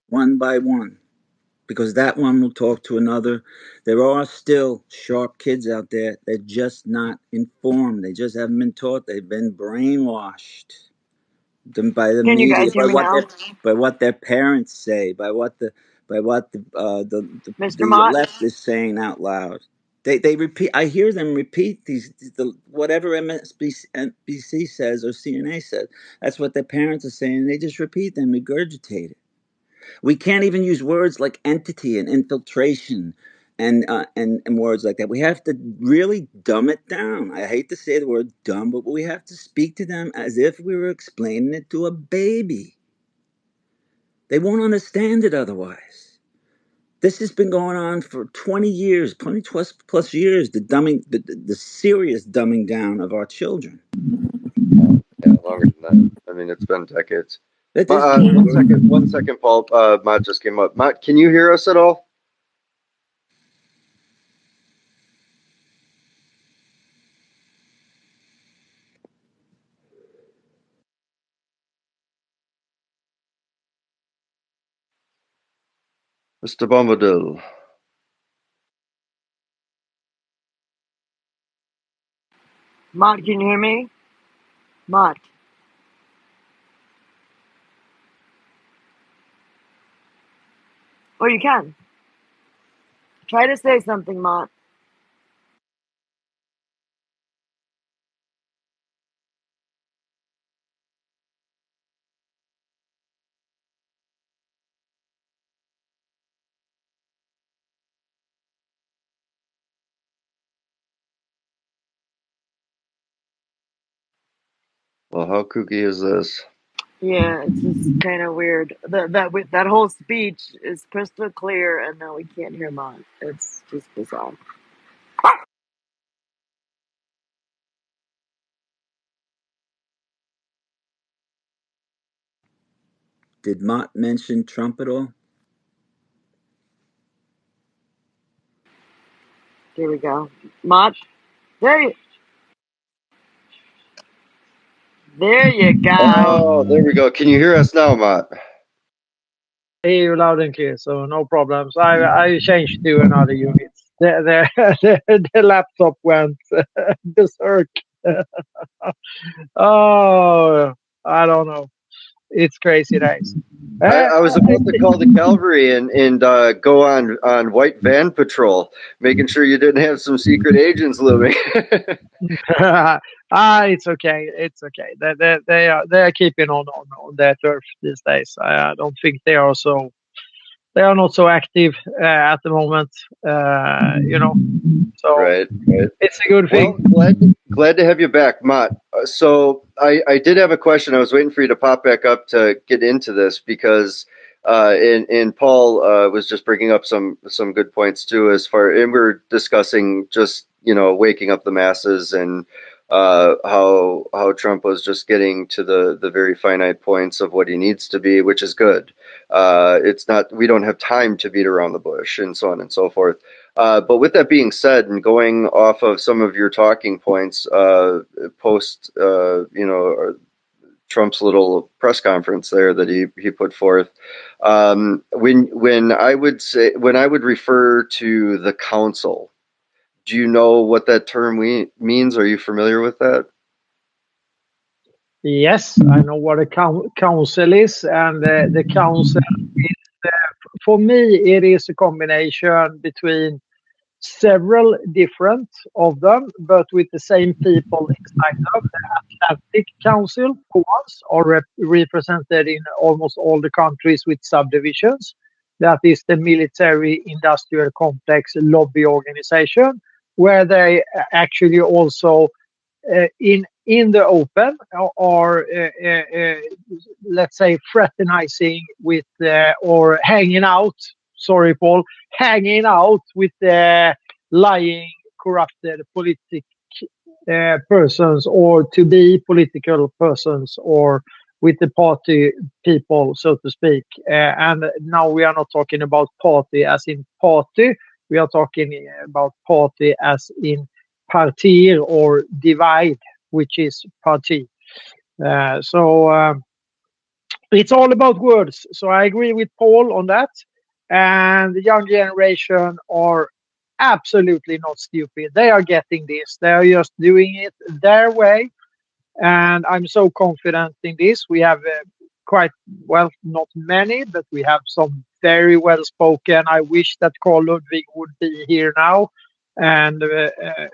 Because that one will talk to another. There are still sharp kids out there. They're just not informed. They just haven't been taught. They've been brainwashed by the Can you media, guys hear me now? by what their parents say, by what Mr. the Mott? left is saying out loud. They repeat. I hear them repeat whatever MSNBC says or CNA says. That's what their parents are saying. They just repeat them, regurgitate it. We can't even use words like entity and infiltration and words like that. We have to really dumb it down. I hate to say the word dumb, but we have to speak to them as if we were explaining it to a baby. They won't understand it otherwise. This has been going on for 20 years, 20 plus years, the serious dumbing down of our children. Yeah, longer than that. I mean, it's been decades. That there's One second, Paul. Matt just came up. Matt, can you hear us at all? Mr. Bombadil. Mott, can you hear me? Mott. Oh, you can. Try to say something, Mott. Well, how kooky is this? Yeah, it's just kind of weird. That whole speech is crystal clear, and now we can't hear Mott. It's just bizarre. Did Mott mention Trump at all? Here we go. Mott, there you go. Oh, there we go. Can you hear us now, Matt? I hear you loud and clear, so no problems. I changed to another unit. The laptop went berserk. Oh, I don't know. It's crazy days. I was about to call the cavalry and go on white van patrol, making sure you didn't have some secret agents looming. It's okay. It's okay. They are keeping on their turf these days. I don't think they are not so active at the moment. So Right. it's a good thing. Well, glad to have you back, Matt. So I did have a question. I was waiting for you to pop back up to get into this because and Paul was just bringing up some good points too, and we're discussing just waking up the masses and how Trump was just getting to the very finite points of what he needs to be, which is good. It's not, we don't have time to beat around the bush and so on and so forth. But with that being said, and going off of some of your talking points post, Trump's little press conference there that he put forth, when I would refer to the council, do you know what that term means? Are you familiar with that? Yes, I know what a council is, and the council is, for me, it is a combination between several different of them, but with the same people inside them. The Atlantic Council, for once, are represented in almost all the countries with subdivisions. That is the military industrial complex lobby organization, where they actually also in the open or let's say fraternizing with or hanging out. Sorry, Paul, hanging out with lying, corrupted persons, or to be political persons, or with the party people, so to speak. And now we are not talking about party as in party. We are talking about party as in partir or divide, which is party. So it's all about words. So I agree with Paul on that. And the young generation are absolutely not stupid. They are getting this. They are just doing it their way. And I'm so confident in this. We have quite, well, not many, but we have some very well spoken. I wish that Carl Ludwig would be here now and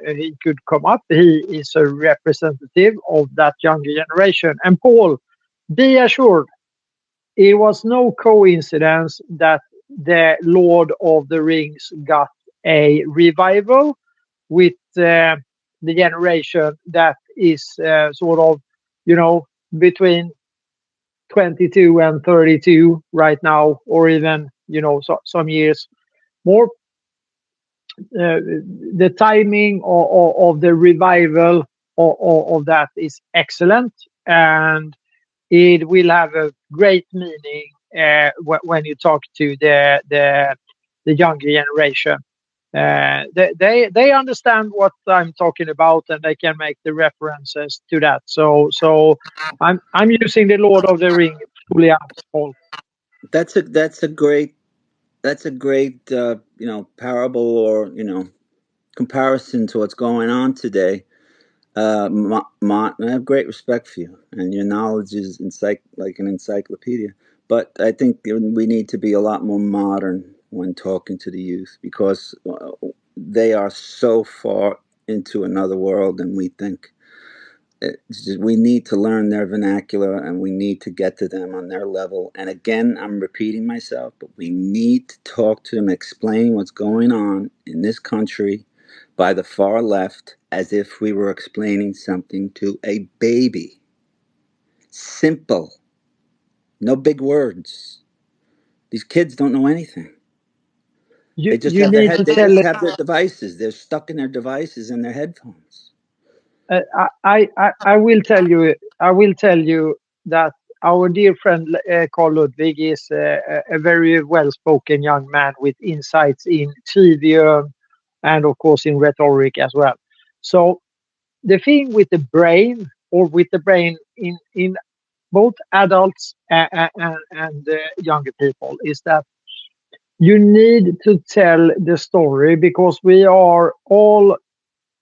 he could come up. He is a representative of that younger generation. And Paul, be assured, it was no coincidence that the Lord of the Rings got a revival with the generation that is sort of, between 22 and 32 right now, or even, some years more the timing of the revival of that is excellent, and it will have a great meaning when you talk to the younger generation. They understand what I'm talking about, and they can make the references to that. So I'm using the Lord of the Ring fully out, Paul. That's a great parable, or comparison to what's going on today. Mont, I have great respect for you, and your knowledge is like an encyclopedia. But I think we need to be a lot more modern when talking to the youth, because they are so far into another world than we think. We need to learn their vernacular, and we need to get to them on their level. And again, I'm repeating myself, but we need to talk to them, explain what's going on in this country by the far left, as if we were explaining something to a baby. Simple. No big words. These kids don't know anything. They just have their devices. They're stuck in their devices and their headphones. I will tell you that our dear friend Carl Ludwig is a very well-spoken young man with insights in trivium and of course in rhetoric as well. So the thing with the brain, or with the brain in both adults and younger people, is that you need to tell the story, because we are all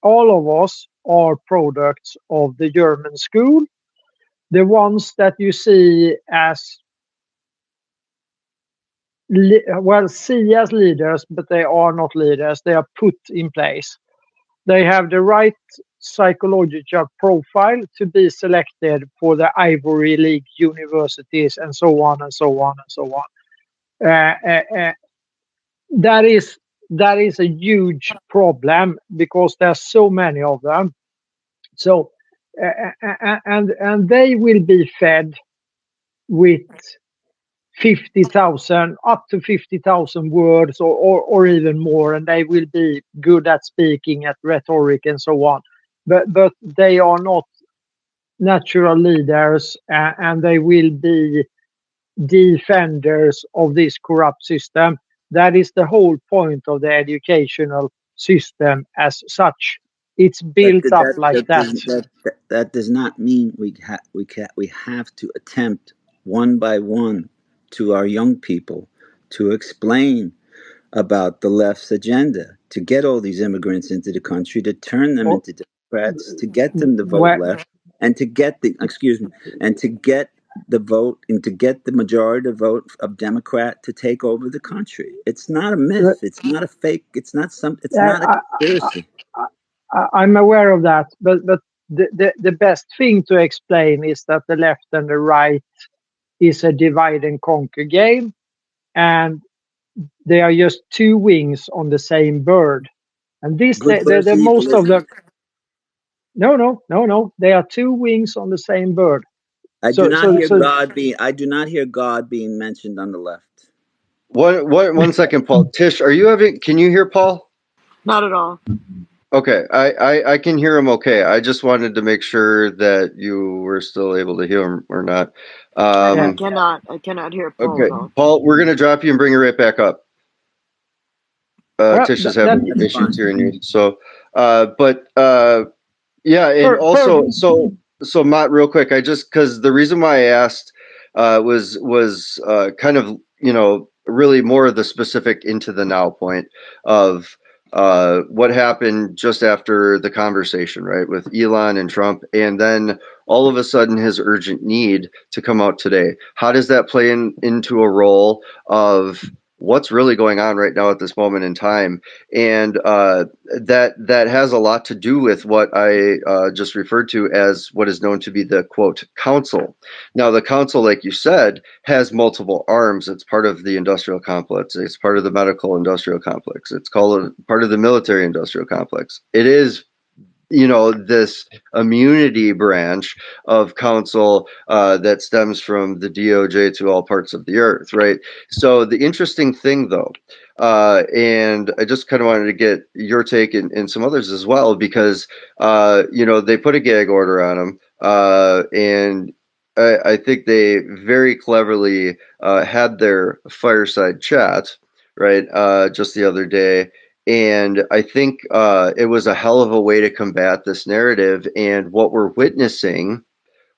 of us are products of the German school. The ones that you see as see as leaders, but they are not leaders. They are put in place. They have the right psychological profile to be selected for the Ivy League universities, and so on and so on and so on. That is a huge problem, because there's so many of them. So and they will be fed with 50,000 up to 50,000 words, or even more, and they will be good at speaking, at rhetoric and so on, but they are not natural leaders, and they will be defenders of this corrupt system. That is the whole point of the educational system as such. It's built up like that. That does not mean we have to attempt one by one to our young people to explain about the left's agenda, to get all these immigrants into the country, to turn them into Democrats, to get them to vote left, and to get the vote, and to get the majority vote of Democrat to take over the country. It's not a myth. It's not a fake. It's not a conspiracy. I'm aware of that, but the best thing to explain is that the left and the right is a divide and conquer game, and they are just two wings on the same bird. And this, the most of them. No. They are two wings on the same bird. I do not hear God being mentioned on the left. One second, Paul. Tish, can you hear Paul? Not at all. Okay, I can hear him okay. I just wanted to make sure that you were still able to hear him or not. I cannot hear Paul okay, at all. Paul, we're going to drop you and bring you right back up. Tish is having issues hearing you. So, yeah, and also, so Matt, real quick, because the reason why I asked was kind of, really more of the specific into the now point of what happened just after the conversation, right, with Elon and Trump, and then all of a sudden his urgent need to come out today. How does that play into a role of what's really going on right now at this moment in time? And that has a lot to do with what I just referred to as what is known to be the, quote, council. Now, the council, like you said, has multiple arms. It's part of the industrial complex. It's part of the medical industrial complex. It's called part of the military industrial complex. It is, this immunity branch of council that stems from the DOJ to all parts of the earth, right? So the interesting thing, though, And I just kind of wanted to get your take and some others as well, because, they put a gag order on him. And I think they very cleverly had their fireside chat, right, just the other day. And I think it was a hell of a way to combat this narrative. And what we're witnessing,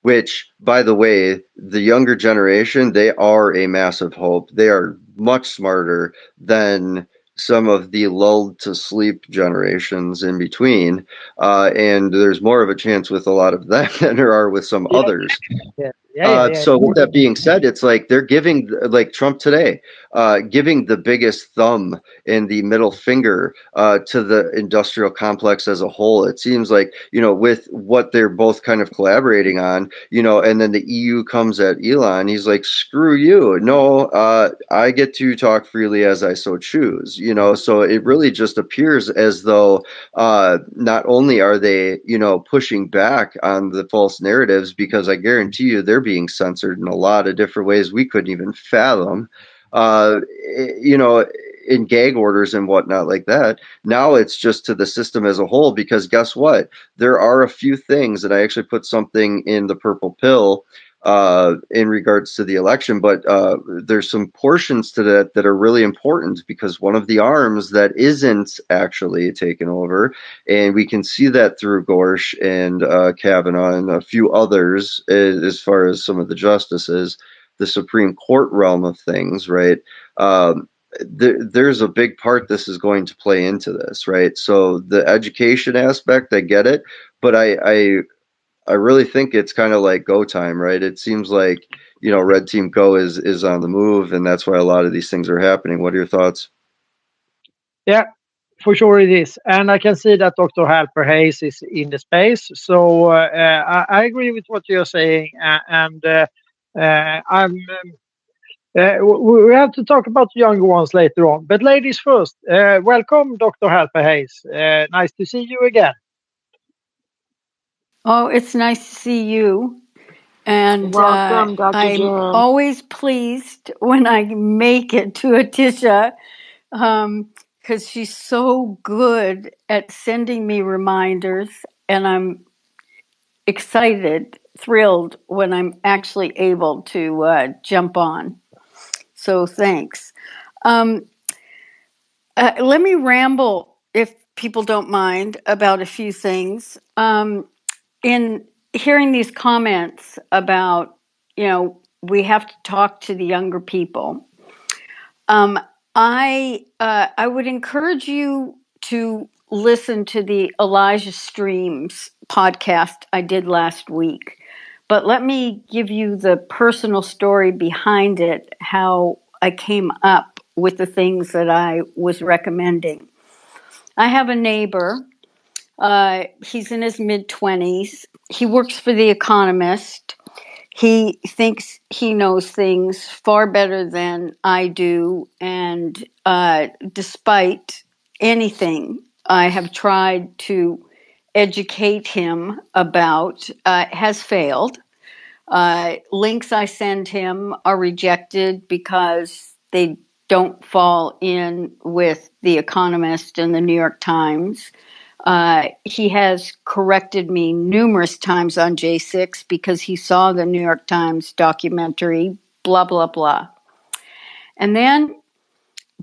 which, by the way, the younger generation, they are a massive hope. They are much smarter than some of the lulled to sleep generations in between. And there's more of a chance with a lot of them than there are with some Yeah, others. yeah. So with that being said, it's like they're giving, like Trump today, giving the biggest thumb and the middle finger to the industrial complex as a whole. It seems like, with what they're both kind of collaborating on, and then the EU comes at Elon, he's like, screw you. No, I get to talk freely as I so choose, so it really just appears as though not only are they, pushing back on the false narratives, because I guarantee you they're being censored in a lot of different ways we couldn't even fathom, uh, you know, in gag orders and whatnot like that. Now it's just to the system as a whole, because guess what? There are a few things, and I actually put something in the purple pill in regards to the election, but there's some portions to that are really important, because one of the arms that isn't actually taken over, and we can see that through Gorsh and Kavanaugh and a few others, as far as some of the justices, the Supreme Court realm of things, right? There's a big part this is going to play into this, right? So the education aspect, I get it, but I really think it's kind of like go time, right? It seems like, Red Team Go is on the move, and that's why a lot of these things are happening. What are your thoughts? Yeah, for sure it is. And I can see that Dr. Halper Hayes is in the space. So I agree with what you're saying. We have to talk about the younger ones later on. But ladies first, welcome, Dr. Halper Hayes. Nice to see you again. Oh, it's nice to see you. And Welcome, Dr. I'm Jim. always pleased when I make it to Tisha, because she's so good at sending me reminders, and I'm excited, thrilled when I'm actually able to jump on. So thanks. Let me ramble, if people don't mind, about a few things. In hearing these comments about, we have to talk to the younger people, I would encourage you to listen to the Elijah Streams podcast I did last week. But let me give you the personal story behind it, how I came up with the things that I was recommending. I have a neighbor. He's in his mid-20s. He works for The Economist. He thinks he knows things far better than I do. And despite anything I have tried to educate him about, has failed. Links I send him are rejected because they don't fall in with The Economist and the New York Times. He has corrected me numerous times on J6 because he saw the New York Times documentary, blah, blah, blah. And then,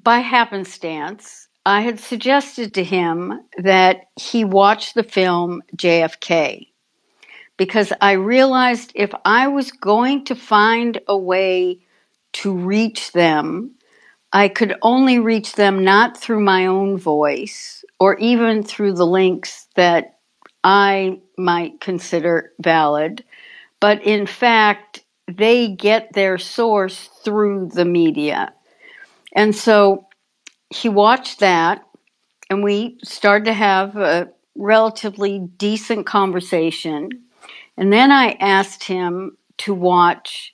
by happenstance, I had suggested to him that he watch the film JFK, because I realized if I was going to find a way to reach them, I could only reach them not through my own voice or even through the links that I might consider valid, but in fact, they get their source through the media. And so he watched that, and we started to have a relatively decent conversation. And then I asked him to watch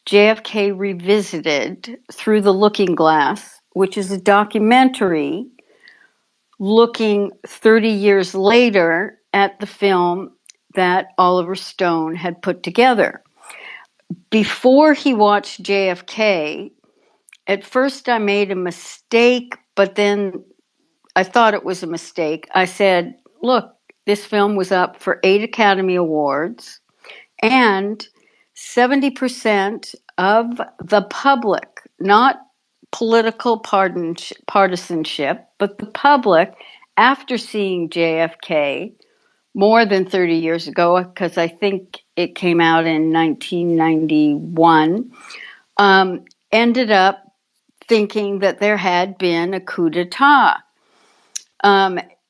JFK Revisited Through the Looking Glass, which is a documentary looking 30 years later at the film that Oliver Stone had put together. Before he watched JFK, at first I made a mistake but then I thought it was a mistake. I said, look, this film was up for 8 Academy Awards, and 70% of the public, not political partisanship, but the public, after seeing JFK more than 30 years ago, because I think it came out in 1991, ended up thinking that there had been a coup d'etat.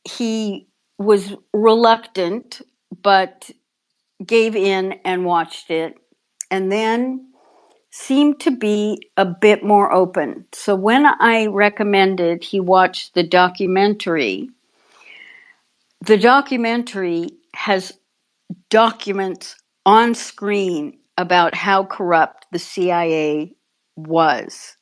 He was reluctant, but gave in and watched it, and then seemed to be a bit more open. So when I recommended he watch the documentary has documents on screen about how corrupt the CIA was.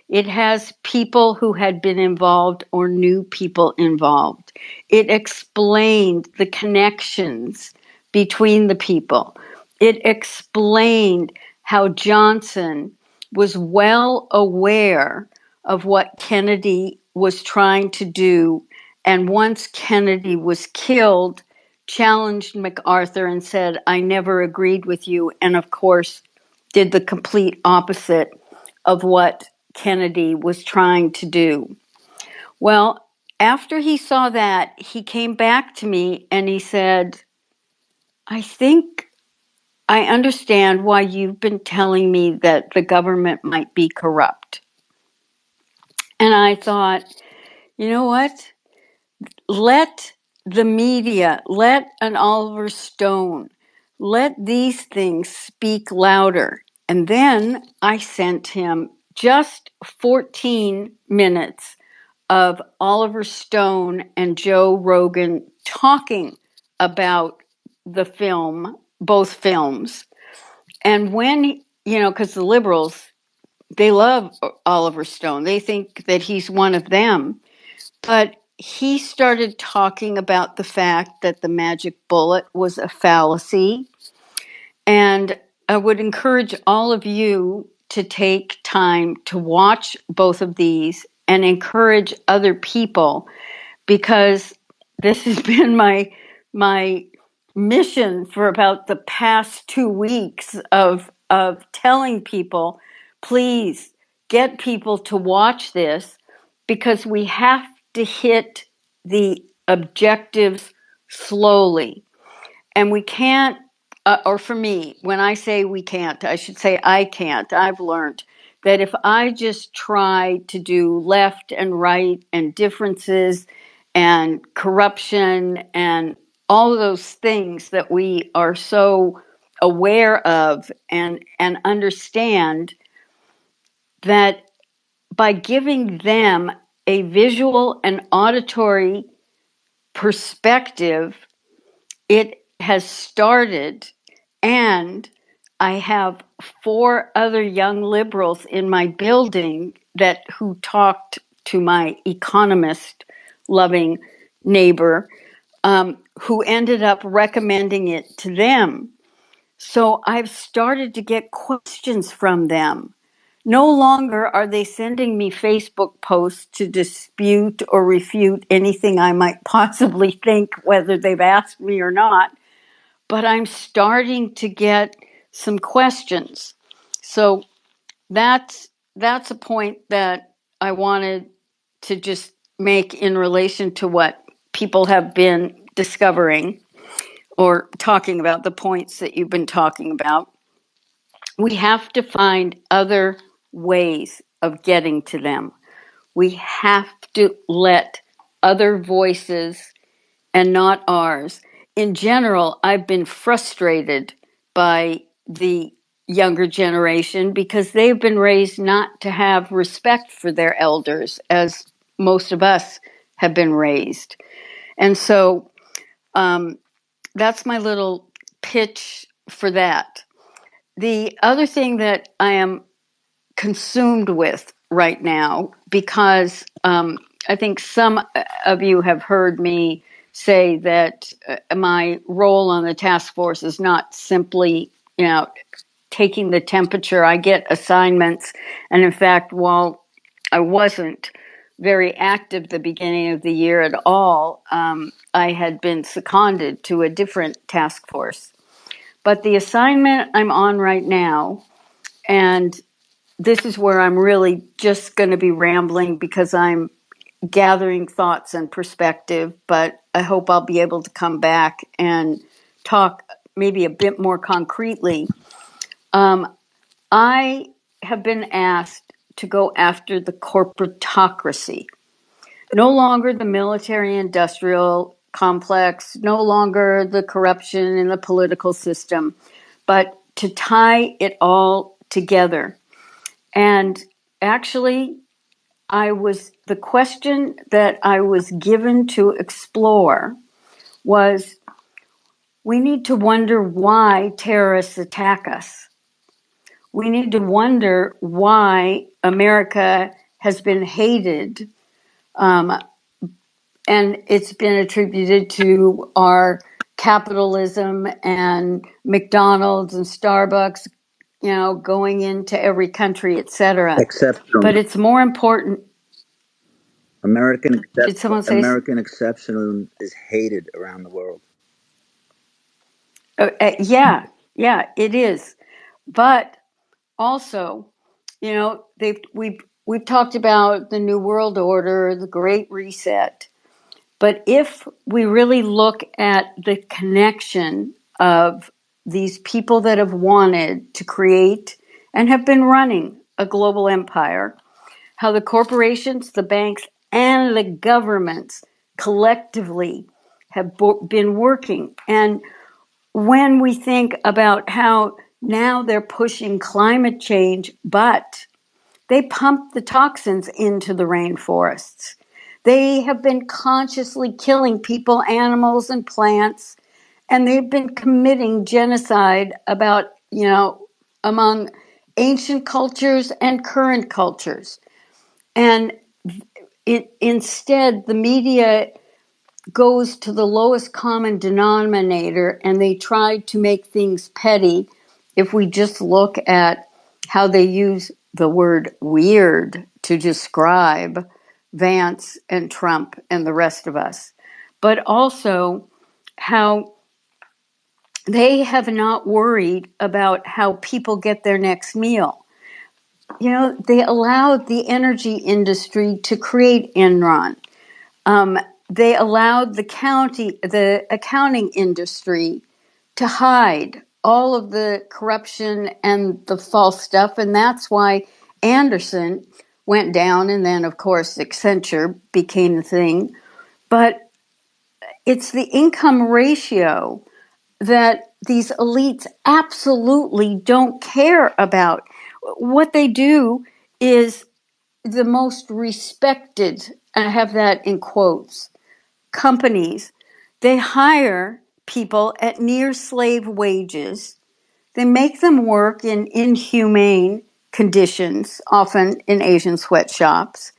It has people who had been involved or knew people involved. It explained the connections between the people. It explained how Johnson was well aware of what Kennedy was trying to do. And once Kennedy was killed, challenged MacArthur and said, I never agreed with you. And of course, did the complete opposite of what Kennedy was trying to do. Well, after he saw that, he came back to me and he said, I think I understand why you've been telling me that the government might be corrupt. And I thought, you know what? Let the media, let an Oliver Stone, let these things speak louder. And then I sent him just 14 minutes of Oliver Stone and Joe Rogan talking about the film, both films. And when, because the liberals, they love Oliver Stone. They think that he's one of them. But he started talking about the fact that the magic bullet was a fallacy. And I would encourage all of you to take time to watch both of these and encourage other people, because this has been my mission for about the past 2 weeks of telling people, please get people to watch this, because we have to hit the objectives slowly. And we can't, or for me, when I say we can't, I should say I can't. I've learned that if I just try to do left and right and differences and corruption and all of those things that we are so aware of and understand, that by giving them a visual and auditory perspective, it has started. And I have 4 other young liberals in my building who talked to my economist loving neighbor, who ended up recommending it to them. So I've started to get questions from them. No longer are they sending me Facebook posts to dispute or refute anything I might possibly think, whether they've asked me or not. But I'm starting to get some questions. So that's a point that I wanted to just make in relation to what people have been discovering or talking about, the points that you've been talking about. We have to find other ways of getting to them. We have to let other voices and not ours. In general, I've been frustrated by the younger generation because they've been raised not to have respect for their elders, as most of us have been raised. And so that's my little pitch for that. The other thing that I am consumed with right now, because I think some of you have heard me say that my role on the task force is not simply, taking the temperature. I get assignments. And in fact, while I wasn't very active the beginning of the year at all. I had been seconded to a different task force. But the assignment I'm on right now, and this is where I'm really just going to be rambling because I'm gathering thoughts and perspective, but I hope I'll be able to come back and talk maybe a bit more concretely. I have been asked to go after the corporatocracy. No longer the military industrial complex, no longer the corruption in the political system, but to tie it all together. And actually, the question that I was given to explore was, we need to wonder why terrorists attack us. We need to wonder why America has been hated, and it's been attributed to our capitalism and McDonald's and Starbucks, going into every country, etc. But Exceptional. it's more important. Did someone say? American exceptionalism is hated around the world. Yeah, it is. But also, we've talked about the New World Order, the Great Reset. But if we really look at the connection of these people that have wanted to create and have been running a global empire, how the corporations, the banks, and the governments collectively have been working. And when we think about how now they're pushing climate change, but they pump the toxins into the rainforests. They have been consciously killing people, animals, and plants, and they've been committing genocide among ancient cultures and current cultures. And instead, the media goes to the lowest common denominator, and they try to make things petty. If we just look at how they use the word weird to describe Vance and Trump and the rest of us, but also how they have not worried about how people get their next meal. They allowed the energy industry to create Enron. They allowed the accounting industry to hide all of the corruption and the false stuff. And that's why Anderson went down. And then, of course, Accenture became the thing. But it's the income ratio that these elites absolutely don't care about. What they do is the most respected, I have that in quotes, companies, they hire people at near slave wages. They make them work in inhumane conditions, often in Asian sweatshops,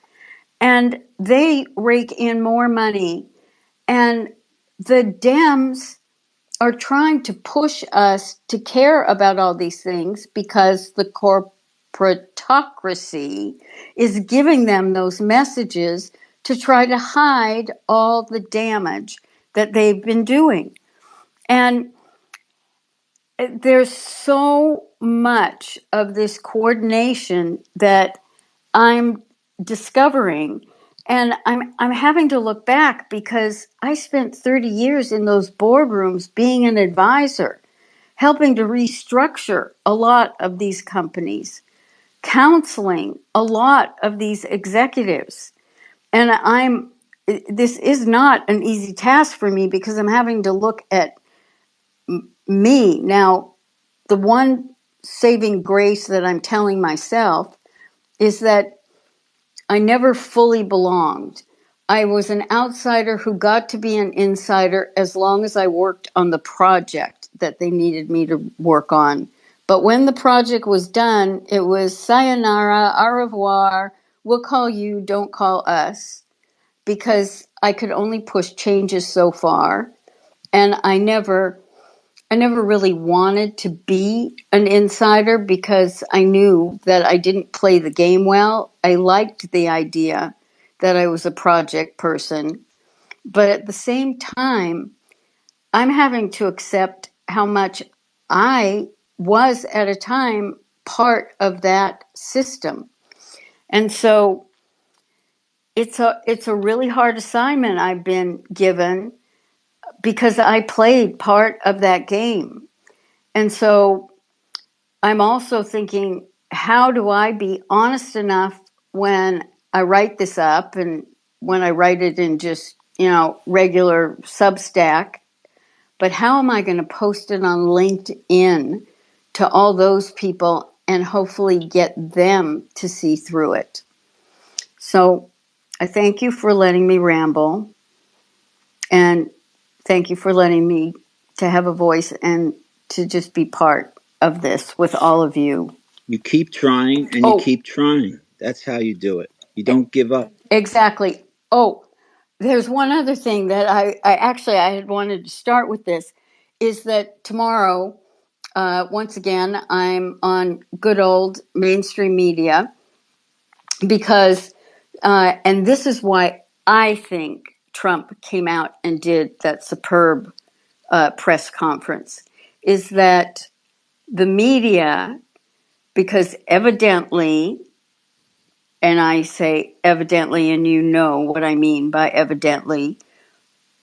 and they rake in more money. And the Dems are trying to push us to care about all these things because the corporatocracy is giving them those messages to try to hide all the damage that they've been doing. And there's so much of this coordination that I'm discovering, and I'm having to look back because I spent 30 years in those boardrooms being an advisor, helping to restructure a lot of these companies, counseling a lot of these executives. And this is not an easy task for me because I'm having to look at me. Now, the one saving grace that I'm telling myself is that I never fully belonged. I was an outsider who got to be an insider as long as I worked on the project that they needed me to work on. But when the project was done, it was sayonara, au revoir, we'll call you, don't call us, because I could only push changes so far. And I never really wanted to be an insider because I knew that I didn't play the game well. I liked the idea that I was a project person, but at the same time, I'm having to accept how much I was at a time part of that system. And so it's a really hard assignment I've been given because I played part of that game. And so I'm also thinking, how do I be honest enough when I write this up and when I write it in just, regular Substack, but how am I going to post it on LinkedIn to all those people and hopefully get them to see through it? So I thank you for letting me ramble, and thank you for letting me to have a voice and to just be part of this with all of you. You keep trying and you Oh, keep trying. That's how you do it. You don't give up. exactly. Oh, there's one other thing that I had wanted to start with this, is that tomorrow, once again, I'm on good old mainstream media because, and this is why I think Trump came out and did that superb press conference, is that the media, because evidently, and I say evidently, and you know what I mean by evidently,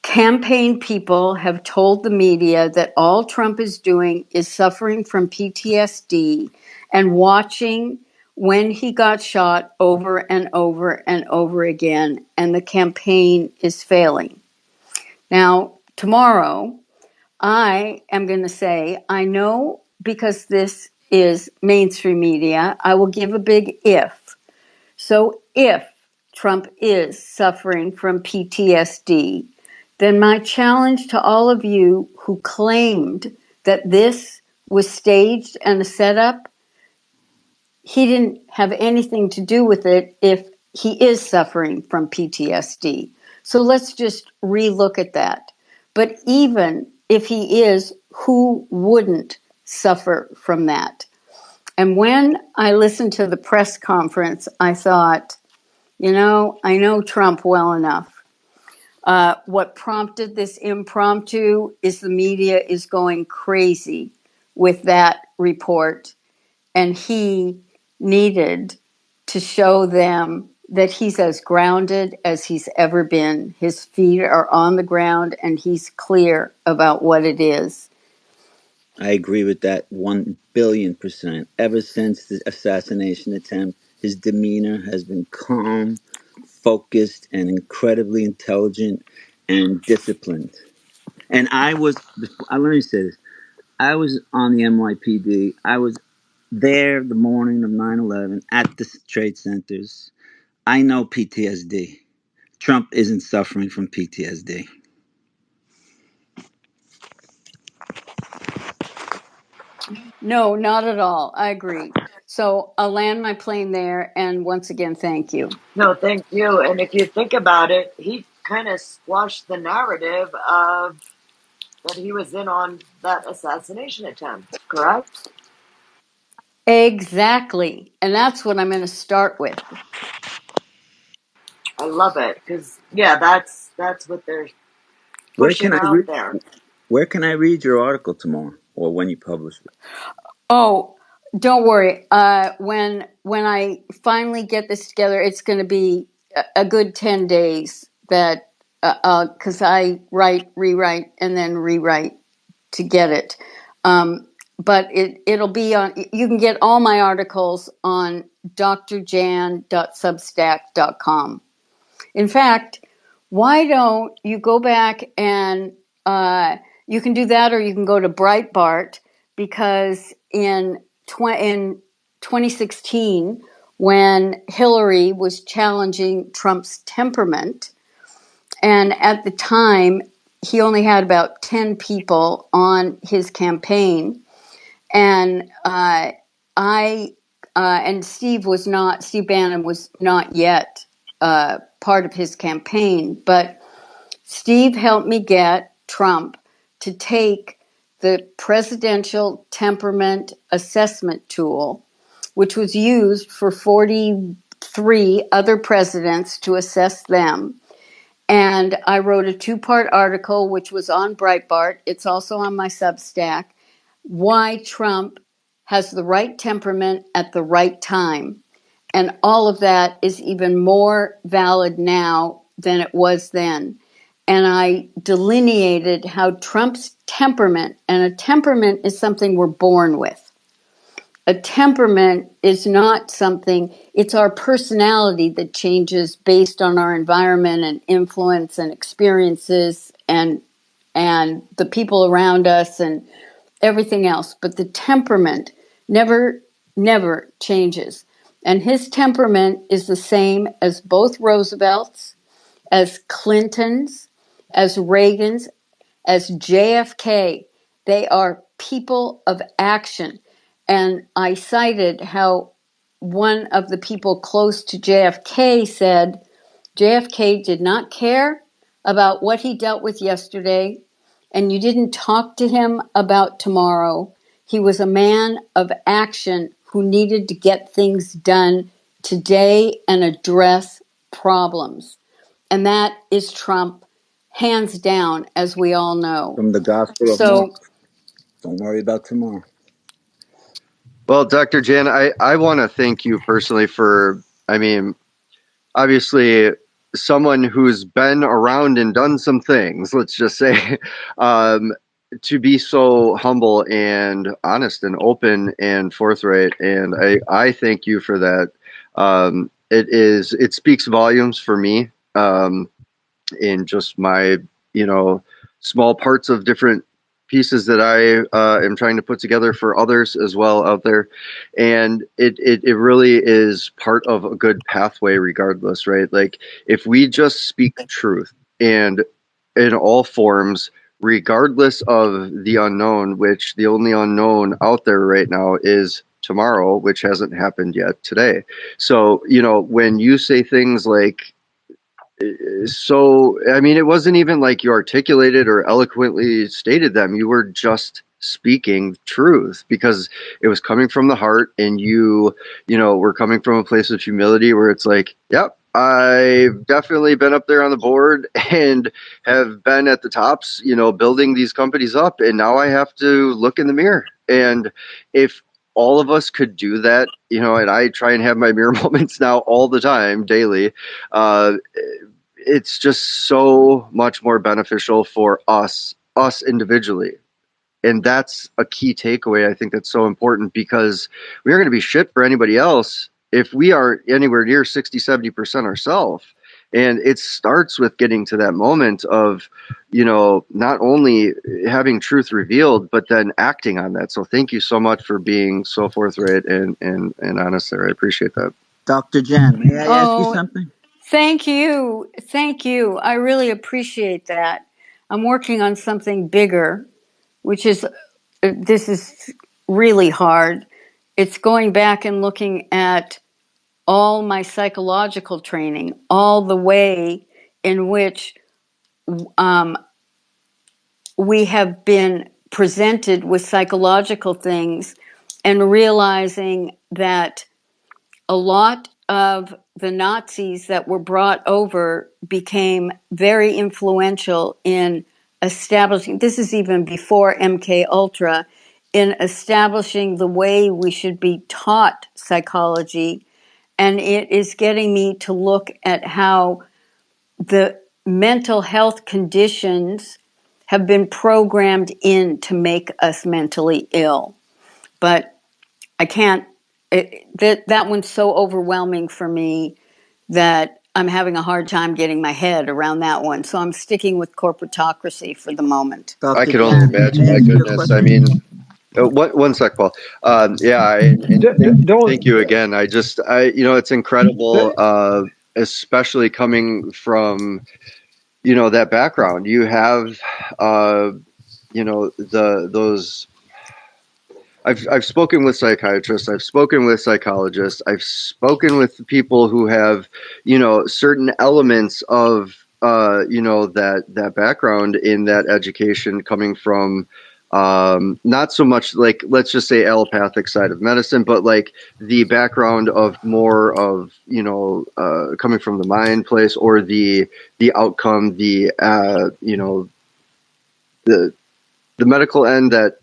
campaign people have told the media that all Trump is doing is suffering from PTSD and watching when he got shot over and over and over again, and the campaign is failing. Now, tomorrow, I am going to say, I know because this is mainstream media, I will give a big if. So if Trump is suffering from PTSD, then my challenge to all of you who claimed that this was staged and a setup, he didn't have anything to do with it if he is suffering from PTSD. So let's just relook at that. But even if he is, who wouldn't suffer from that? And when I listened to the press conference, I thought, I know Trump well enough. What prompted this impromptu is the media is going crazy with that report, and he needed to show them that he's as grounded as he's ever been. His feet are on the ground, and he's clear about what it is. I agree with that 1,000,000,000%. Ever since the assassination attempt, his demeanor has been calm, focused, and incredibly intelligent and disciplined. And let me say this, I was on the NYPD. I was there the morning of 9/11 at the trade centers. I know PTSD. Trump isn't suffering from PTSD. No, not at all. I agree. So I'll land my plane there, and once again, thank you. No, thank you. And if you think about it, he kind of squashed the narrative of that he was in on that assassination attempt, correct? Exactly. And that's what I'm going to start with. I love it because that's what they're Where pushing can I out read? there. Where can I read your article tomorrow, or when you publish it? Oh, don't worry. When I finally get this together, it's going to be a good 10 days that because I write, rewrite, and then rewrite to get it. But it'll be on. You can get all my articles on drjan.substack.com. In fact, why don't you go back and you can do that, or you can go to Breitbart, because in 2016, when Hillary was challenging Trump's temperament, and at the time he only had about 10 people on his campaign, and and Steve Bannon was not yet part of his campaign, but Steve helped me get Trump to take the presidential temperament assessment tool, which was used for 40 3 other presidents to assess them. And I wrote a 2-part article, which was on Breitbart. It's also on my Substack. Why Trump has the right temperament at the right time. And all of that is even more valid now than it was then. And I delineated how Trump's temperament, and a temperament is something we're born with. A temperament is not something, it's our personality that changes based on our environment and influence and experiences and the people around us and everything else. But the temperament never changes. And his temperament is the same as both Roosevelt's, as Clinton's, as Reagan's, as JFK. They are people of action. And I cited how one of the people close to JFK said JFK did not care about what he dealt with yesterday, and you didn't talk to him about tomorrow. He was a man of action who needed to get things done today and address problems. And that is Trump, hands down, as we all know. From the Gospel of Mark. Don't worry about tomorrow. Well, Dr. Jan, I want to thank you personally for, I mean, obviously someone who's been around and done some things, let's just say, to be so humble and honest and open and forthright. And I thank you for that. It speaks volumes for me, in just my, small parts of different pieces that I am trying to put together for others as well out there. And it really is part of a good pathway regardless, right? Like if we just speak truth and in all forms, regardless of the unknown, which the only unknown out there right now is tomorrow, which hasn't happened yet today. So, when you say things like, I mean, it wasn't even like you articulated or eloquently stated them. You were just speaking truth because it was coming from the heart, and you were coming from a place of humility where it's like, yep, I've definitely been up there on the board and have been at the tops, building these companies up. And now I have to look in the mirror. And if all of us could do that, and I try and have my mirror moments now all the time, daily, it's just so much more beneficial for us individually. And that's a key takeaway. I think that's so important because we are going to be shit for anybody else if we are anywhere near 60-70% ourselves. And it starts with getting to that moment of, not only having truth revealed, but then acting on that. So thank you so much for being so forthright and honest there. I appreciate that. Dr. Jan, may I ask you something? Thank you. Thank you. I really appreciate that. I'm working on something bigger, which is, this is really hard. It's going back and looking at all my psychological training, all the way in which we have been presented with psychological things, and realizing that a lot of the Nazis that were brought over became very influential in establishing, this is even before MK Ultra, in establishing the way we should be taught psychology. And it is getting me to look at how the mental health conditions have been programmed in to make us mentally ill. But I can't, that one's so overwhelming for me that I'm having a hard time getting my head around that one. So I'm sticking with corporatocracy for the moment. I can only imagine. My goodness. I mean, one sec, Paul. Thank you again. It's incredible, especially coming from, that background. You have, those. I've spoken with psychiatrists. I've spoken with psychologists. I've spoken with people who have, certain elements of, that background in that education coming from, Not so much like, let's just say, allopathic side of medicine, but like the background of more of, coming from the mind place, or the outcome, the medical end that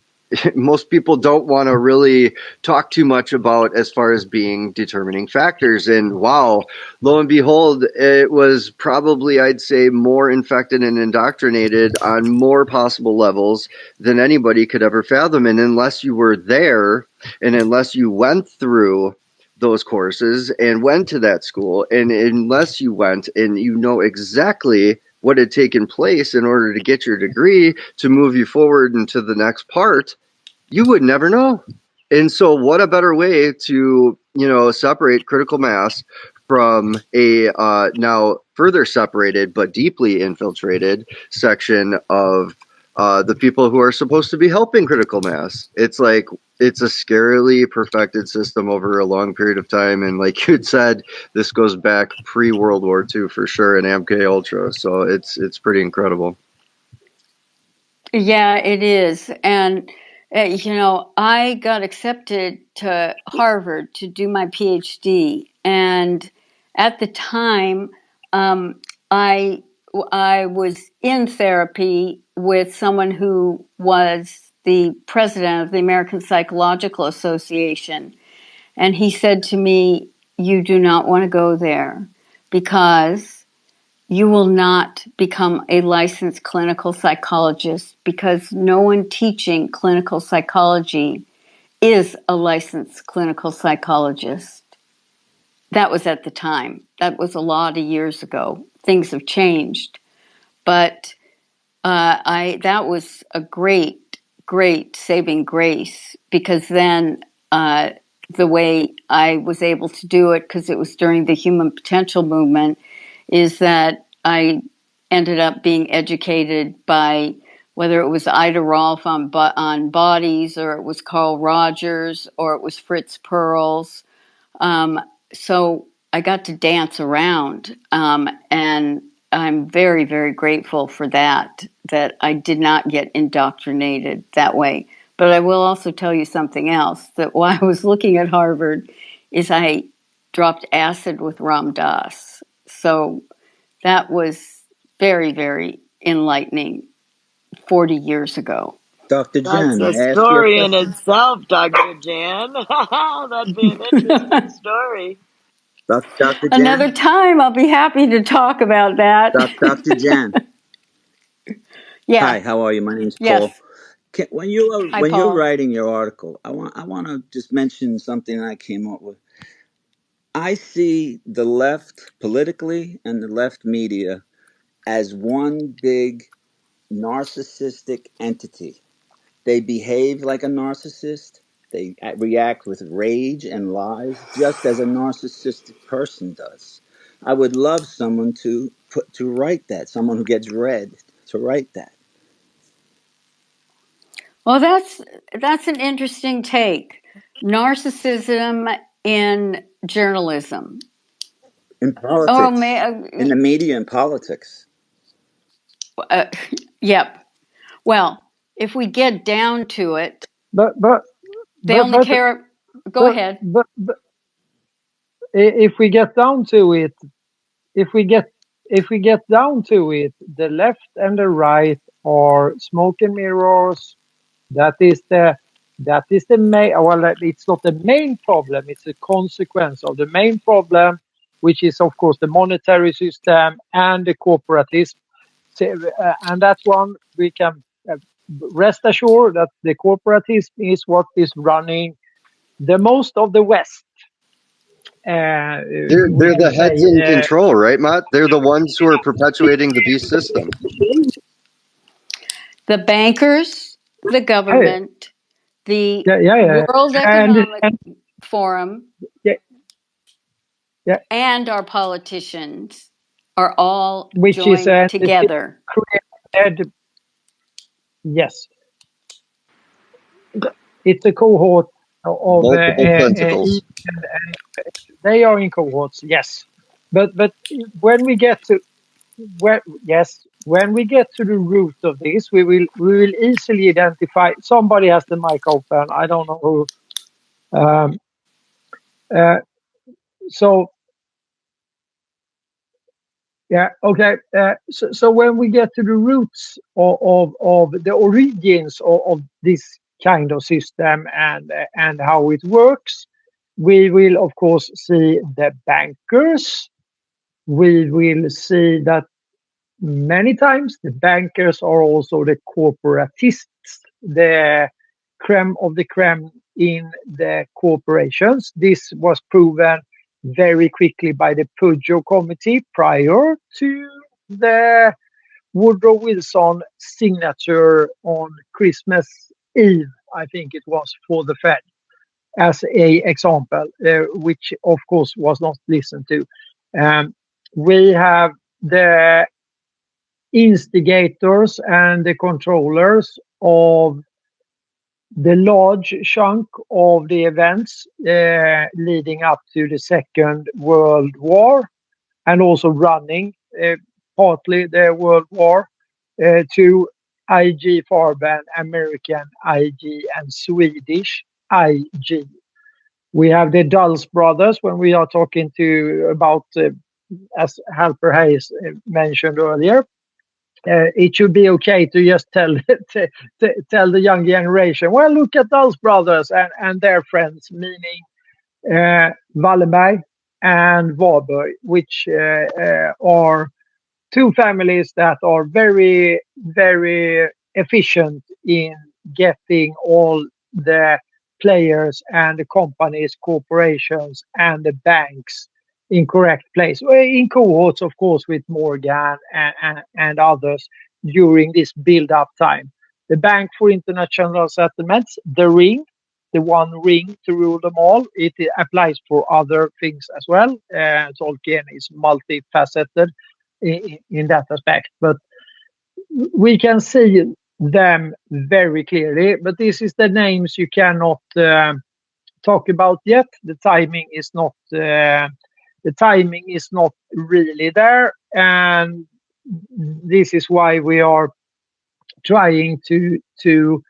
most people don't want to really talk too much about as far as being determining factors. And wow, lo and behold, it was probably, I'd say, more infected and indoctrinated on more possible levels than anybody could ever fathom. And unless you were there, and unless you went through those courses and went to that school, and unless you went and you know exactly what had taken place in order to get your degree to move you forward into the next part, you would never know. And so what a better way to, separate critical mass from a now further separated but deeply infiltrated section of the people who are supposed to be helping critical mass. It's like, it's a scarily perfected system over a long period of time. And like you had said, this goes back pre-World War II for sure, and MK Ultra. So it's pretty incredible. Yeah, it is. And, I got accepted to Harvard to do my PhD. And at the time, I was in therapy with someone who was the president of the American Psychological Association. And he said to me, "You do not want to go there because you will not become a licensed clinical psychologist, because no one teaching clinical psychology is a licensed clinical psychologist." That was at the time. That was a lot of years ago. Things have changed. But that was a great saving grace, because then the way I was able to do it, because it was during the human potential movement, is that I ended up being educated by, whether it was Ida Rolf on bodies, or it was Carl Rogers, or it was Fritz Perls. So I got to dance around, and I'm very, very grateful for that I did not get indoctrinated that way. But I will also tell you something else, that while I was looking at Harvard, is I dropped acid with Ram Dass. So that was very, very enlightening 40 years ago. Dr. That's Jen, a may I ask you a story in question? itself, Dr. Jan. That'd be an interesting story. Dr. Another Jen? time, I'll be happy to talk about that. Dr. Jen. Yeah. Hi, how are you? My name's Yes. Paul. When you're Paul. writing your article, I want to just mention something I came up with. I see the left politically and the left media as one big narcissistic entity. They behave like a narcissist. They react with rage and lies, just as a narcissistic person does. I would love someone to write that. Someone who gets read to write that. Well, that's an interesting take. Narcissism in journalism. In Oh, politics, in the media and politics. yep. Well, if we get down to it, But they only care. Go but, ahead. but if we get down to it, if we get down to it, the left and the right are smoke and mirrors. That is the main. Well, it's not the main problem. It's a consequence of the main problem, which is of course the monetary system and the corporatism. So, and that one we can rest assured that the corporatism is what is running the most of the West. They're We can the say heads in control, right, Matt? They're the ones who are perpetuating the beast system. The bankers, the government, the World Economic Forum, and our politicians are all which joined is together. created. Yes, it's a cohort of Multiple tentacles. they are in cohorts. Yes, but when we get to yes, when we get to the root of this, we will easily identify. Somebody has the mic open. I don't know who. So yeah, okay. So when we get to the roots of the origins of this kind of system and how it works, we will of course see the bankers. We will see that many times the bankers are also the corporatists, the creme of the creme in the corporations. This was proven very quickly by the Peugeot committee prior to the Woodrow Wilson signature on Christmas Eve, I think it was, for the Fed, as a example, which of course was not listened to. We have the instigators and the controllers of the large chunk of the events leading up to the Second World War, and also running partly the World War to IG Farben, American IG, and Swedish IG. We have the Dulles brothers when we are talking about, as Halper Hayes mentioned earlier. It should be okay to just tell the young generation, well, look at those brothers and their friends, meaning Wallenberg and Warburg, which are two families that are very, very efficient in getting all the players and the companies, corporations, and the banks in correct place, in cohorts, of course, with Morgan and others during this build-up time. The Bank for International Settlements, the ring, the one ring to rule them all. It applies for other things as well. Tolkien is multifaceted in that aspect, but we can see them very clearly. But this is the names you cannot talk about yet. The timing is not. The timing is not really there, and this is why we are trying to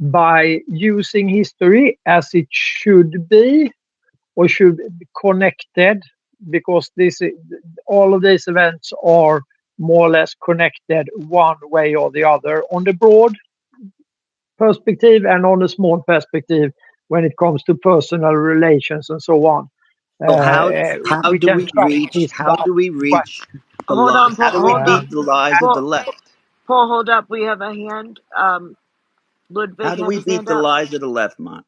by using history as it should be, or should be connected, because all of these events are more or less connected one way or the other, on the broad perspective and on the small perspective when it comes to personal relations and so on. So how do we reach the Hold lie? on, How Paul. do we Hold beat on. the lies of the left? Paul, hold up. We have a hand. Ludwig How do has we his beat hand the up. lies of the left, Mont?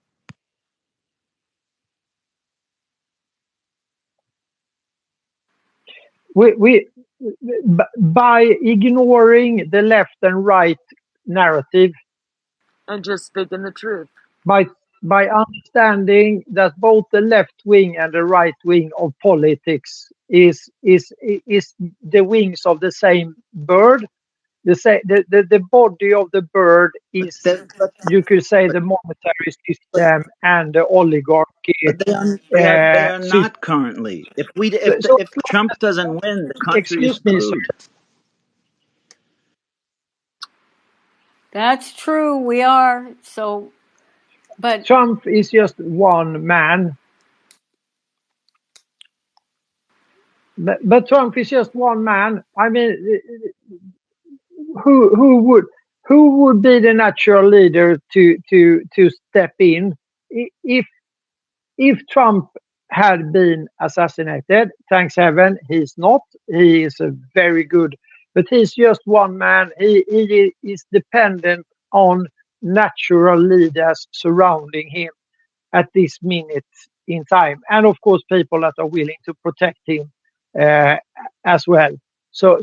By ignoring the left and right narrative, And just speaking the truth. by understanding that both the left wing and the right wing of politics is the wings of the same bird. The body of the bird is, you could say, the monetary system and the oligarchy But they are system. not currently. If So, Trump doesn't win, the country is excuse me, sir. screwed. That's true. We are. So, but Trump is just one man. But Trump is just one man. I mean, who would be the natural leader to step in if Trump had been assassinated? Thanks heaven, he's not. He is a very good, but he's just one man. He is dependent on natural leaders surrounding him at this minute in time, and of course people that are willing to protect him as well. So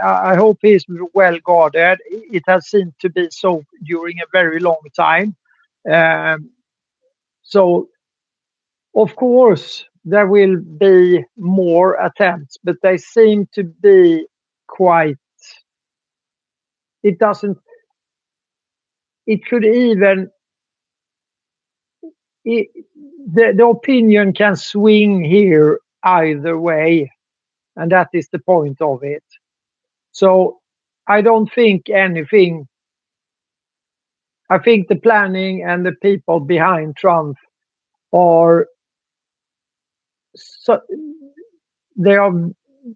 I hope he's well guarded. It has seemed to be so during a very long time. So of course there will be more attempts, but they seem to be quite. It doesn't. It could even. The opinion can swing here either way, and that is the point of it. So I don't think anything. I think the planning and the people behind Trump are so, they are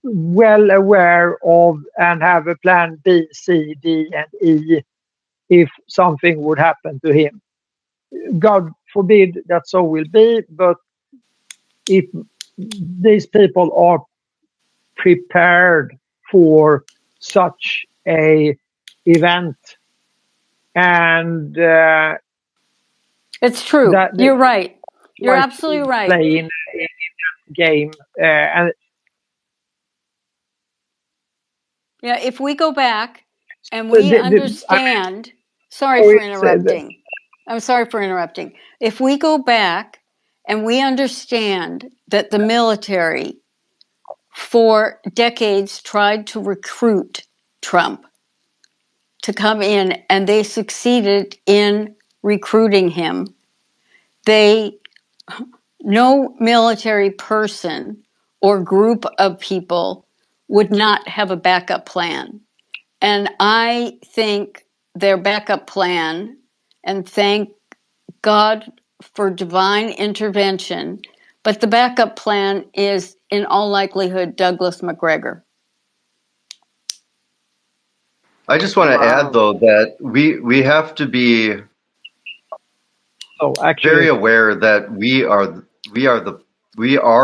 well aware of and have a plan B, C, D, and E if something would happen to him. God forbid that so will be, but if these people are prepared for such a event, and It's true. that You're right. You're like absolutely right. playing a game, and Yeah, if we go back and we understand, sorry for interrupting. I'm sorry for interrupting. If we go back and we understand that the military for decades tried to recruit Trump to come in, and they succeeded in recruiting him, no military person or group of people would not have a backup plan. And I think their backup plan, and thank God for divine intervention, but the backup plan is in all likelihood Douglas McGregor. I just want to add though that we have to be very aware that we are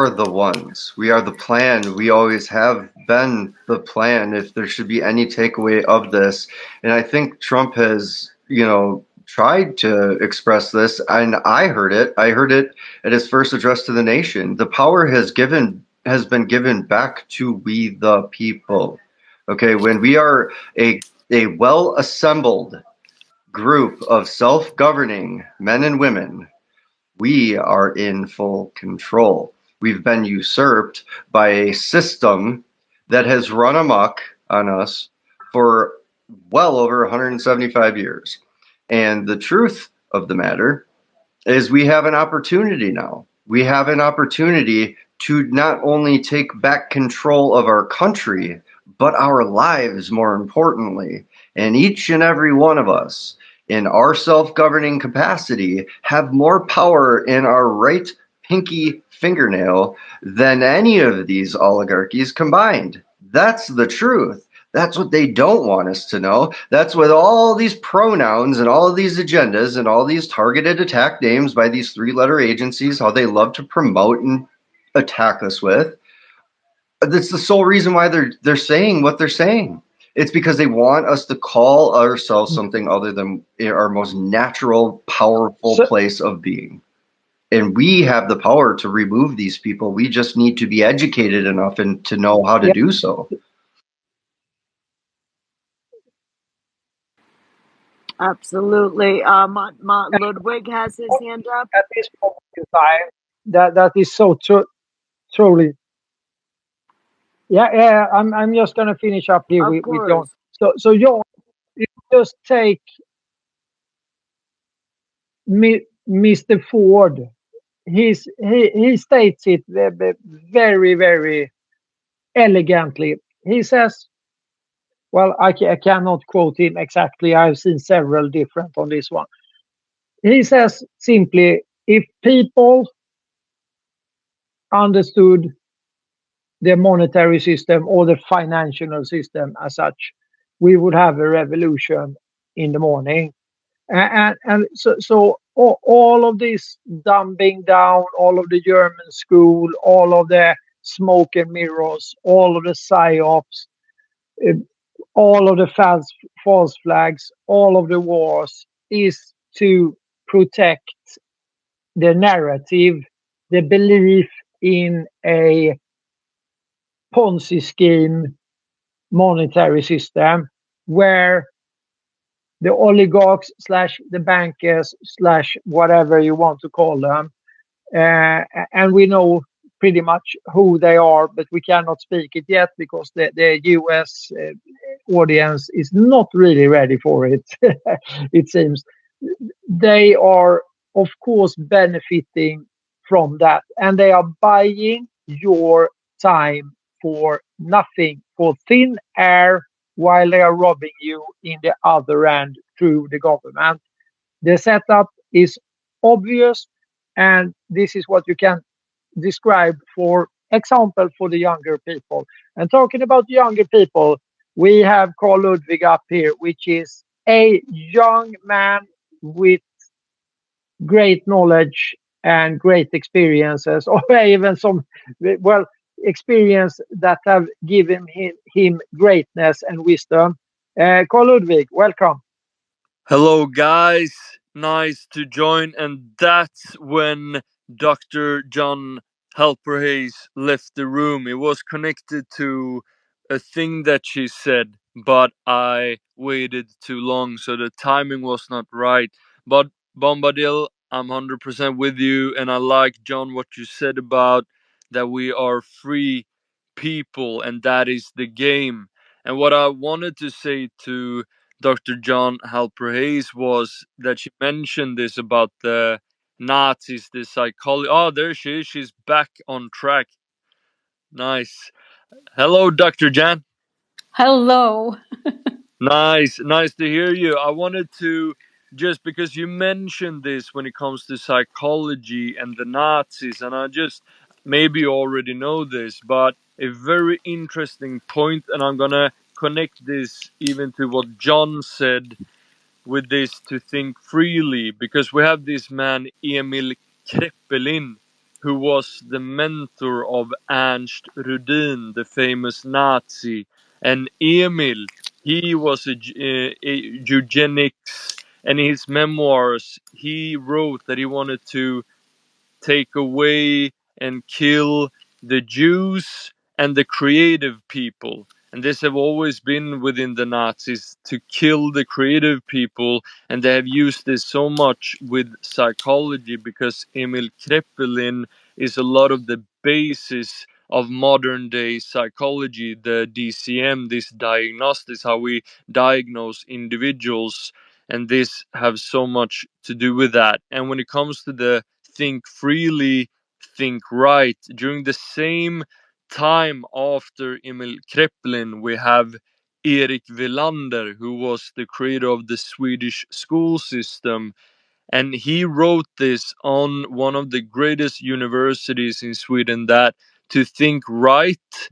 the ones. We are the plan. We always have been the plan. If there should be any takeaway of this, and I think Trump has, tried to express this, and I heard it. I heard it at his first address to the nation. The power has been given back to we the people. Okay, when we are a well assembled group of self-governing men and women, we are in full control. We've been usurped by a system that has run amok on us for well over 175 years. And the truth of the matter is we have an opportunity now. We have an opportunity to not only take back control of our country, but our lives, more importantly. And each and every one of us, in our self-governing capacity, have more power in our right pinky fingernail than any of these oligarchies combined. That's the truth. That's what they don't want us to know. That's what all these pronouns and all of these agendas and all these targeted attack names by these three-letter agencies, how they love to promote and attack us with. That's the sole reason why they're saying what they're saying. It's because they want us to call ourselves something other than our most natural, powerful place of being. And we have the power to remove these people. We just need to be educated enough and to know how to do so. Absolutely. Ludwig has his hand up. At this point in time, that is so truly. Yeah. I'm just gonna finish up here with John. So John, you just take Mr. Ford. He states it very, very elegantly. He says, well, I cannot quote him exactly. I've seen several different on this one. He says simply, if people understood the monetary system or the financial system as such, we would have a revolution in the morning. And so all of this dumbing down, all of the German school, all of the smoke and mirrors, all of the psyops, all of the false flags, all of the wars is to protect the narrative, the belief in a Ponzi scheme monetary system where the oligarchs / the bankers / whatever you want to call them, and we know pretty much who they are, but we cannot speak it yet because the US audience is not really ready for it. It seems they are, of course, benefiting from that, and they are buying your time for nothing, for thin air, while they are robbing you in the other end through the government. The setup is obvious, and this is what you can describe for example for the younger people. And talking about younger people, we have Carl Ludwig up here, which is a young man with great knowledge and great experiences, or even some, well, experience that have given him greatness and wisdom. Carl Ludwig, welcome. Hello, guys. Nice to join. And that's when Dr. John Halperhays left the room. It was connected to a thing that she said, but I waited too long, so the timing was not right. But Bombadil, I'm 100% with you, and I like, John, what you said about that we are free people, and that is the game. And what I wanted to say to Dr. John Halper-Hayes was that she mentioned this about the Nazis, the psychology. Oh, there she is. She's back on track. Nice. Hello, Dr. Jan. Hello. Nice to hear you. I wanted to, just because you mentioned this when it comes to psychology and the Nazis, and I just, maybe you already know this, but a very interesting point, and I'm gonna connect this even to what John said with this, to think freely, because we have this man Emil Kreppelin, who was the mentor of Ernst Rudin, the famous Nazi. And Emil, he was a eugenics, and in his memoirs he wrote that he wanted to take away and kill the Jews and the creative people. And this have always been within the Nazis, to kill the creative people. And they have used this so much with psychology, because Emil Kreppelin is a lot of the basis of modern day psychology, the DCM, this diagnostics, how we diagnose individuals. And this have so much to do with that. And when it comes to the think freely, think right, during the same time after Emil Kreppelin, we have Erik Welander, who was the creator of the Swedish school system. And he wrote this on one of the greatest universities in Sweden, that to think right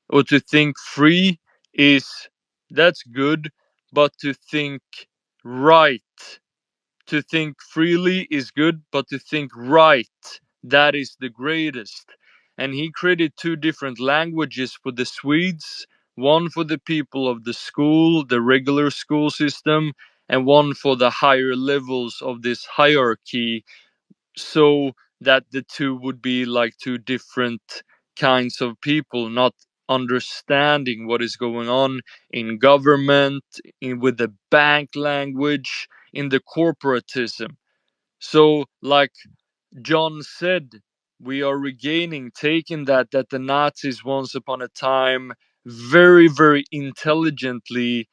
or to think free that's good, but to think right, to think freely is good, but to think right, that is the greatest. And he created two different languages for the Swedes, one for the people of the school, the regular school system, and one for the higher levels of this hierarchy, so that the two would be like two different kinds of people, not understanding what is going on in government, with the bank language, in the corporatism. So, like John said, we are regaining, taking that the Nazis once upon a time very, very intelligently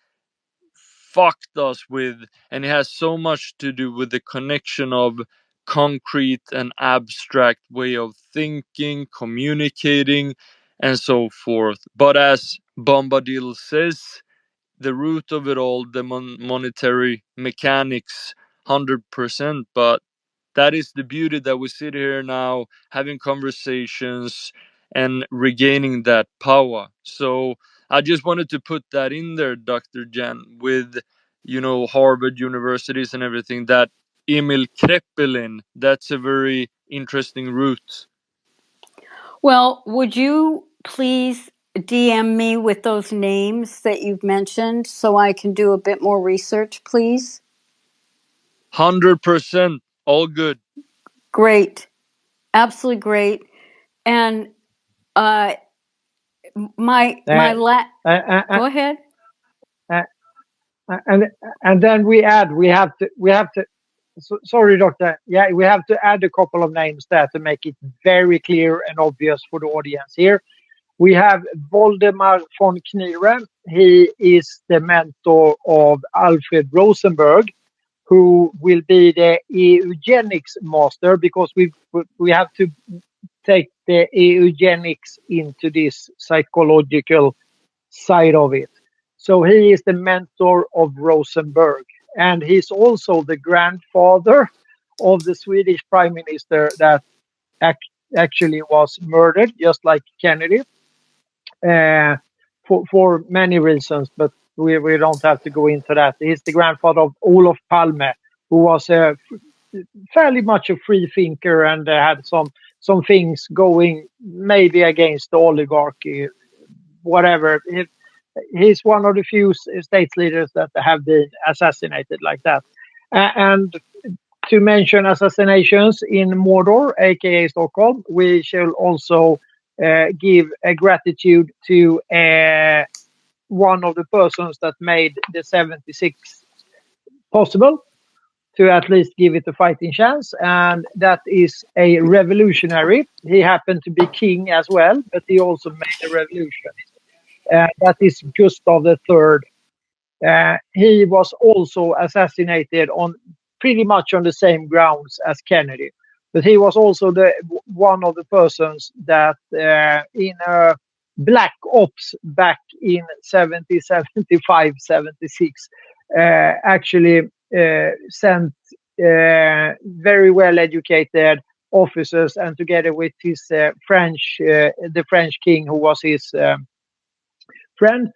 fucked us with, and it has so much to do with the connection of concrete and abstract way of thinking, communicating, and so forth. But as Bombadil says, the root of it all, the monetary mechanics, 100%. But that is the beauty, that we sit here now having conversations and regaining that power. So I just wanted to put that in there, Dr. Jan, with, Harvard universities and everything, that Emil Kreppelin, that's a very interesting route. Well, would you please DM me with those names that you've mentioned so I can do a bit more research, please? 100%. All good. Great. Absolutely great. And Uh, go ahead. And then we have to sorry, doctor. Yeah, we have to add a couple of names there to make it very clear and obvious for the audience here. We have Voldemar von Knieren. He is the mentor of Alfred Rosenberg, who will be the eugenics master, because we have to take the eugenics into this psychological side of it. So he is the mentor of Rosenberg, and he's also the grandfather of the Swedish prime minister that actually was murdered, just like Kennedy, for many reasons, but we don't have to go into that. He's the grandfather of Olof Palme, who was fairly much a free thinker and had some things going maybe against the oligarchy, whatever. He's one of the few states leaders that have been assassinated like that. And to mention assassinations in Mordor, aka Stockholm, we shall also give a gratitude to one of the persons that made the 76 possible, to at least give it a fighting chance, and that is a revolutionary. He happened to be king as well, but he also made a revolution. That is Gustav III. He was also assassinated on pretty much on the same grounds as Kennedy, but he was also one of the persons that in a black ops back in 70, 75, 76 actually sent very well educated officers, and together with his the French king, who was his friend,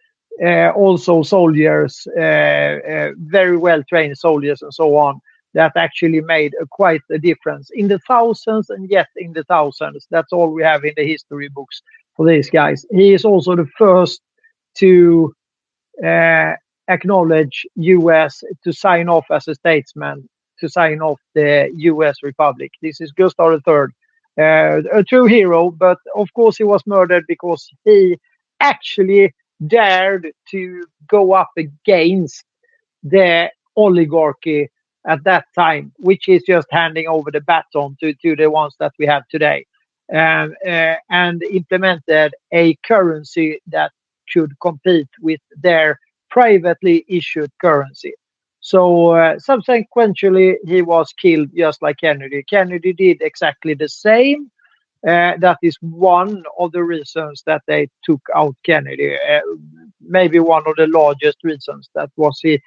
also soldiers, very well trained soldiers and so on, that actually made quite a difference in the thousands and yet in the thousands. That's all we have in the history books for these guys. He is also the first to acknowledge US to sign off as a statesman, to sign off the US Republic. This is Gustav III, a true hero, but of course he was murdered because he actually dared to go up against the oligarchy at that time, which is just handing over the baton to the ones that we have today, and implemented a currency that should compete with their privately issued currency. So subsequently, he was killed just like Kennedy. Kennedy did exactly the same. That is one of the reasons that they took out Kennedy. Maybe one of the largest reasons that was he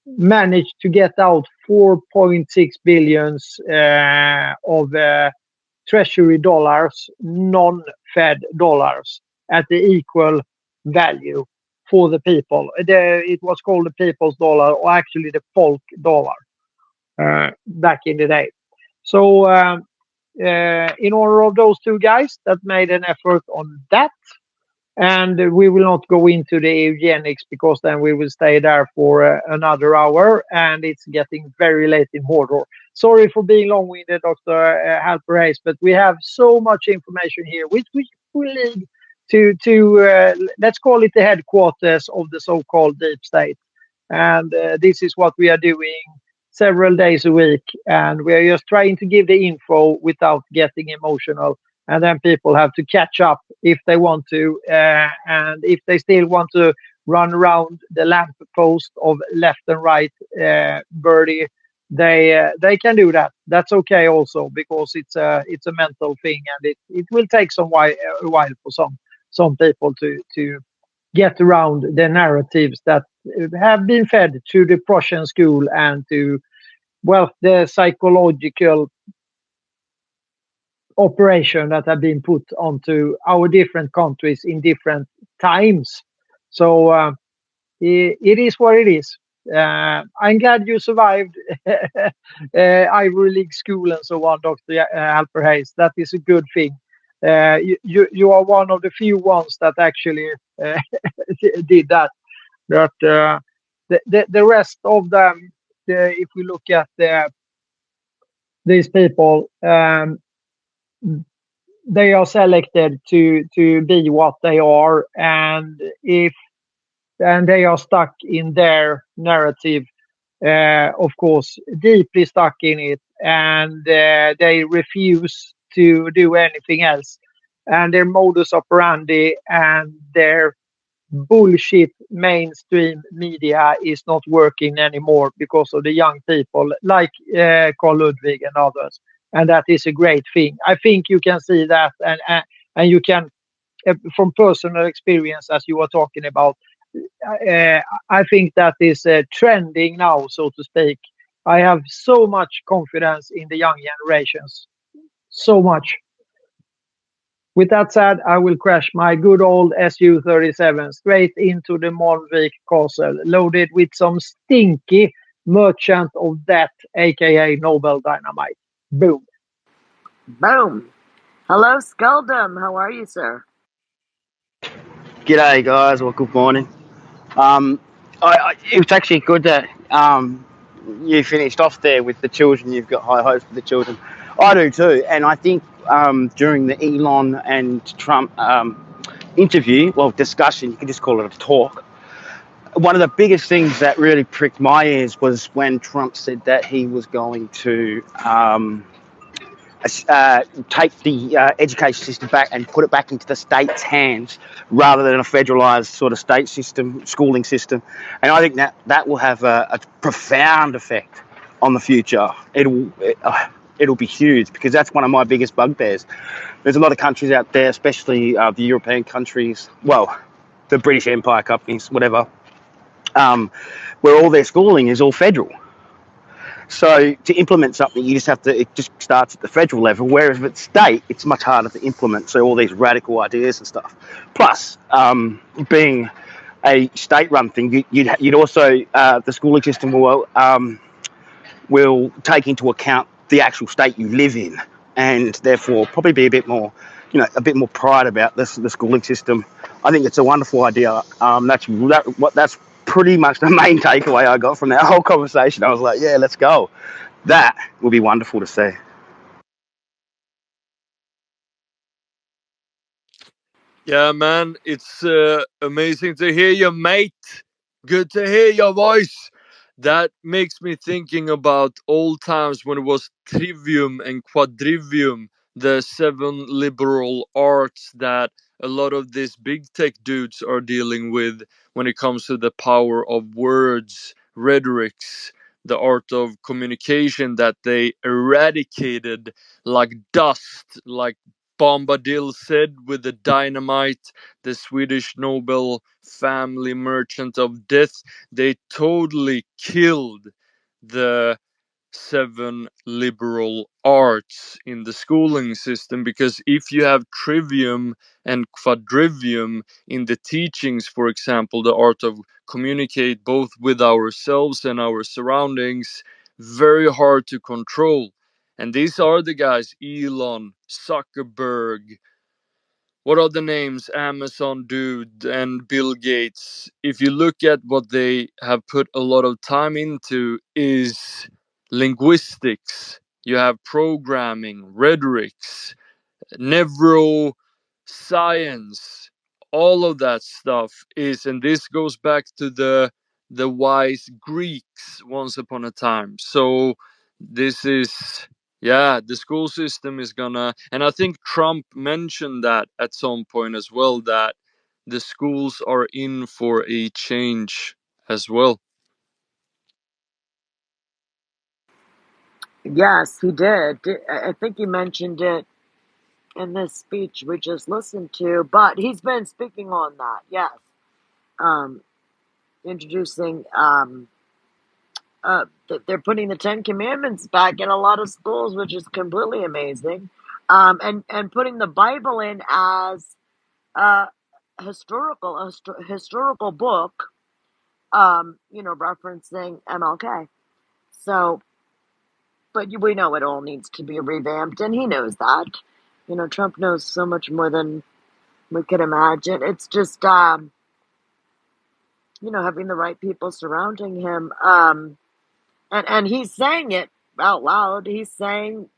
managed to get out 4.6 billions of treasury dollars, non-Fed dollars, at the equal value for the people. It was called the people's dollar, or actually the folk dollar, back in the day. So in honor of those two guys that made an effort on that, and we will not go into the eugenics because then we will stay there for another hour, and it's getting very late in Mordor. Sorry for being long-winded, Dr. Halper Hayes, but we have so much information here, which will lead to let's call it the headquarters of the so-called deep state. And this is what we are doing several days a week, and we are just trying to give the info without getting emotional. And then people have to catch up if they want to, and if they still want to run around the lamp post of left and right birdie, they can do that. That's okay also, because it's a mental thing, and it will take a while for some people to get around the narratives that have been fed to the Prussian school and to, well, the psychological operation that have been put onto our different countries in different times. So it is what it is. I'm glad you survived Ivory League school and so on, Dr. Halper Hayes. That is a good thing. You are one of the few ones that actually did that. But the rest of them, if we look at these people, they are selected to be what they are, and they are stuck in their narrative, of course, deeply stuck in it, and they refuse to do anything else. And their modus operandi and their bullshit mainstream media is not working anymore because of the young people like Carl Ludwig and others. And that is a great thing. I think you can see that, and you can, from personal experience, as you were talking about, I think that is trending now, so to speak. I have so much confidence in the young generations. So much. With that said, I will crash my good old Su-37 straight into the Malmvik castle, loaded with some stinky merchant of death, aka Nobel Dynamite. Boom. Boom. Hello, Skuldum. How are you, sir? G'day, guys. Well, good morning. It was actually good that you finished off there with the children. You've got high hopes for the children. I do too. And I think during the Elon and Trump interview, well, discussion, you can just call it a talk, one of the biggest things that really pricked my ears was when Trump said that he was going to take the education system back and put it back into the state's hands rather than a federalised sort of state system, schooling system. And I think that will have a profound effect on the future. It'll be huge, because that's one of my biggest bugbears. There's a lot of countries out there, especially the European countries, well, the British Empire companies, whatever, where all their schooling is all federal. So to implement something, you just have to, it just starts at the federal level, whereas if it's state, it's much harder to implement. So all these radical ideas and stuff. Plus, being a state-run thing, you'd also, the schooling system will take into account the actual state you live in, and therefore probably be a bit more pride about the schooling system. I think it's a wonderful idea. That's pretty much the main takeaway I got from that whole conversation. I was like, yeah, let's go. That would be wonderful to see. Yeah, man, it's amazing to hear you, mate. Good to hear your voice. That makes me thinking about old times when it was trivium and quadrivium, the 7 liberal arts that a lot of these big tech dudes are dealing with when it comes to the power of words, rhetorics, the art of communication that they eradicated like dust, like Bombadil said with the dynamite, the Swedish Nobel family merchant of death. They totally killed the 7 liberal arts in the schooling system, because if you have trivium and quadrivium in the teachings, for example, the art of communicate both with ourselves and our surroundings, very hard to control. And these are the guys, Elon, Zuckerberg, what are the names, Amazon dude and Bill Gates. If you look at what they have put a lot of time into is linguistics. You have programming, rhetorics, neuroscience, all of that stuff is, and this goes back to the wise Greeks once upon a time. So this is, yeah, the school system is gonna, and I think Trump mentioned that at some point as well, that the schools are in for a change as well. Yes, he did. I think he mentioned it in this speech we just listened to, but he's been speaking on that, yes. Um, Introducing, they're putting the Ten Commandments back in a lot of schools, which is completely amazing. And putting the Bible in as a historical book, referencing MLK. So, but we know it all needs to be revamped, and he knows that. Trump knows so much more than we could imagine. It's just, having the right people surrounding him. And he's saying it out loud. He's saying,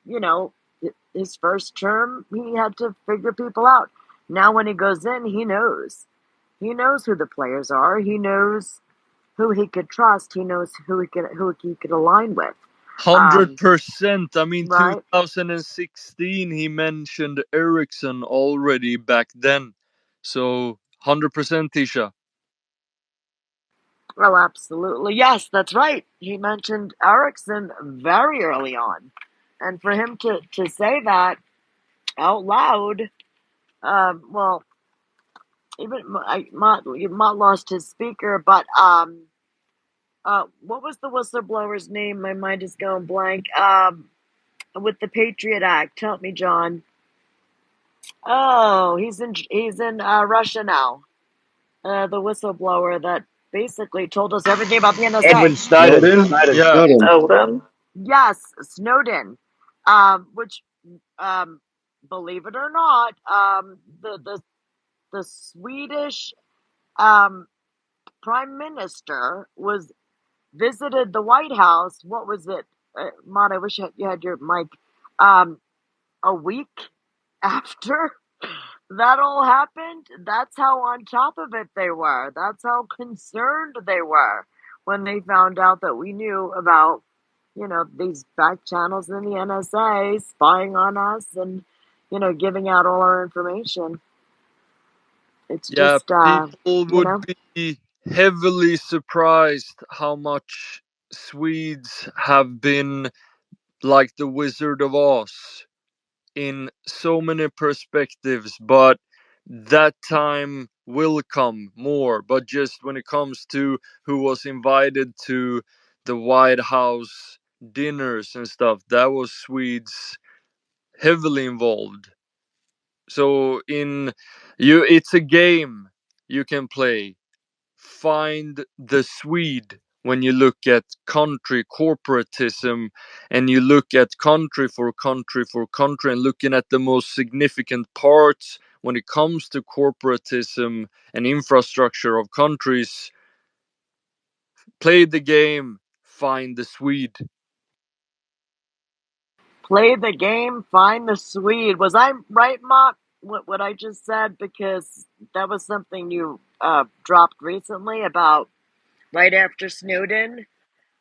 his first term, he had to figure people out. Now, when he goes in, he knows. He knows who the players are. He knows who he could trust. He knows who he could align with. 100%. I mean, Right? 2016, he mentioned Ericsson already back then. So, 100%, Tisha. Oh, absolutely. Yes, that's right. He mentioned Ericsson very early on. And for him to say that out loud, well, even Mott lost his speaker, but what was the whistleblower's name? My mind is going blank. With the Patriot Act, help me, John. Oh, he's in Russia now. The whistleblower that basically told us everything about the NSA. Edward Snowden. Yeah. Snowden. Yes, Snowden. Which, believe it or not, the Swedish Prime Minister visited the White House. What was it, Mott? I wish you had your mic. A week after that all happened. That's how on top of it they were. That's how concerned they were when they found out that we knew about, these back channels in the NSA spying on us and, giving out all our information. It's Yeah, just, people would be heavily surprised how much Swedes have been like the Wizard of Oz in so many perspectives, but that time will come more. But just when it comes to who was invited to the White House dinners and stuff, that was Swedes heavily involved. So it's a game you can play. Find the Swede when you look at country corporatism, and you look at country for country for country, and looking at the most significant parts when it comes to corporatism and infrastructure of countries. Play the game, find the Swede. play the game, find the Swede. Was I right, Mott, what I just said? Because that was something you dropped recently about right after Snowden.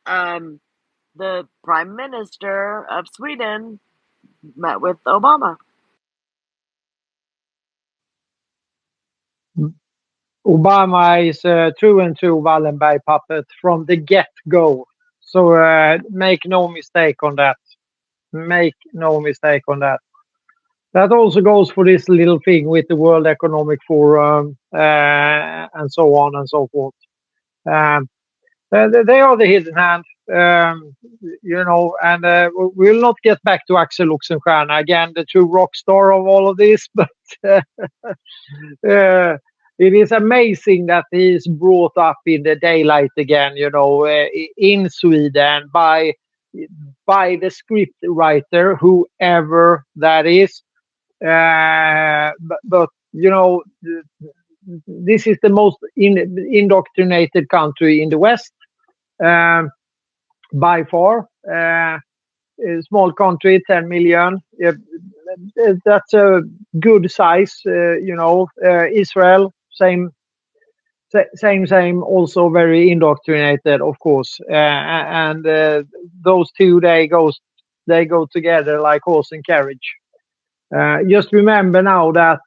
The Prime Minister of Sweden met with Obama. Obama is a true and true Wallenberg puppet from the get-go. So make no mistake on that. Make no mistake on that. That also goes for this little thing with the World Economic Forum and so on and so forth. They are the hidden hand, and we'll not get back to Axel Oxenstierna again, the true rock star of all of this, but it is amazing that he is brought up in the daylight again, in Sweden by the script writer, whoever that is. But this is the most indoctrinated country in the West, by far. A small country, 10 million. That's a good size, Israel, same. Also very indoctrinated, of course. And those two, they go together like horse and carriage. Just remember now that,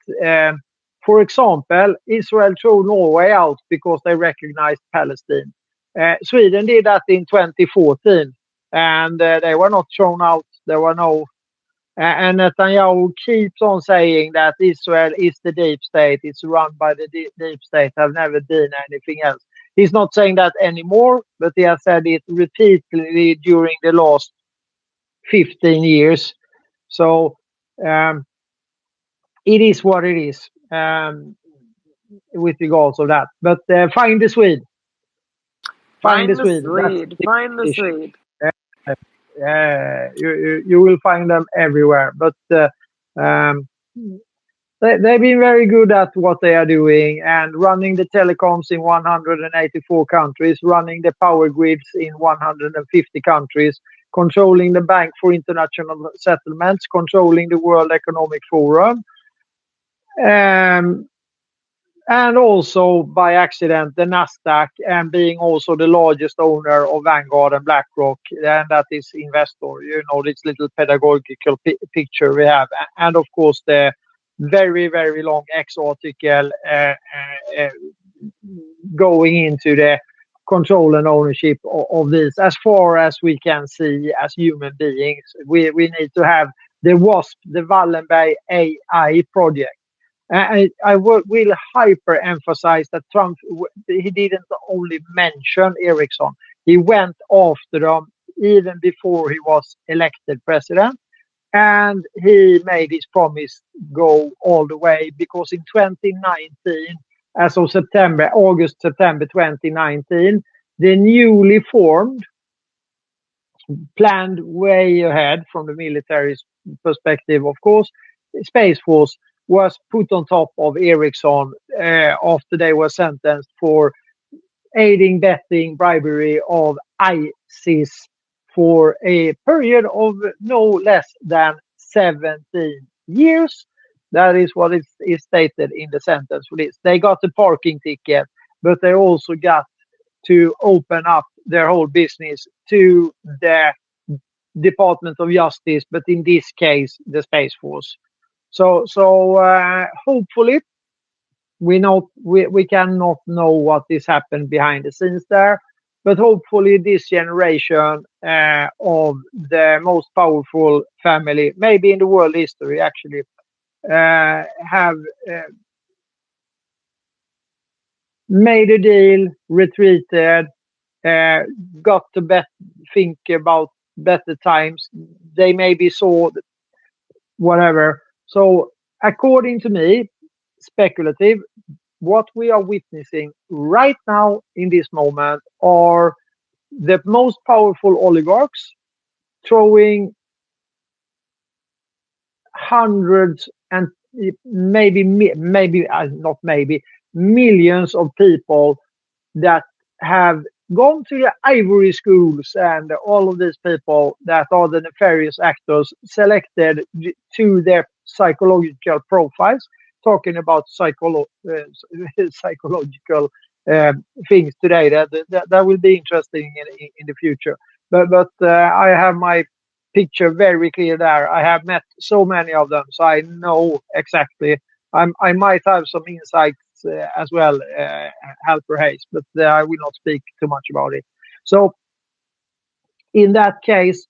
for example, Israel threw Norway out because they recognized Palestine. Sweden did that in 2014, and they were not thrown out. There were no. And Netanyahu keeps on saying that Israel is the deep state. It's run by the deep state. Have never been anything else. He's not saying that anymore, but he has said it repeatedly during the last 15 years. So it is what it is with regards to that. But find the Swede. Find the Swede. Find the Swede. You will find them everywhere. But they've been very good at what they are doing, and running the telecoms in 184 countries, running the power grids in 150 countries, controlling the Bank for International Settlements, controlling the World Economic Forum, and also by accident the Nasdaq, and being also the largest owner of Vanguard and BlackRock, and that is investor. This little pedagogical picture we have, and of course the very, very long X article going into the control and ownership of this. As far as we can see as human beings, we need to have the WASP, the Wallenberg AI project. Will hyper emphasize that Trump, he didn't only mention Ericsson, he went after them even before he was elected president. And he made his promise go all the way, because in 2019, as of September 2019, the newly formed, planned way ahead from the military perspective, of course, Space Force was put on top of Ericsson after they were sentenced for aiding, betting, bribery of ISIS for a period of no less than 17 years. That is what is stated in the sentence for this. They got the parking ticket, but they also got to open up their whole business to the Department of Justice, but in this case, the Space Force. So hopefully, we cannot know what is happened behind the scenes there, but hopefully this generation of the most powerful family, maybe in the world history, actually, have made a deal, retreated, got to think about better times. They maybe saw whatever. So according to me, speculative, what we are witnessing right now in this moment are the most powerful oligarchs throwing hundreds and maybe not maybe millions of people that have gone to the ivory schools, and all of these people that are the nefarious actors selected to their psychological profiles, talking about psychological things today that will be interesting in the future. But I have my picture very clear there. I have met so many of them, so I know exactly. I might have some insights as well, Halper Hayes, but I will not speak too much about it. So in that case,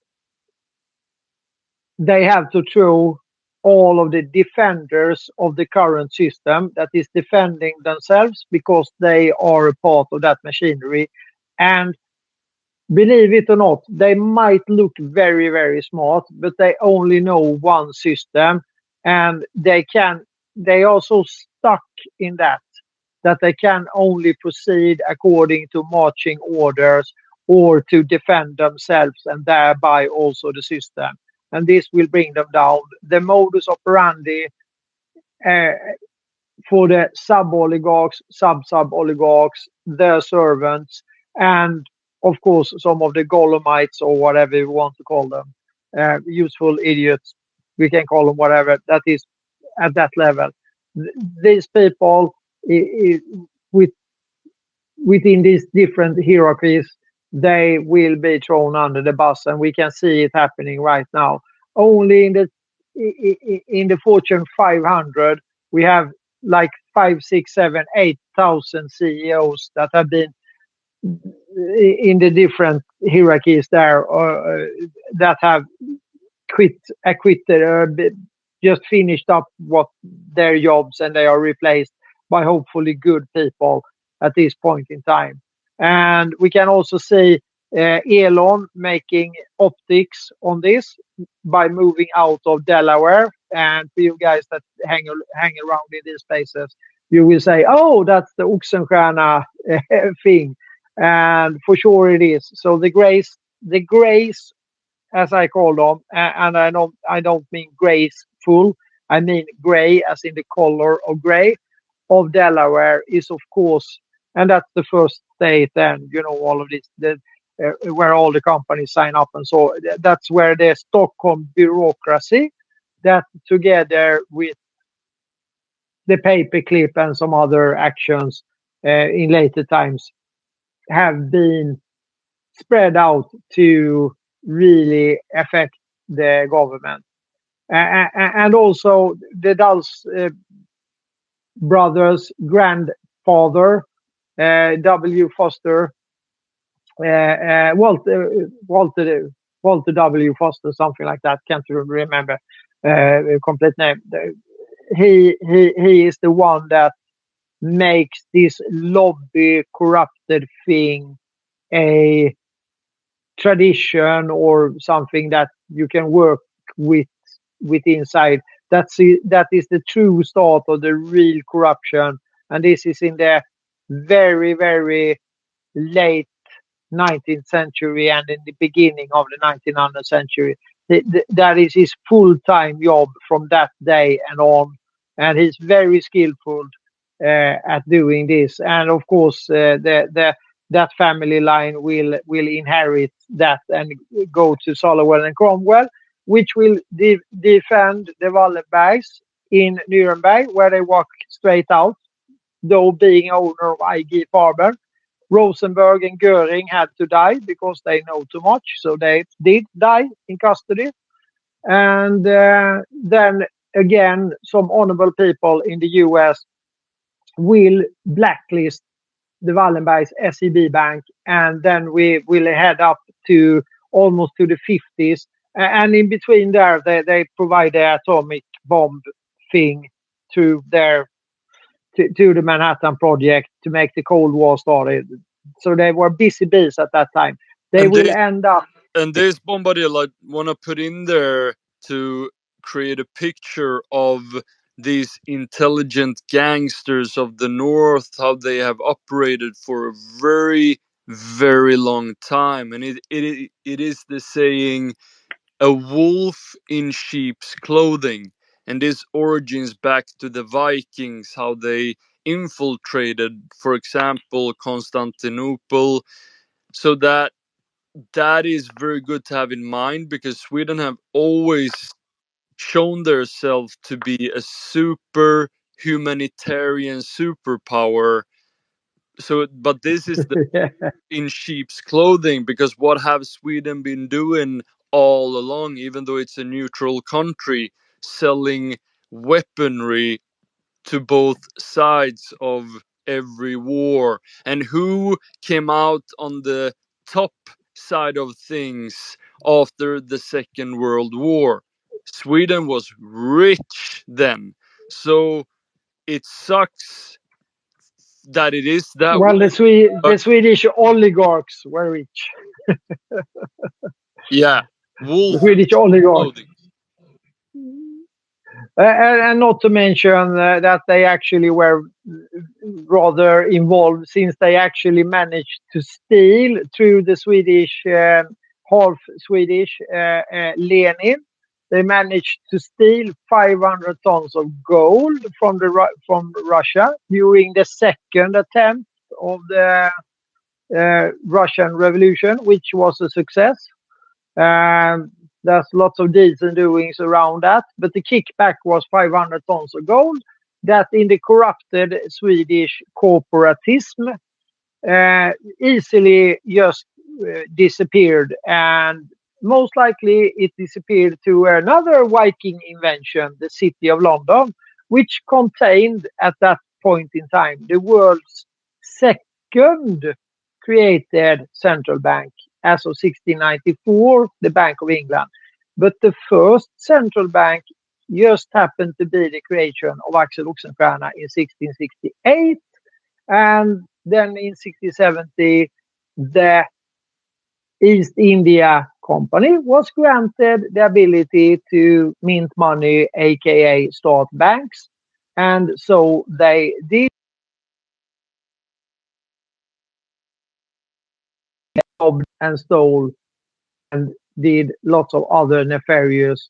they have to throw all of the defenders of the current system that is defending themselves, because they are a part of that machinery. And believe it or not, they might look very, very smart, but they only know one system, and they are so stuck in that they can only proceed according to marching orders or to defend themselves, and thereby also the system. And this will bring them down. The modus operandi for the sub-oligarchs, sub-oligarchs, their servants, and of course some of the Golomites, or whatever you want to call them, useful idiots, we can call them whatever, that is at that level. These people within these different hierarchies, they will be thrown under the bus, and we can see it happening right now. Only in the Fortune 500, we have like 5, 6, 7, 8,000 CEOs that have been in the different hierarchies there, that have acquitted, just finished up their jobs, and they are replaced by hopefully good people at this point in time. And we can also see Elon making optics on this by moving out of Delaware. And for you guys that hang around in these places, you will say, oh, that's the Oxenstierna thing. And for sure it is. So the grays, as I call them, and I don't mean graceful, I mean gray as in the color of gray, of Delaware is of course, and that's the first state, and all of this, where all the companies sign up, and so that's where the Stockholm bureaucracy, that together with the paperclip and some other actions in later times, have been spread out to really affect the government. And also the Dulles brothers' grandfather, W. Foster, Walter W. Foster, something like that. Can't remember complete name. he is the one that makes this lobby corrupted thing a tradition or something that you can work with inside. That is the true start of the real corruption, and this is in the very, very late 19th century and in the beginning of the 1900th century. That is his full-time job from that day and on, and he's very skillful at doing this. And of course, that family line will inherit that and go to Sullivan and Cromwell, which will defend the Wallenbergs in Nuremberg, where they walk straight out, though being owner of IG Farben. Rosenberg and Goering had to die because they know too much, so they did die in custody. And then again, some honorable people in the US will blacklist the Wallenbergs SEB Bank, and then we will head up to almost to the 50s. And in between there, they provide the atomic bomb thing to the Manhattan Project to make the Cold War started. So they were busy bees at that time. They will end up. And this Bombadil, I want to put in there to create a picture of these intelligent gangsters of the North, how they have operated for a very, very long time. And it is the saying, a wolf in sheep's clothing. And this origins back to the Vikings, how they infiltrated, for example, Constantinople. So that is very good to have in mind, because Sweden have always shown themselves to be a super humanitarian superpower. So, but this is the in sheep's clothing, because what have Sweden been doing all along, even though it's a neutral country, selling weaponry to both sides of every war? And who came out on the top side of things after the Second World War? Sweden was rich then. So it sucks that it is that Well, way. the Swedish oligarchs were rich. Yeah, The wolf Swedish oligarchs. clothing. And not to mention that they actually were rather involved, since they actually managed to steal through the Swedish, half Swedish Lenin. They managed to steal 500 tons of gold from Russia during the second attempt of the Russian Revolution, which was a success. There's lots of deeds and doings around that, but the kickback was 500 tons of gold that in the corrupted Swedish corporatism easily just disappeared, and most likely it disappeared to another Viking invention, the City of London, which contained at that point in time the world's second created central bank as of 1694, the Bank of England. But the first central bank just happened to be the creation of Axel Oxenstierna in 1668. And then in 1670, the East India Company was granted the ability to mint money, aka start banks. And so they did robbed and stole and did lots of other nefarious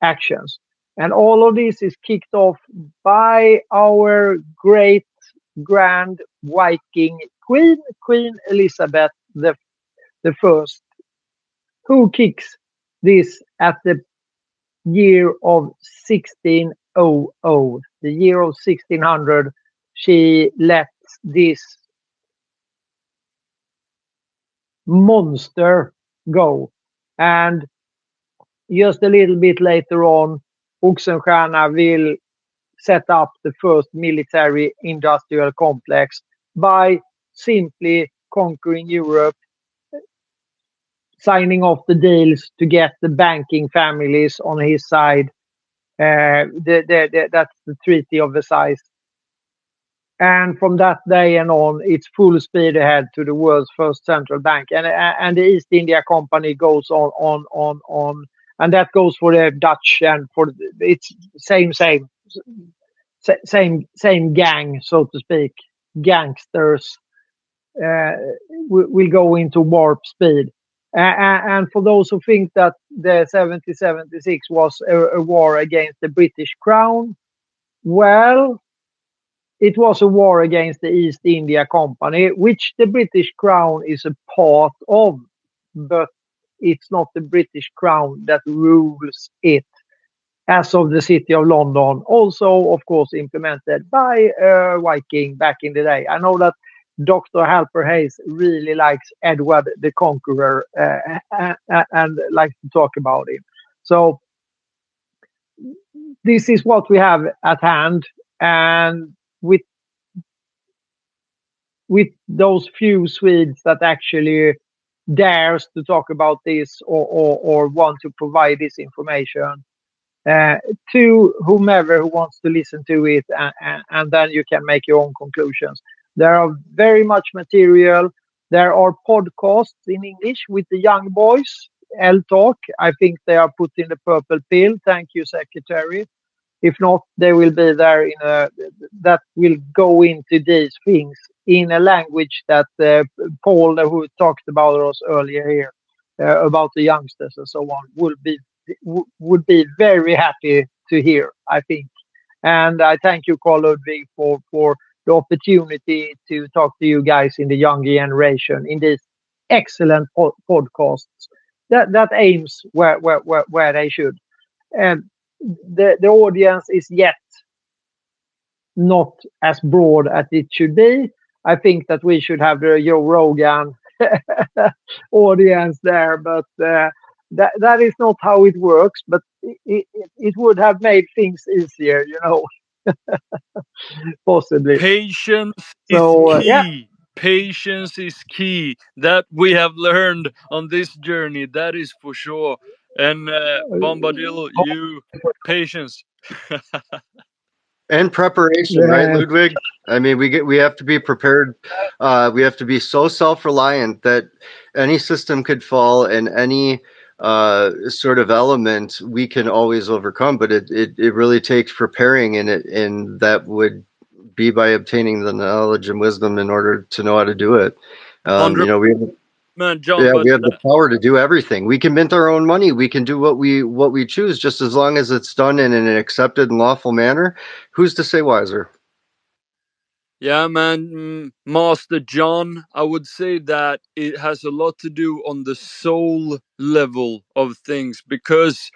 actions. And all of this is kicked off by our great grand Viking queen, Queen Elizabeth the First, who kicks this at the year of 1600. The year of 1600, she lets this monster go. And just a little bit later on, Oxenstierna will set up the first military industrial complex by simply conquering Europe, signing off the deals to get the banking families on his side, That's the Treaty of Versailles. And from that day and on, it's full speed ahead to the world's first central bank. And the East India Company goes on. And that goes for the Dutch and for it's same gang, so to speak. Gangsters will go into warp speed. And for those who think that the 1776 was a war against the British Crown, well, it was a war against the East India Company, which the British Crown is a part of, but it's not the British Crown that rules it. As of the City of London, also, of course, implemented by Viking back in the day. I know that Dr. Halper Hayes really likes Edward the Conqueror and likes to talk about him. So this is what we have at hand, and with those few Swedes that actually dares to talk about this or want to provide this information to whomever who wants to listen to it, and then you can make your own conclusions. There are very much material. There are podcasts in English with the young boys, L Talk. I think they are put in the purple pill. Thank you, Secretary. If not, they will be there that will go into these things in a language that Paul, who talked about us earlier here, about the youngsters and so on, would be very happy to hear, I think. And I thank you, Carl Ludwig, for the opportunity to talk to you guys in the younger generation in these excellent podcasts that aims where they should. And the audience is yet not as broad as it should be. I think that we should have the Joe Rogan audience there, but that is not how it works. But it would have made things easier, possibly. Patience So, is key. Patience is key. That we have learned on this journey. That is for sure. And Bombadil, patience. And preparation, right, Yeah. Ludwig? I mean, we have to be prepared. We have to be so self-reliant that any system could fall, and any sort of element we can always overcome. But it really takes preparing, and that would be by obtaining the knowledge and wisdom in order to know how to do it. Man, John, we have the power to do everything. We can mint our own money. We can do what we choose, just as long as it's done in an accepted and lawful manner. Who's to say wiser? Yeah, man, Master John, I would say that it has a lot to do on the soul level of things, because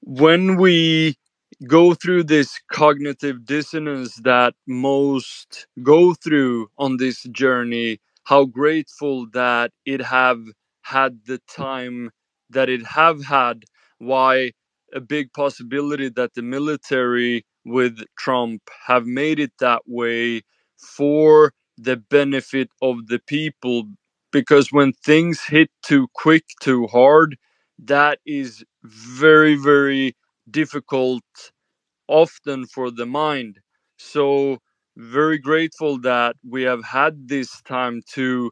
when we go through this cognitive dissonance that most go through on this journey, how grateful that it have had the time that it have had. Why a big possibility that the military with Trump have made it that way for the benefit of the people, because when things hit too quick, too hard, that is very, very difficult often for the mind. So very grateful that we have had this time to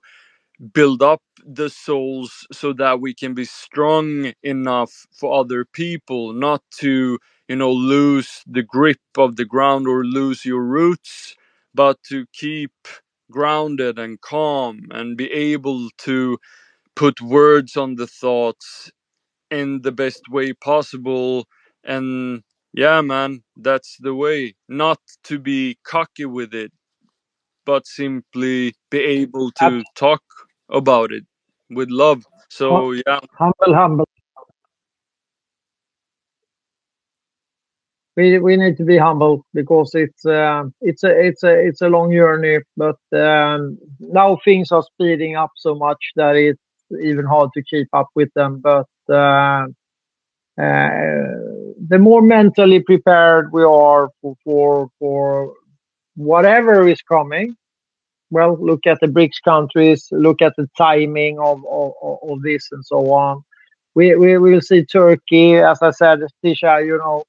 build up the souls so that we can be strong enough for other people, not to lose the grip of the ground or lose your roots, but to keep grounded and calm and be able to put words on the thoughts in the best way possible. And yeah, man, that's the way. Not to be cocky with it, but simply be able to talk about it with love. So yeah. Humble. We need to be humble, because it's a long journey, but now things are speeding up so much that it's even hard to keep up with them. But the more mentally prepared we are for whatever is coming. Well, look at the BRICS countries, look at the timing of this and so on. We will see Turkey, as I said, Tisha,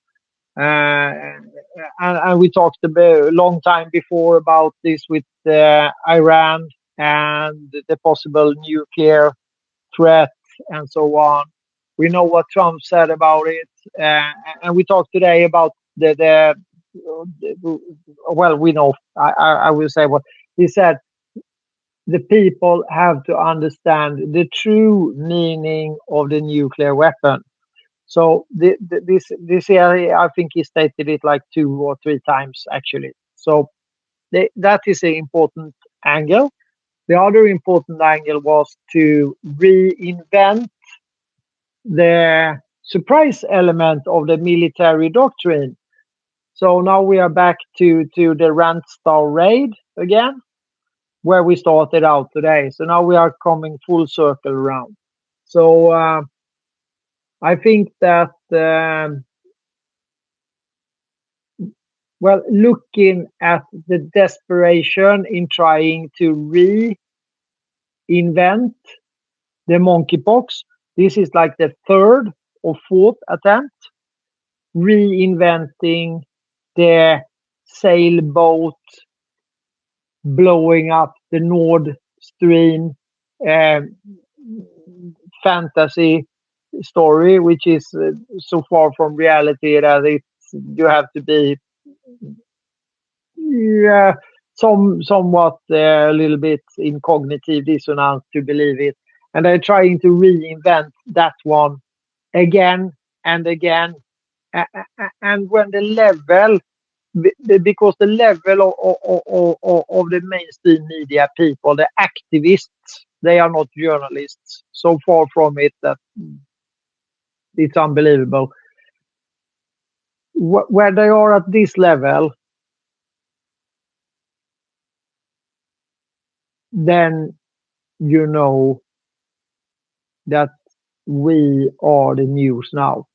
And we talked a long time before about this with Iran and the possible nuclear threat and so on. We know what Trump said about it, and we talked today about the well, we know. I will say what he said. The people have to understand the true meaning of the nuclear weapon. So this area, I think he stated it like 2 or 3 times actually. So that is an important angle. The other important angle was to reinvent the surprise element of the military doctrine. So now we are back to the Rantzau raid again, where we started out today. So now we are coming full circle around. So I think that, well, looking at the desperation in trying to reinvent the monkeypox, this is like the 3rd or 4th attempt, reinventing the sailboat blowing up the Nord Stream fantasy story, which is so far from reality that you have to be somewhat a little bit in cognitive dissonance to believe it. And they're trying to reinvent that one again and again. And when the level, because the level of the mainstream media people, the activists, they are not journalists. So far from it that it's unbelievable. Where they are at this level, then you know that we are the news now.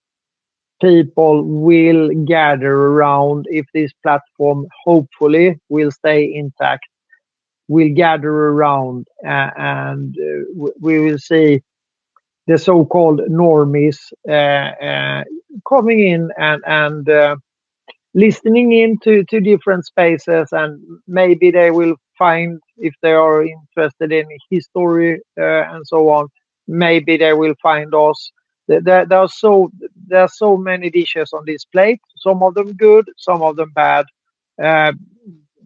People will gather around if this platform hopefully will stay intact. Will gather around and we will see the so-called normies coming in and listening into different spaces, and maybe they will find, if they are interested in history and so on, maybe they will find us. There are so many dishes on this plate. Some of them good, some of them bad,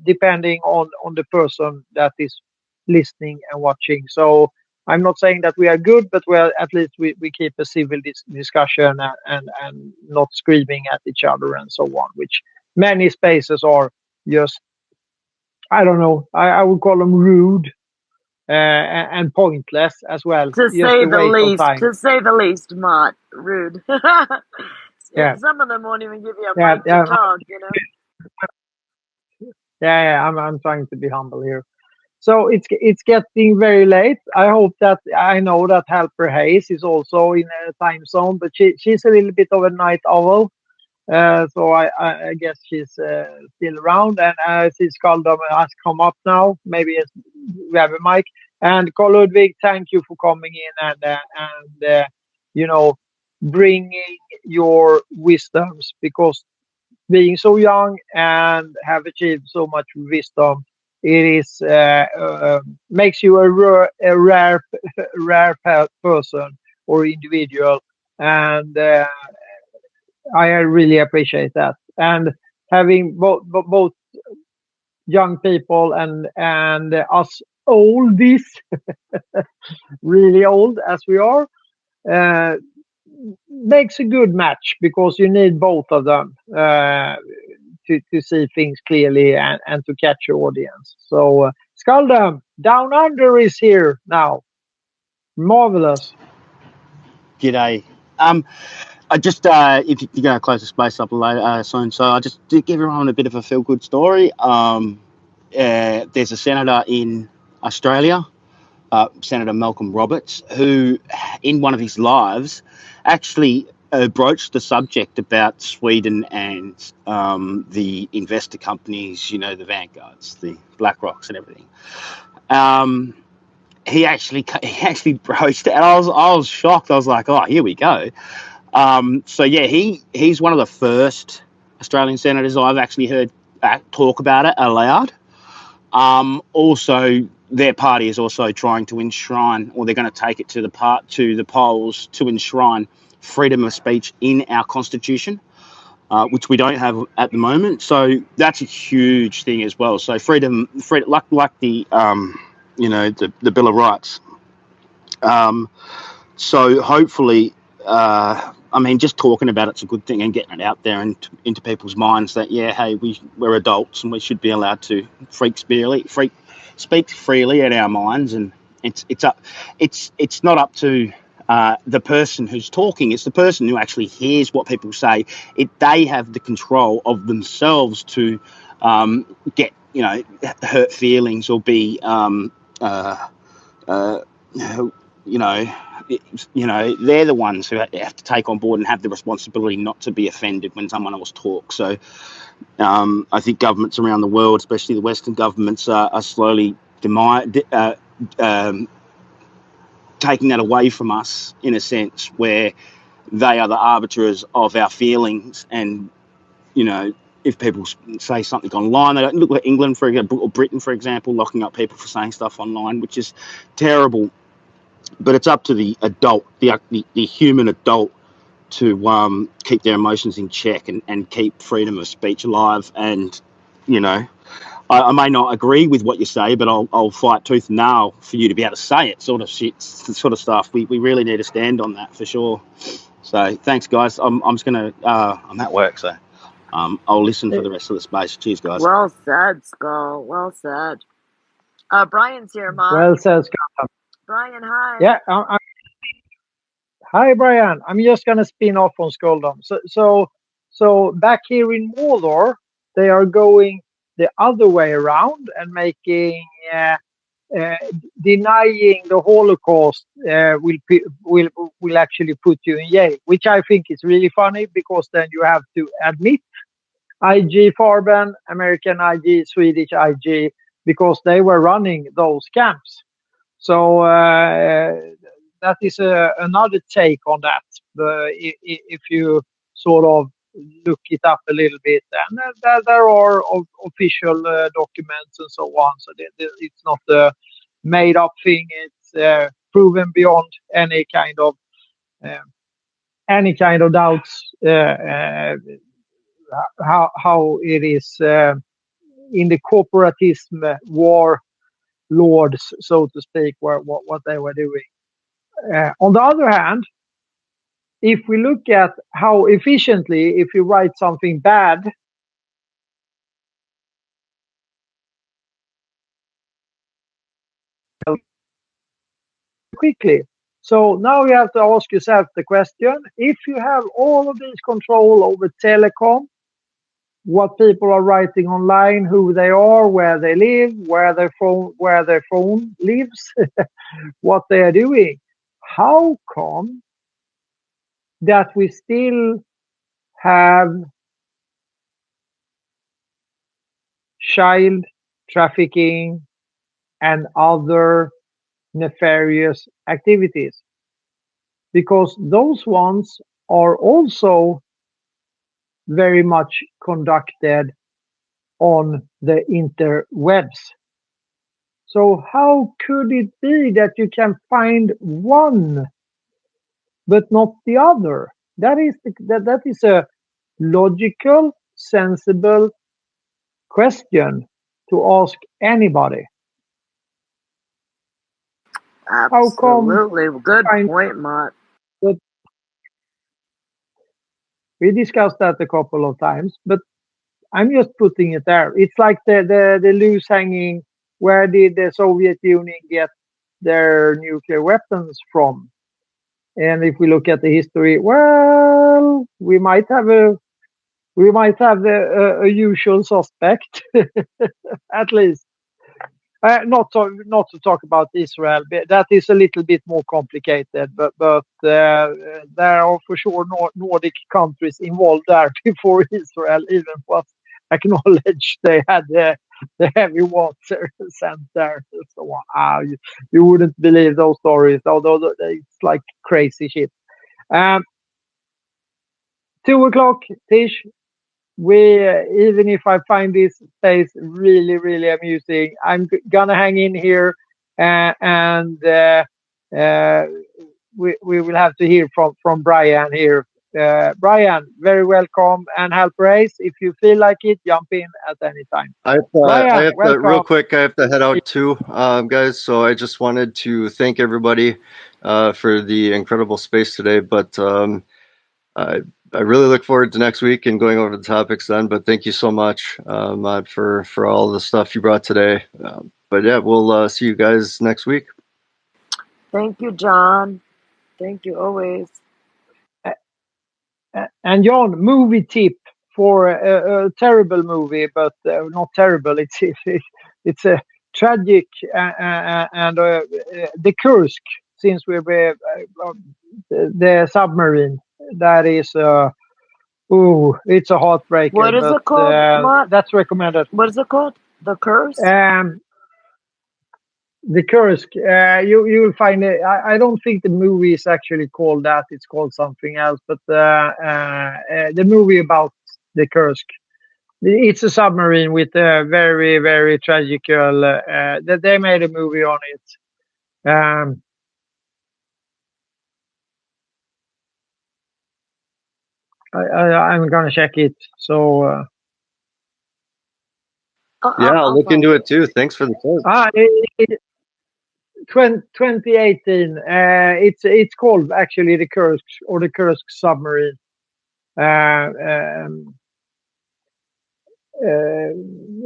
depending on the person that is listening and watching. So I'm not saying that we are good, but at least we keep a civil discussion and not screaming at each other and so on, which many spaces are just, I don't know, I would call them rude and pointless as well. To Just say a the waste of least, time. Mott. Rude. Yeah, Some of them won't even give you a yeah, mic to yeah, talk, you know? yeah. I'm trying to be humble here. So it's getting very late. I hope that I know that Helper Hayes is also in a time zone, but she's a little bit of a night owl. So I guess she's still around. And since Skaldom has come up now, maybe we have a mic. And Carl Ludwig, thank you for coming in and you know, bringing your wisdoms, because being so young and have achieved so much wisdom, it is makes you a rare person or individual, and I really appreciate that. And having both young people and us oldies, really old as we are, uh, makes a good match, because you need both of them to see things clearly and to catch your audience. So Skaldum, Down Under is here now. Marvelous. G'day. I just, if you're going to close the space up later soon, so I just to give everyone a bit of a feel-good story. There's a senator in Australia, Senator Malcolm Roberts, who, in one of his lives, actually broached the subject about Sweden and the investor companies, you know, the Vanguards, the BlackRocks, and everything. He actually broached it, and I was shocked. I was like, oh, here we go. So yeah, he's one of the first Australian senators I've actually heard talk about it aloud. Also, their party is also trying to enshrine, or they're going to take it to the polls to enshrine freedom of speech in our constitution, which we don't have at the moment. So that's a huge thing as well. So freedom like the the Bill of Rights. So hopefully, I mean, just talking about it's a good thing, and getting it out there and into people's minds that hey, we're adults and we should be allowed to speak freely in our minds, and it's not up to the person who's talking. It's the person who actually hears what people say. They have the control of themselves to get hurt feelings or be they're the ones who have to take on board and have the responsibility not to be offended when someone else talks. So I think governments around the world, especially the Western governments, are slowly taking that away from us, in a sense, where they are the arbiters of our feelings. And if people say something online, they don't look at England, for example, or Britain, for example, locking up people for saying stuff online, which is terrible. But it's up to the adult, the human adult, to keep their emotions in check and keep freedom of speech alive. And I may not agree with what you say, but I'll fight tooth and nail for you to be able to say it. Sort of stuff. We really need to stand on that for sure. So thanks, guys. I'm just gonna I'm at work, so I'll listen for the rest of the space. Cheers, guys. Well said, Skull. Well said. Brian's here, Mom. Well said, Scott. Brian, hi. Yeah, hi, Brian. I'm just gonna spin off on Skoldom. So back here in Mordor, they are going the other way around and making denying the Holocaust will actually put you in jail, which I think is really funny, because then you have to admit IG Farben, American IG, Swedish IG, because they were running those camps. So that is another take on that. If you sort of look it up a little bit, and there are official documents and so on. So it's not a made up thing. It's proven beyond any kind of doubts how it is in the corporatism war lords, so to speak, what they were doing. On the other hand, if we look at how efficiently, if you write something bad, quickly. So now you have to ask yourself the question: if you have all of this control over telecom, what people are writing online, who they are, where they live, where their phone lives, what they are doing, how come that we still have child trafficking and other nefarious activities? Because those ones are also very much conducted on the interwebs. So how could it be that you can find one but not the other? That is a logical, sensible question to ask anybody. Absolutely. Good point, Mott. We discussed that a couple of times, but I'm just putting it there. It's like the loose hanging. Where did the Soviet Union get their nuclear weapons from? And if we look at the history, well, we might have a usual suspect, at least. Not to talk about Israel, but that is a little bit more complicated. But there are for sure Nordic countries involved there before Israel even was acknowledged. They had the heavy water sent there. So you wouldn't believe those stories, although it's like crazy shit. 2 o'clock, Tish. even if I find this space really, really amusing, I'm gonna hang in here, and we will have to hear from Brian here. Brian, very welcome, and help raise if you feel like it. Jump in at any time. I Brian, have to real welcome. quick. I have to head out too, guys. So I just wanted to thank everybody for the incredible space today. But I really look forward to next week and going over the topics then. But thank you so much, Matt, for all the stuff you brought today. But yeah, we'll see you guys next week. Thank you, John. Thank you always. And John, movie tip for a terrible movie, but not terrible. It's a tragic and the Kursk, since we were the submarine. That is, it's a heartbreaker. What is it called, Mark? That's recommended. What is it called? The Curse? The Kursk, you will find it. I don't think the movie is actually called that. It's called something else. But the movie about the Kursk, it's a submarine with a very, very tragical. They made a movie on it. I'm gonna check it. So yeah, I'll look into it too. Thanks for the tip. 2018. It's called actually the Kursk or the Kursk submarine.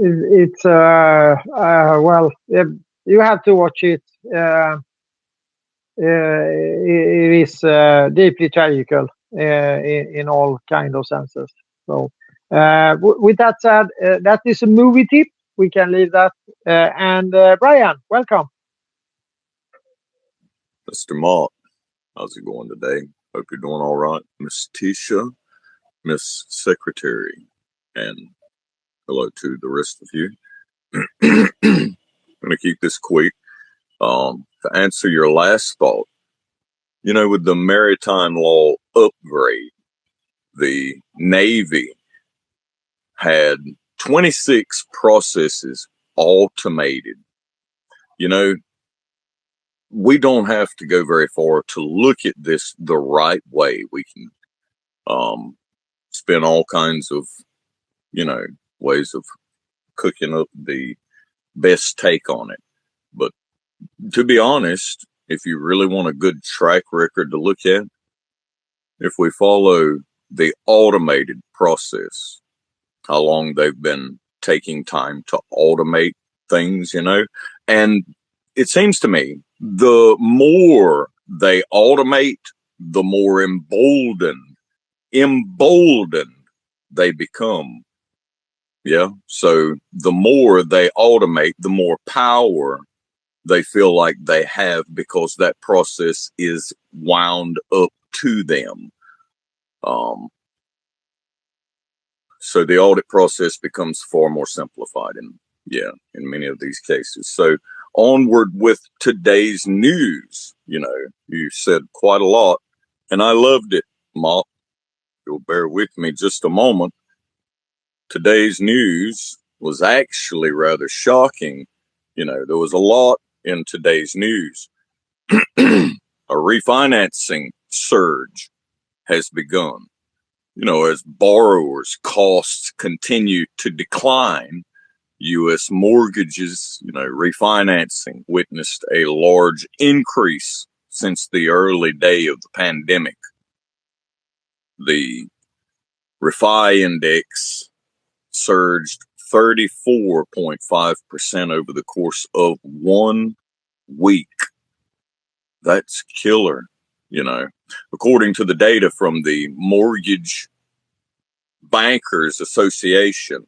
It's well, you have to watch it. It is deeply tragical in all kind of senses. So, with that said, that is a movie tip. We can leave that. And Brian, welcome. Mr. Mark, how's it going today? Hope you're doing all right. Miss Tisha, Miss Secretary, and hello to the rest of you. I'm going to keep this quick. To answer your last thought, with the maritime law upgrade, the Navy had 26 processes automated. We don't have to go very far to look at this the right way. We can spin all kinds of, ways of cooking up the best take on it. But to be honest, if you really want a good track record to look at, if we follow the automated process, how long they've been taking time to automate things, and it seems to me the more they automate, the more emboldened they become. Yeah. So the more they automate, the more power they feel like they have because that process is wound up to them. So the audit process becomes far more simplified in many of these cases. So onward with today's news. You said quite a lot and I loved it, Mop. You'll bear with me just a moment. Today's news was actually rather shocking. There was a lot in today's news. A refinancing surge has begun. As borrowers' costs continue to decline, U.S. mortgages, refinancing witnessed a large increase since the early day of the pandemic. The refi index surged 34.5% over the course of 1 week. That's killer, According to the data from the Mortgage Bankers Association,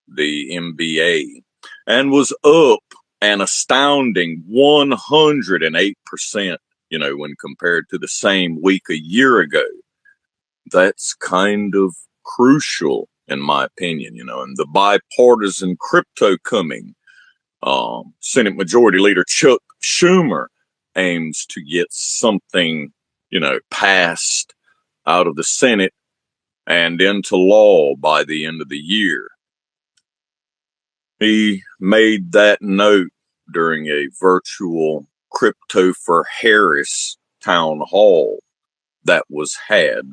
the MBA, and was up an astounding 108%, when compared to the same week a year ago. That's kind of crucial, in my opinion, and the bipartisan crypto coming. Senate Majority Leader Chuck Schumer aims to get something, passed out of the Senate and into law by the end of the year. He made that note during a virtual Crypto for Harris town hall that was had.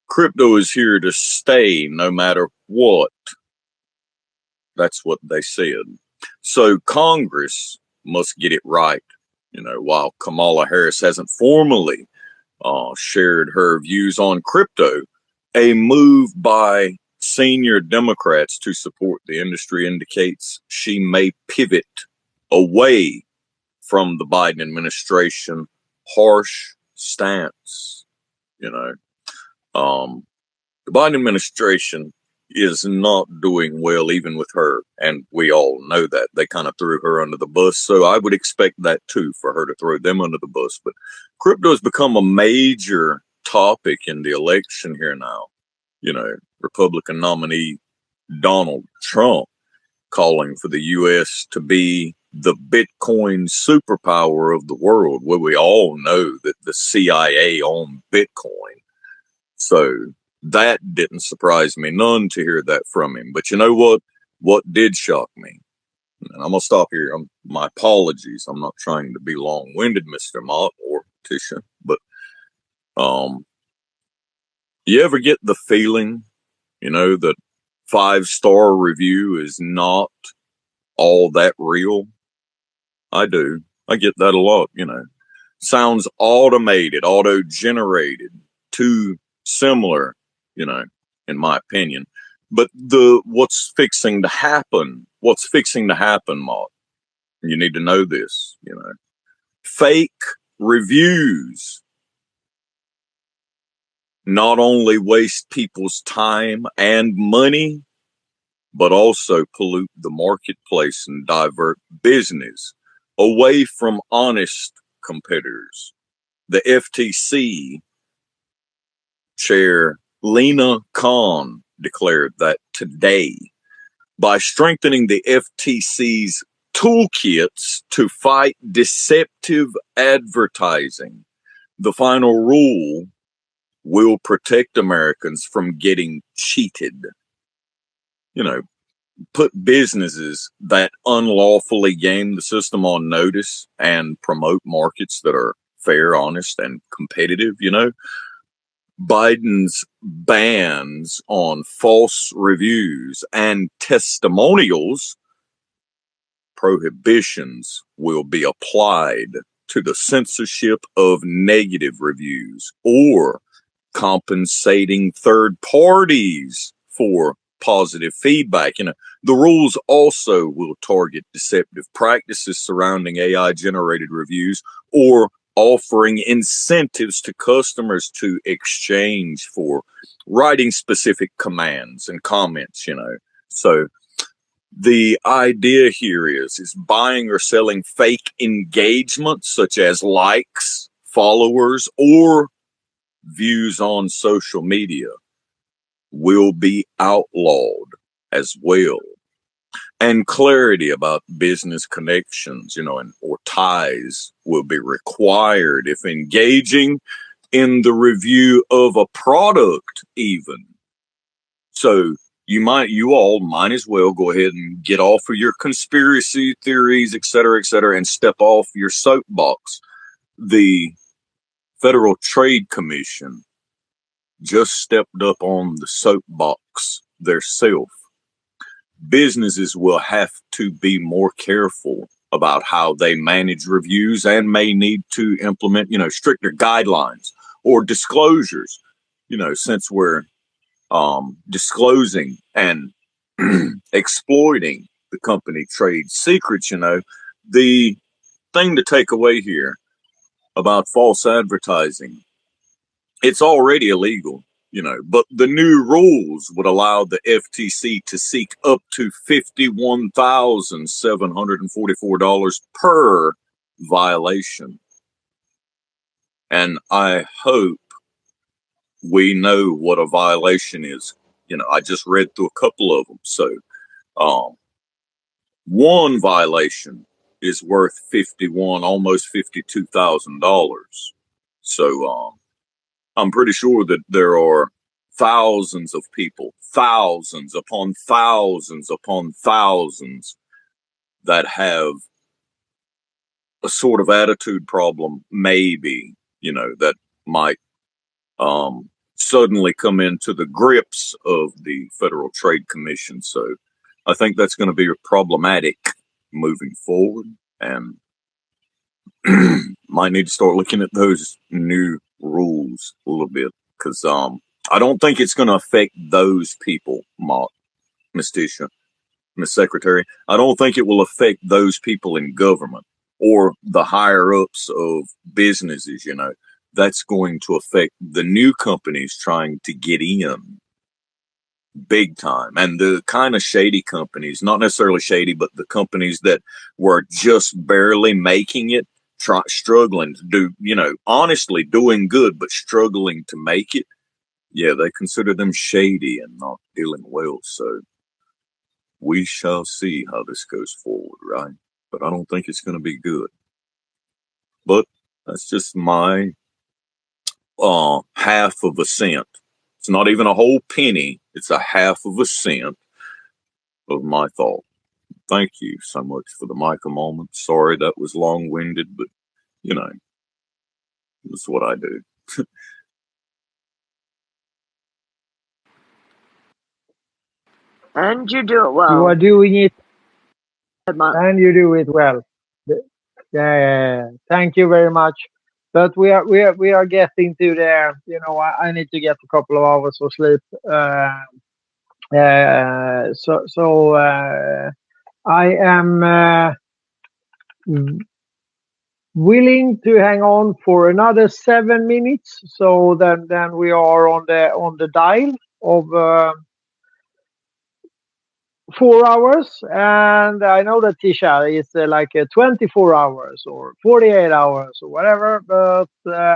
Crypto is here to stay no matter what. That's what they said. So Congress must get it right. You know, while Kamala Harris hasn't formally shared her views on crypto, a move by senior Democrats to support the industry indicates she may pivot away from the Biden administration harsh stance. You know, the Biden administration is not doing well, even with her, and we all know that. They kind of threw her under the bus, so I would expect that too, for her to throw them under the bus. But crypto has become a major topic in the election here now. You know, Republican nominee Donald Trump calling for the U.S. to be the Bitcoin superpower of the world. Well, we all know that the CIA owned Bitcoin. So that didn't surprise me none to hear that from him. But you know what? What did shock me? And I'm going to stop here. My apologies. I'm not trying to be long-winded, Mr. Mott or Tisha. But you ever get the feeling, you know, that 5-star review is not all that real? I do. I get that a lot, you know. Sounds automated, auto-generated, too similar, you know, in my opinion. But what's fixing to happen, Mott, you need to know this, you know. Fake reviews not only waste people's time and money, but also pollute the marketplace and divert business away from honest competitors. The FTC Chair Lena Khan declared that today, by strengthening the FTC's toolkits to fight deceptive advertising, the final rule will protect Americans from getting cheated. You know, put businesses that unlawfully game the system on notice and promote markets that are fair, honest, and competitive, you know. Biden's bans on false reviews and testimonials, prohibitions will be applied to the censorship of negative reviews or compensating third parties for positive feedback. You know, the rules also will target deceptive practices surrounding AI generated reviews or offering incentives to customers to exchange for writing specific commands and comments, you know. So the idea here is buying or selling fake engagements such as likes, followers, or views on social media will be outlawed as well. And clarity about business connections, you know, or ties will be required if engaging in the review of a product even. So you all might as well go ahead and get off of your conspiracy theories, et cetera, and step off your soapbox. The Federal Trade Commission just stepped up on the soapbox theirself. Businesses will have to be more careful about how they manage reviews and may need to implement, you know, stricter guidelines or disclosures, you know, since we're disclosing and exploiting the company trade secrets. You know, the thing to take away here about false advertising, it's already illegal. You know, but the new rules would allow the FTC to seek up to $51,744 per violation. And I hope we know what a violation is. You know, I just read through a couple of them. So, one violation is worth almost $52,000. So, I'm pretty sure that there are thousands of people, thousands upon thousands upon thousands that have a sort of attitude problem, maybe, that might suddenly come into the grips of the Federal Trade Commission. So I think that's going to be problematic moving forward, and might need to start looking at those new rules a little bit, because I don't think it's going to affect those people, Miss Tisha, Miss Secretary. I don't think it will affect those people in government or the higher ups of businesses. That's going to affect the new companies trying to get in big time, and the kind of shady companies, not necessarily shady, but the companies that were just barely making it, struggling to do, honestly doing good, but struggling to make it. Yeah, they consider them shady and not dealing well. So we shall see how this goes forward, right? But I don't think it's going to be good. But that's just my half of a cent. It's not even a whole penny. It's a half of a cent of my thought. Thank you so much for the mic a moment. Sorry that was long-winded, but that's what I do. And you do it You well. are doing it, Mark. and you do it well. Yeah. Thank you very much. But we are getting to there. I need to get a couple of hours of sleep. So I am willing to hang on for another 7 minutes. So then we are on the dial of 4 hours, and I know that Tisha is like 24 hours or 48 hours or whatever, but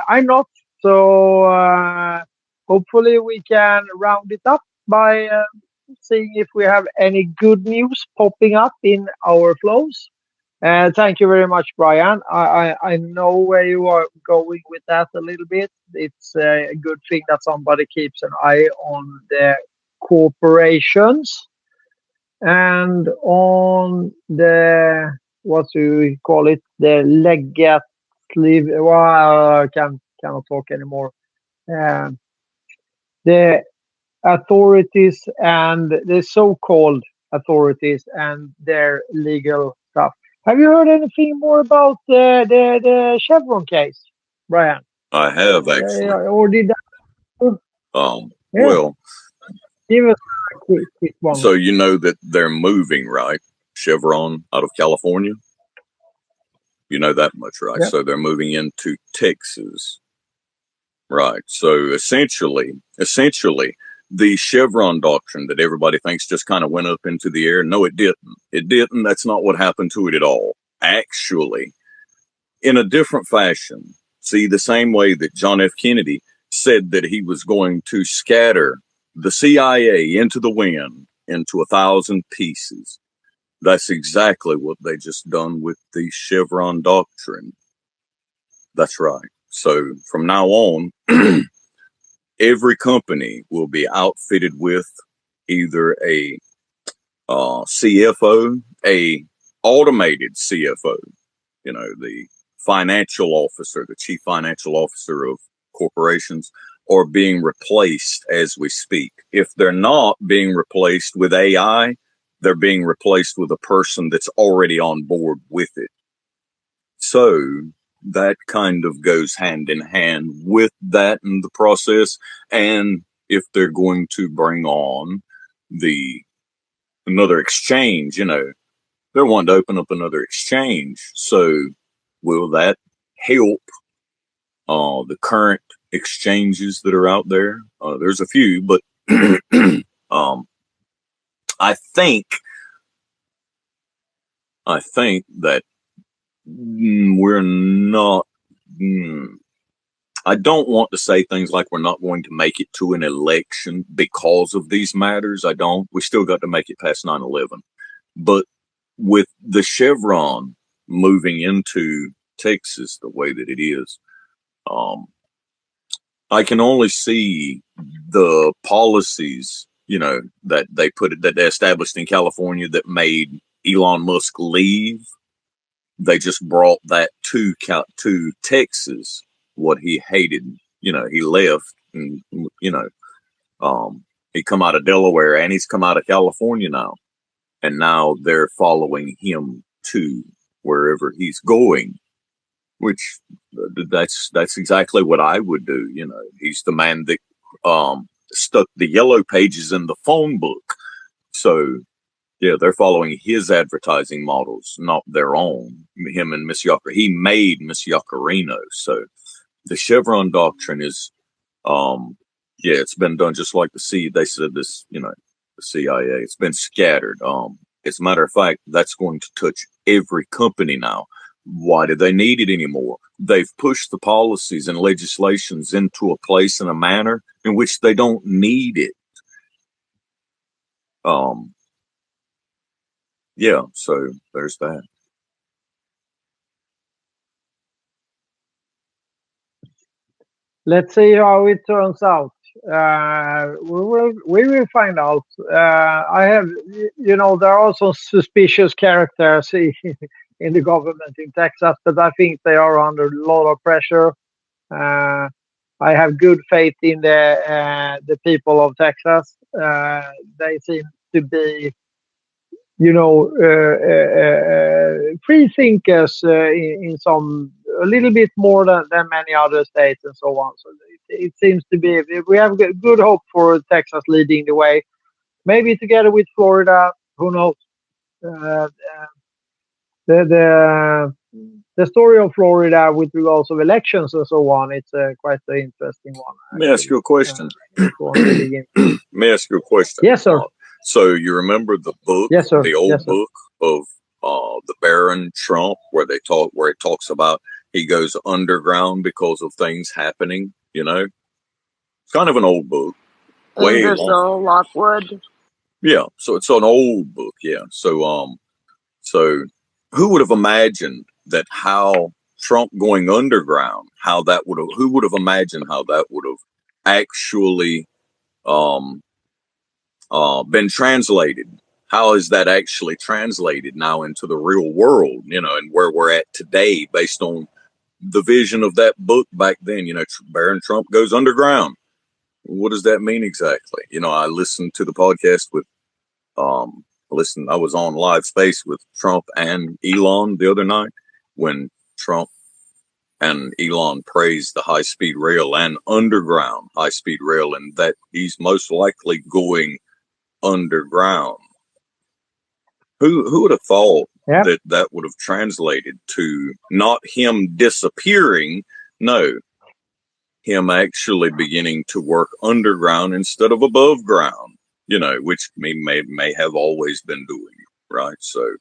I'm not. So hopefully we can round it up by seeing if we have any good news popping up in our flows. Thank you very much, Brian. I know where you are going with that a little bit. It's a good thing that somebody keeps an eye on the corporations and on the, what do we call it, the legislative, well, I cannot talk anymore. The authorities and the so-called authorities and their legal stuff. Have you heard anything more about the Chevron case, Brian? I have actually. Or did that? Yeah, Well, give us a quick one. so you know that they're moving, right? Chevron out of California. You know that much, right? Yeah. So they're moving into Texas. Right. So essentially, the Chevron doctrine that everybody thinks just kind of went up into the air. No, it didn't. It didn't. That's not what happened to it at all. Actually, in a different fashion. See, the same way that John F. Kennedy said that he was going to scatter the CIA into the wind into 1,000 pieces. That's exactly what they just done with the Chevron doctrine. That's right. So from now on, every company will be outfitted with either a CFO, a automated CFO, the financial officer, the chief financial officer of corporations, are being replaced as we speak. If they're not being replaced with AI, they're being replaced with a person that's already on board with it. So that kind of goes hand in hand with that in the process. And if they're going to bring on another exchange, they're wanting to open up another exchange. So will that help the current exchanges that are out there? There's a few, but I think that we're not. I don't want to say things like we're not going to make it to an election because of these matters. I don't. We still got to make it past 9/11. But with the Chevron moving into Texas the way that it is, I can only see the policies, that they established in California that made Elon Musk leave. They just brought that to Texas, what he hated. He left, and he come out of Delaware, and he's come out of California now, and now they're following him to wherever he's going. Which that's exactly what I would do. He's the man that stuck the yellow pages in the phone book. So yeah, they're following his advertising models, not their own. Him and Miss Yacar, he made Miss Yacarino. So the Chevron doctrine is, it's been done just like they said this, the CIA. It's been scattered. As a matter of fact, that's going to touch every company now. Why do they need it anymore? They've pushed the policies and legislations into a place and a manner in which they don't need it. So there's that. Let's see how it turns out. We will find out. I have, there are some suspicious characters in the government in Texas, but I think they are under a lot of pressure. I have good faith in the people of Texas. They seem to be, free thinkers in some, a little bit more than many other states and so on. So it seems to be, we have good hope for Texas leading the way. Maybe together with Florida, who knows? The story of Florida with regards of elections and so on, it's quite an interesting one. Let me ask you a question. Let me ask you a question. Yes, sir. So you remember the book, yes, sir. the old yes, book of the Baron Trump, where it talks about he goes underground because of things happening. It's kind of an old book. Way long. Ingersoll, Lockwood. Yeah, so it's an old book. Yeah, so who would have imagined that how Trump going underground, who would have imagined how that would have actually been translated? How is that actually translated now into the real world, and where we're at today based on the vision of that book back then? Baron Trump goes underground. What does that mean exactly? I listened to the podcast with, I was on live space with Trump and Elon the other night when Trump and Elon praised the high-speed rail and underground high-speed rail, and that he's most likely going underground. Who would have thought that would have translated to not him disappearing, no, him actually beginning to work underground instead of above ground, which may have always been doing, right? So,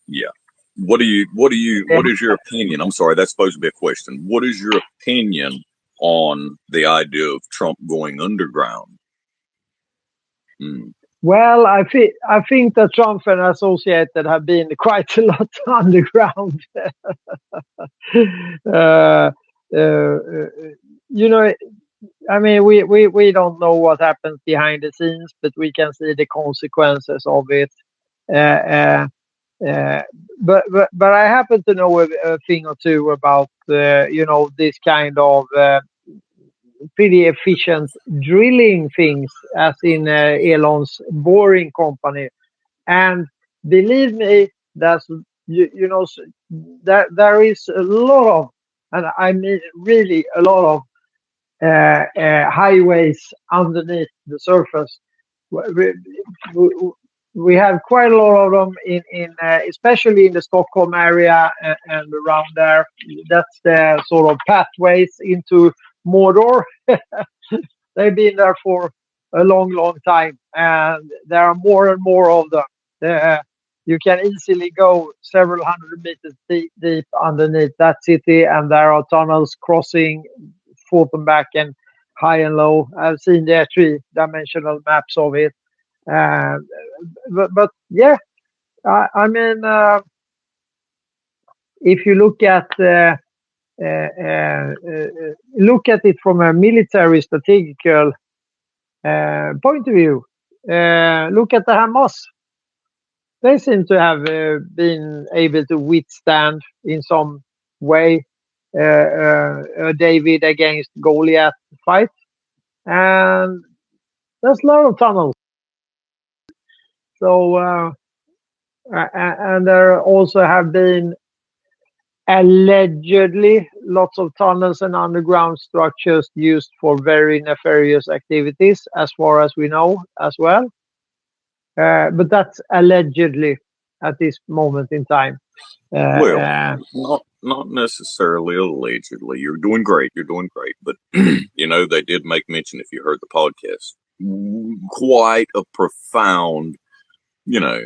yeah. What is your opinion? I'm sorry, that's supposed to be a question. What is your opinion on the idea of Trump going underground? Well, I think that Trump and associated have been quite a lot underground. I mean, we don't know what happens behind the scenes, but we can see the consequences of it. But I happen to know a thing or two about this kind of pretty efficient drilling things, as in Elon's boring company. And believe me, that's there is a lot of, and I mean really a lot of highways underneath the surface. We have quite a lot of them in especially in the Stockholm area and around there. That's the sort of pathways into Mordor. They've been there for a long time, and there are more and more of them. You can easily go several hundred meters deep underneath that city, and there are tunnels crossing forth and back and high and low. I've seen the three-dimensional maps of it. But yeah, I mean, if you look at look at it from a military strategical point of view, look at the Hamas. They seem to have been able to withstand in some way a David against Goliath fight. And there's a lot of tunnels. So, and there also have been allegedly lots of tunnels and underground structures used for very nefarious activities, as far as we know as well. But that's allegedly at this moment in time. Well, not necessarily allegedly. You're doing great. You're doing great. But, you know, they did make mention, if you heard the podcast, quite a profound, you know,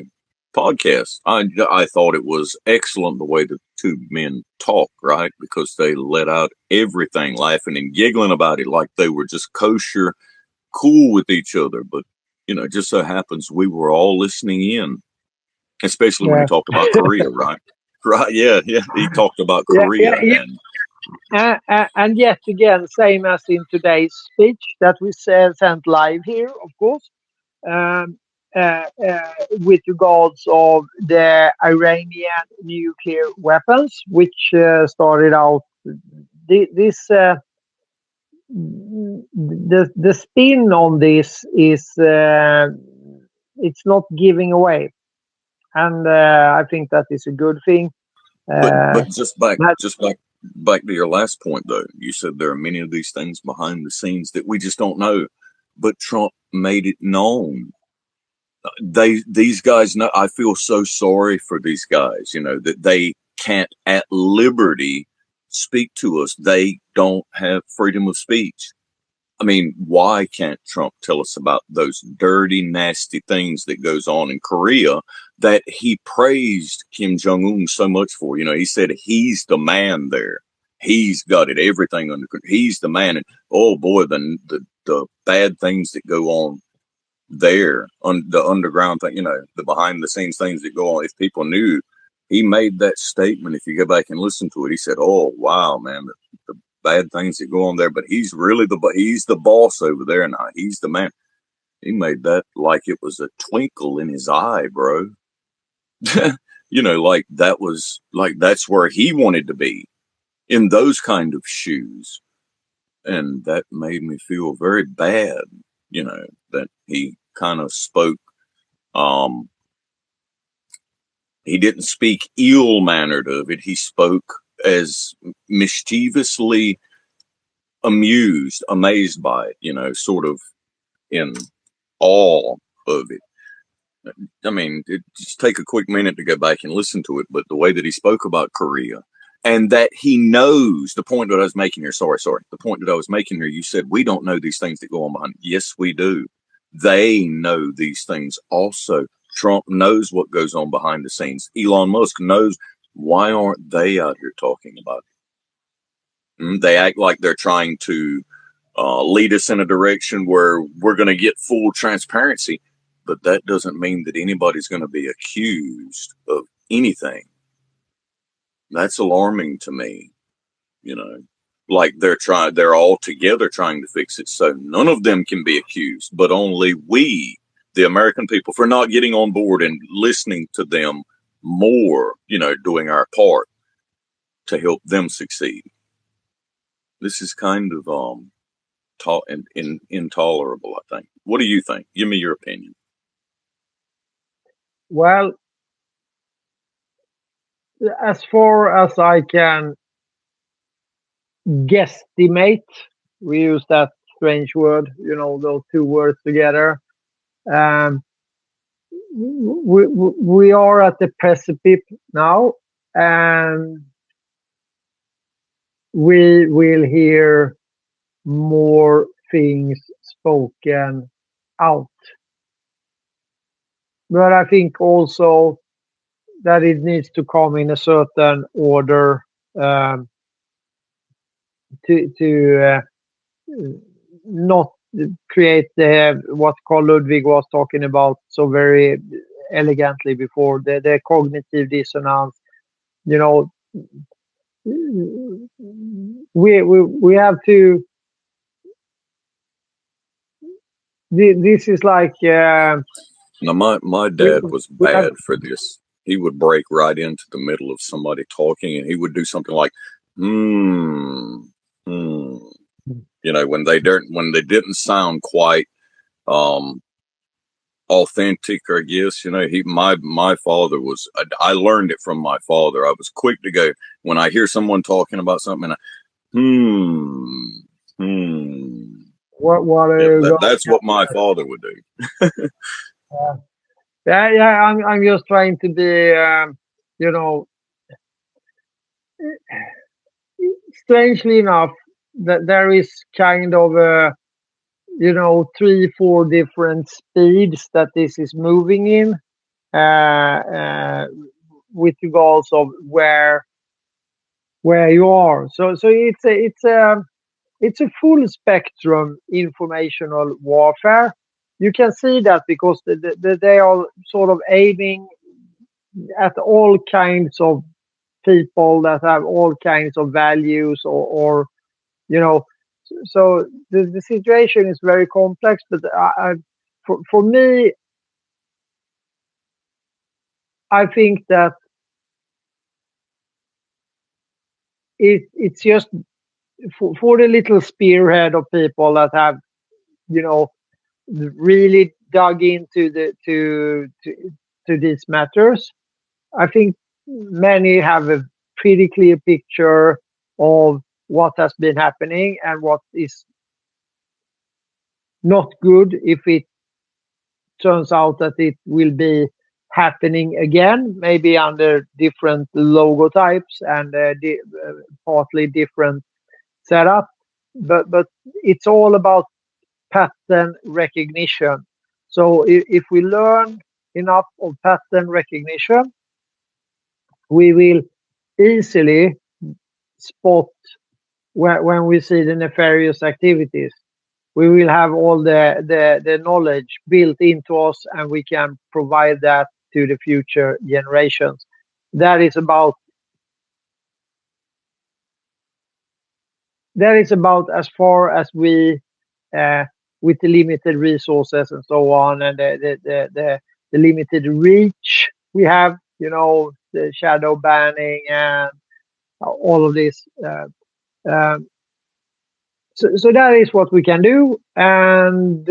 podcast. I thought it was excellent the way the two men talk, right? Because they let out everything, laughing and giggling about it like they were just kosher, cool with each other. But, you know, just so happens we were all listening in, especially when he talked about Korea, right? Right, yeah. He talked about Korea. And yet again, same as in today's speech that we sent live here, of course, with regards of the Iranian nuclear weapons, which started out this. The spin on this is it's not giving away, and I think that is a good thing. But just back to your last point, though. You said there are many of these things behind the scenes that we just don't know. But Trump made it known. These guys know. I feel so sorry for these guys. You know that they can't at liberty speak to us. They don't have freedom of speech. I mean, why can't Trump tell us about those dirty, nasty things that goes on in Korea that he praised Kim Jong-un so much for? You know, he said he's the man there. He's got it, everything under control. He's the man. And oh boy, the bad things that go on there, on the underground thing, you know, the behind the scenes things that go on. If people knew, he made that statement. If you go back and listen to it, he said, "Oh wow, man, the bad things that go on there, but he's really he's the boss over there now. He's the man." He made that like it was a twinkle in his eye, bro. You know, like that's where he wanted to be, in those kind of shoes. And that made me feel very bad, you know, that he kind of spoke, he didn't speak ill-mannered of it. He spoke as mischievously amazed by it, you know, sort of in awe of it. I mean, just take a quick minute to go back and listen to it, but the way that he spoke about Korea, and that he knows the point that I was making here. Sorry. The point that I was making here, you said we don't know these things that go on behind. Yes, we do. They know these things also. Trump knows what goes on behind the scenes. Elon Musk knows. Why aren't they out here talking about it? They act like they're trying to lead us in a direction where we're going to get full transparency, but that doesn't mean that anybody's going to be accused of anything. That's alarming to me, you know, like they're all together trying to fix it. So none of them can be accused, but only we, the American people, for not getting on board and listening to them more, you know, doing our part to help them succeed. This is kind of intolerable, I think. What do you think? Give me your opinion. Well, as far as I can guesstimate, we use that strange word, you know, those two words together. We are at the precipice now, and we will hear more things spoken out. But I think also that it needs to come in a certain order to not create what Carl Ludwig was talking about so very elegantly before, the cognitive dissonance. You know, we have to. This is like Now, my we dad was we have. bad for this. He would break right into the middle of somebody talking, and he would do something like, hmm. You know, when they didn't sound quite authentic, I guess. You know, my father was. I learned it from my father. I was quick to go when I hear someone talking about something. Hmm. What Yeah, are you going? that's what my father would do. Yeah. I'm just trying to be, you know, strangely enough, that there is kind of a, 3, 4 different speeds that this is moving in, with regards of where you are. So it's a full spectrum informational warfare. You can see that because they are sort of aiming at all kinds of people that have all kinds of values or you know so the situation is very complex, but for me, I think that it's just for the little spearhead of people that have you know really dug into to these matters. I think many have a pretty clear picture of what has been happening and what is not good if it turns out that it will be happening again, maybe under different logotypes and partly different setup. But it's all about pattern recognition. So if we learn enough of pattern recognition, we will easily spot when we see the nefarious activities. We will have all the knowledge built into us, and we can provide that to the future generations. That is about as far as we, with the limited resources and so on, and the limited reach we have, the shadow banning and all of this. So that is what we can do, and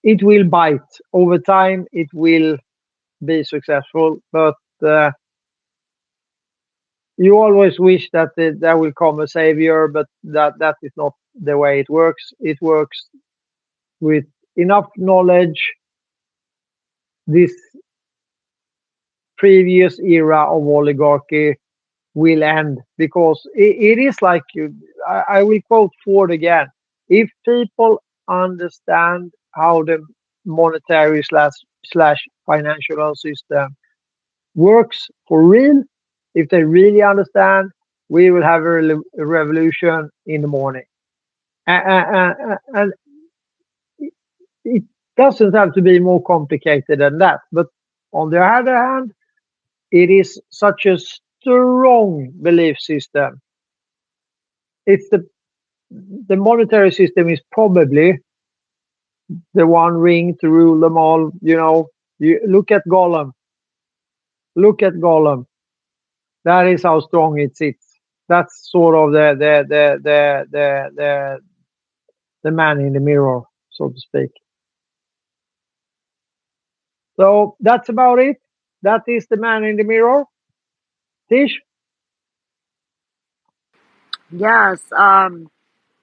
it will bite over time. It will be successful, but you always wish that there will come a savior, but that is not the way it works. It works with enough knowledge. This previous era of oligarchy will end, because it is like I will quote Ford again. If people understand how the monetary slash financial system works for real, if they really understand, we will have a revolution in the morning. And it doesn't have to be more complicated than that. But on the other hand, it is such a strong belief system. It's the monetary system is probably the one ring to rule them all. You look at Gollum. Look at Gollum. That is how strong it sits. That's sort of the man in the mirror, so to speak. So that's about it. That is the man in the mirror. Tish? Yes, I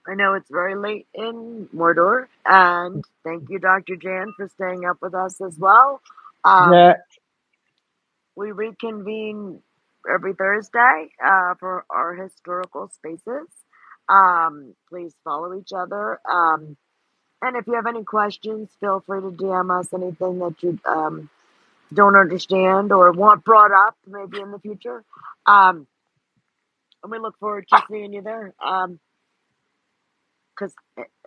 know it's very late in Mordor, and thank you, Dr. Jan, for staying up with us as well. Yeah. We reconvene every Thursday for our historical spaces. Please follow each other. And if you have any questions, feel free to DM us anything that you don't understand or want brought up maybe in the future. And we look forward to seeing you there. Because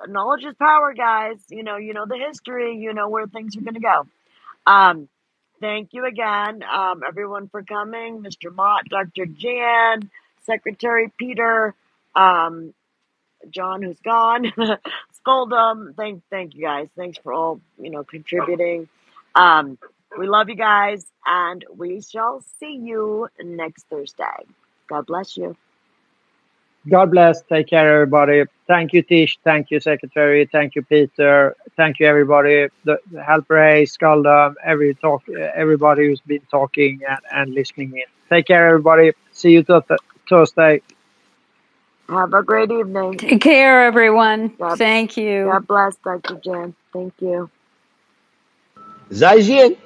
knowledge is power, guys. You know the history. You know where things are going to go. thank you again, everyone, for coming. Mr. Mott, Dr. Jan, Secretary Peter, John, who's gone, Scoldum. Thank you guys. Thanks for all contributing. We love you guys, and we shall see you next Thursday. God bless you. God bless. Take care, everybody. Thank you, Tish. Thank you, Secretary. Thank you, Peter. Thank you, everybody. The Helper Hay, Skaldum, everybody who's been talking and listening in. Take care, everybody. See you Thursday. Have a great evening. Take care, everyone. God, Thank you. God bless, Dr. Jan. Thank you. 再见。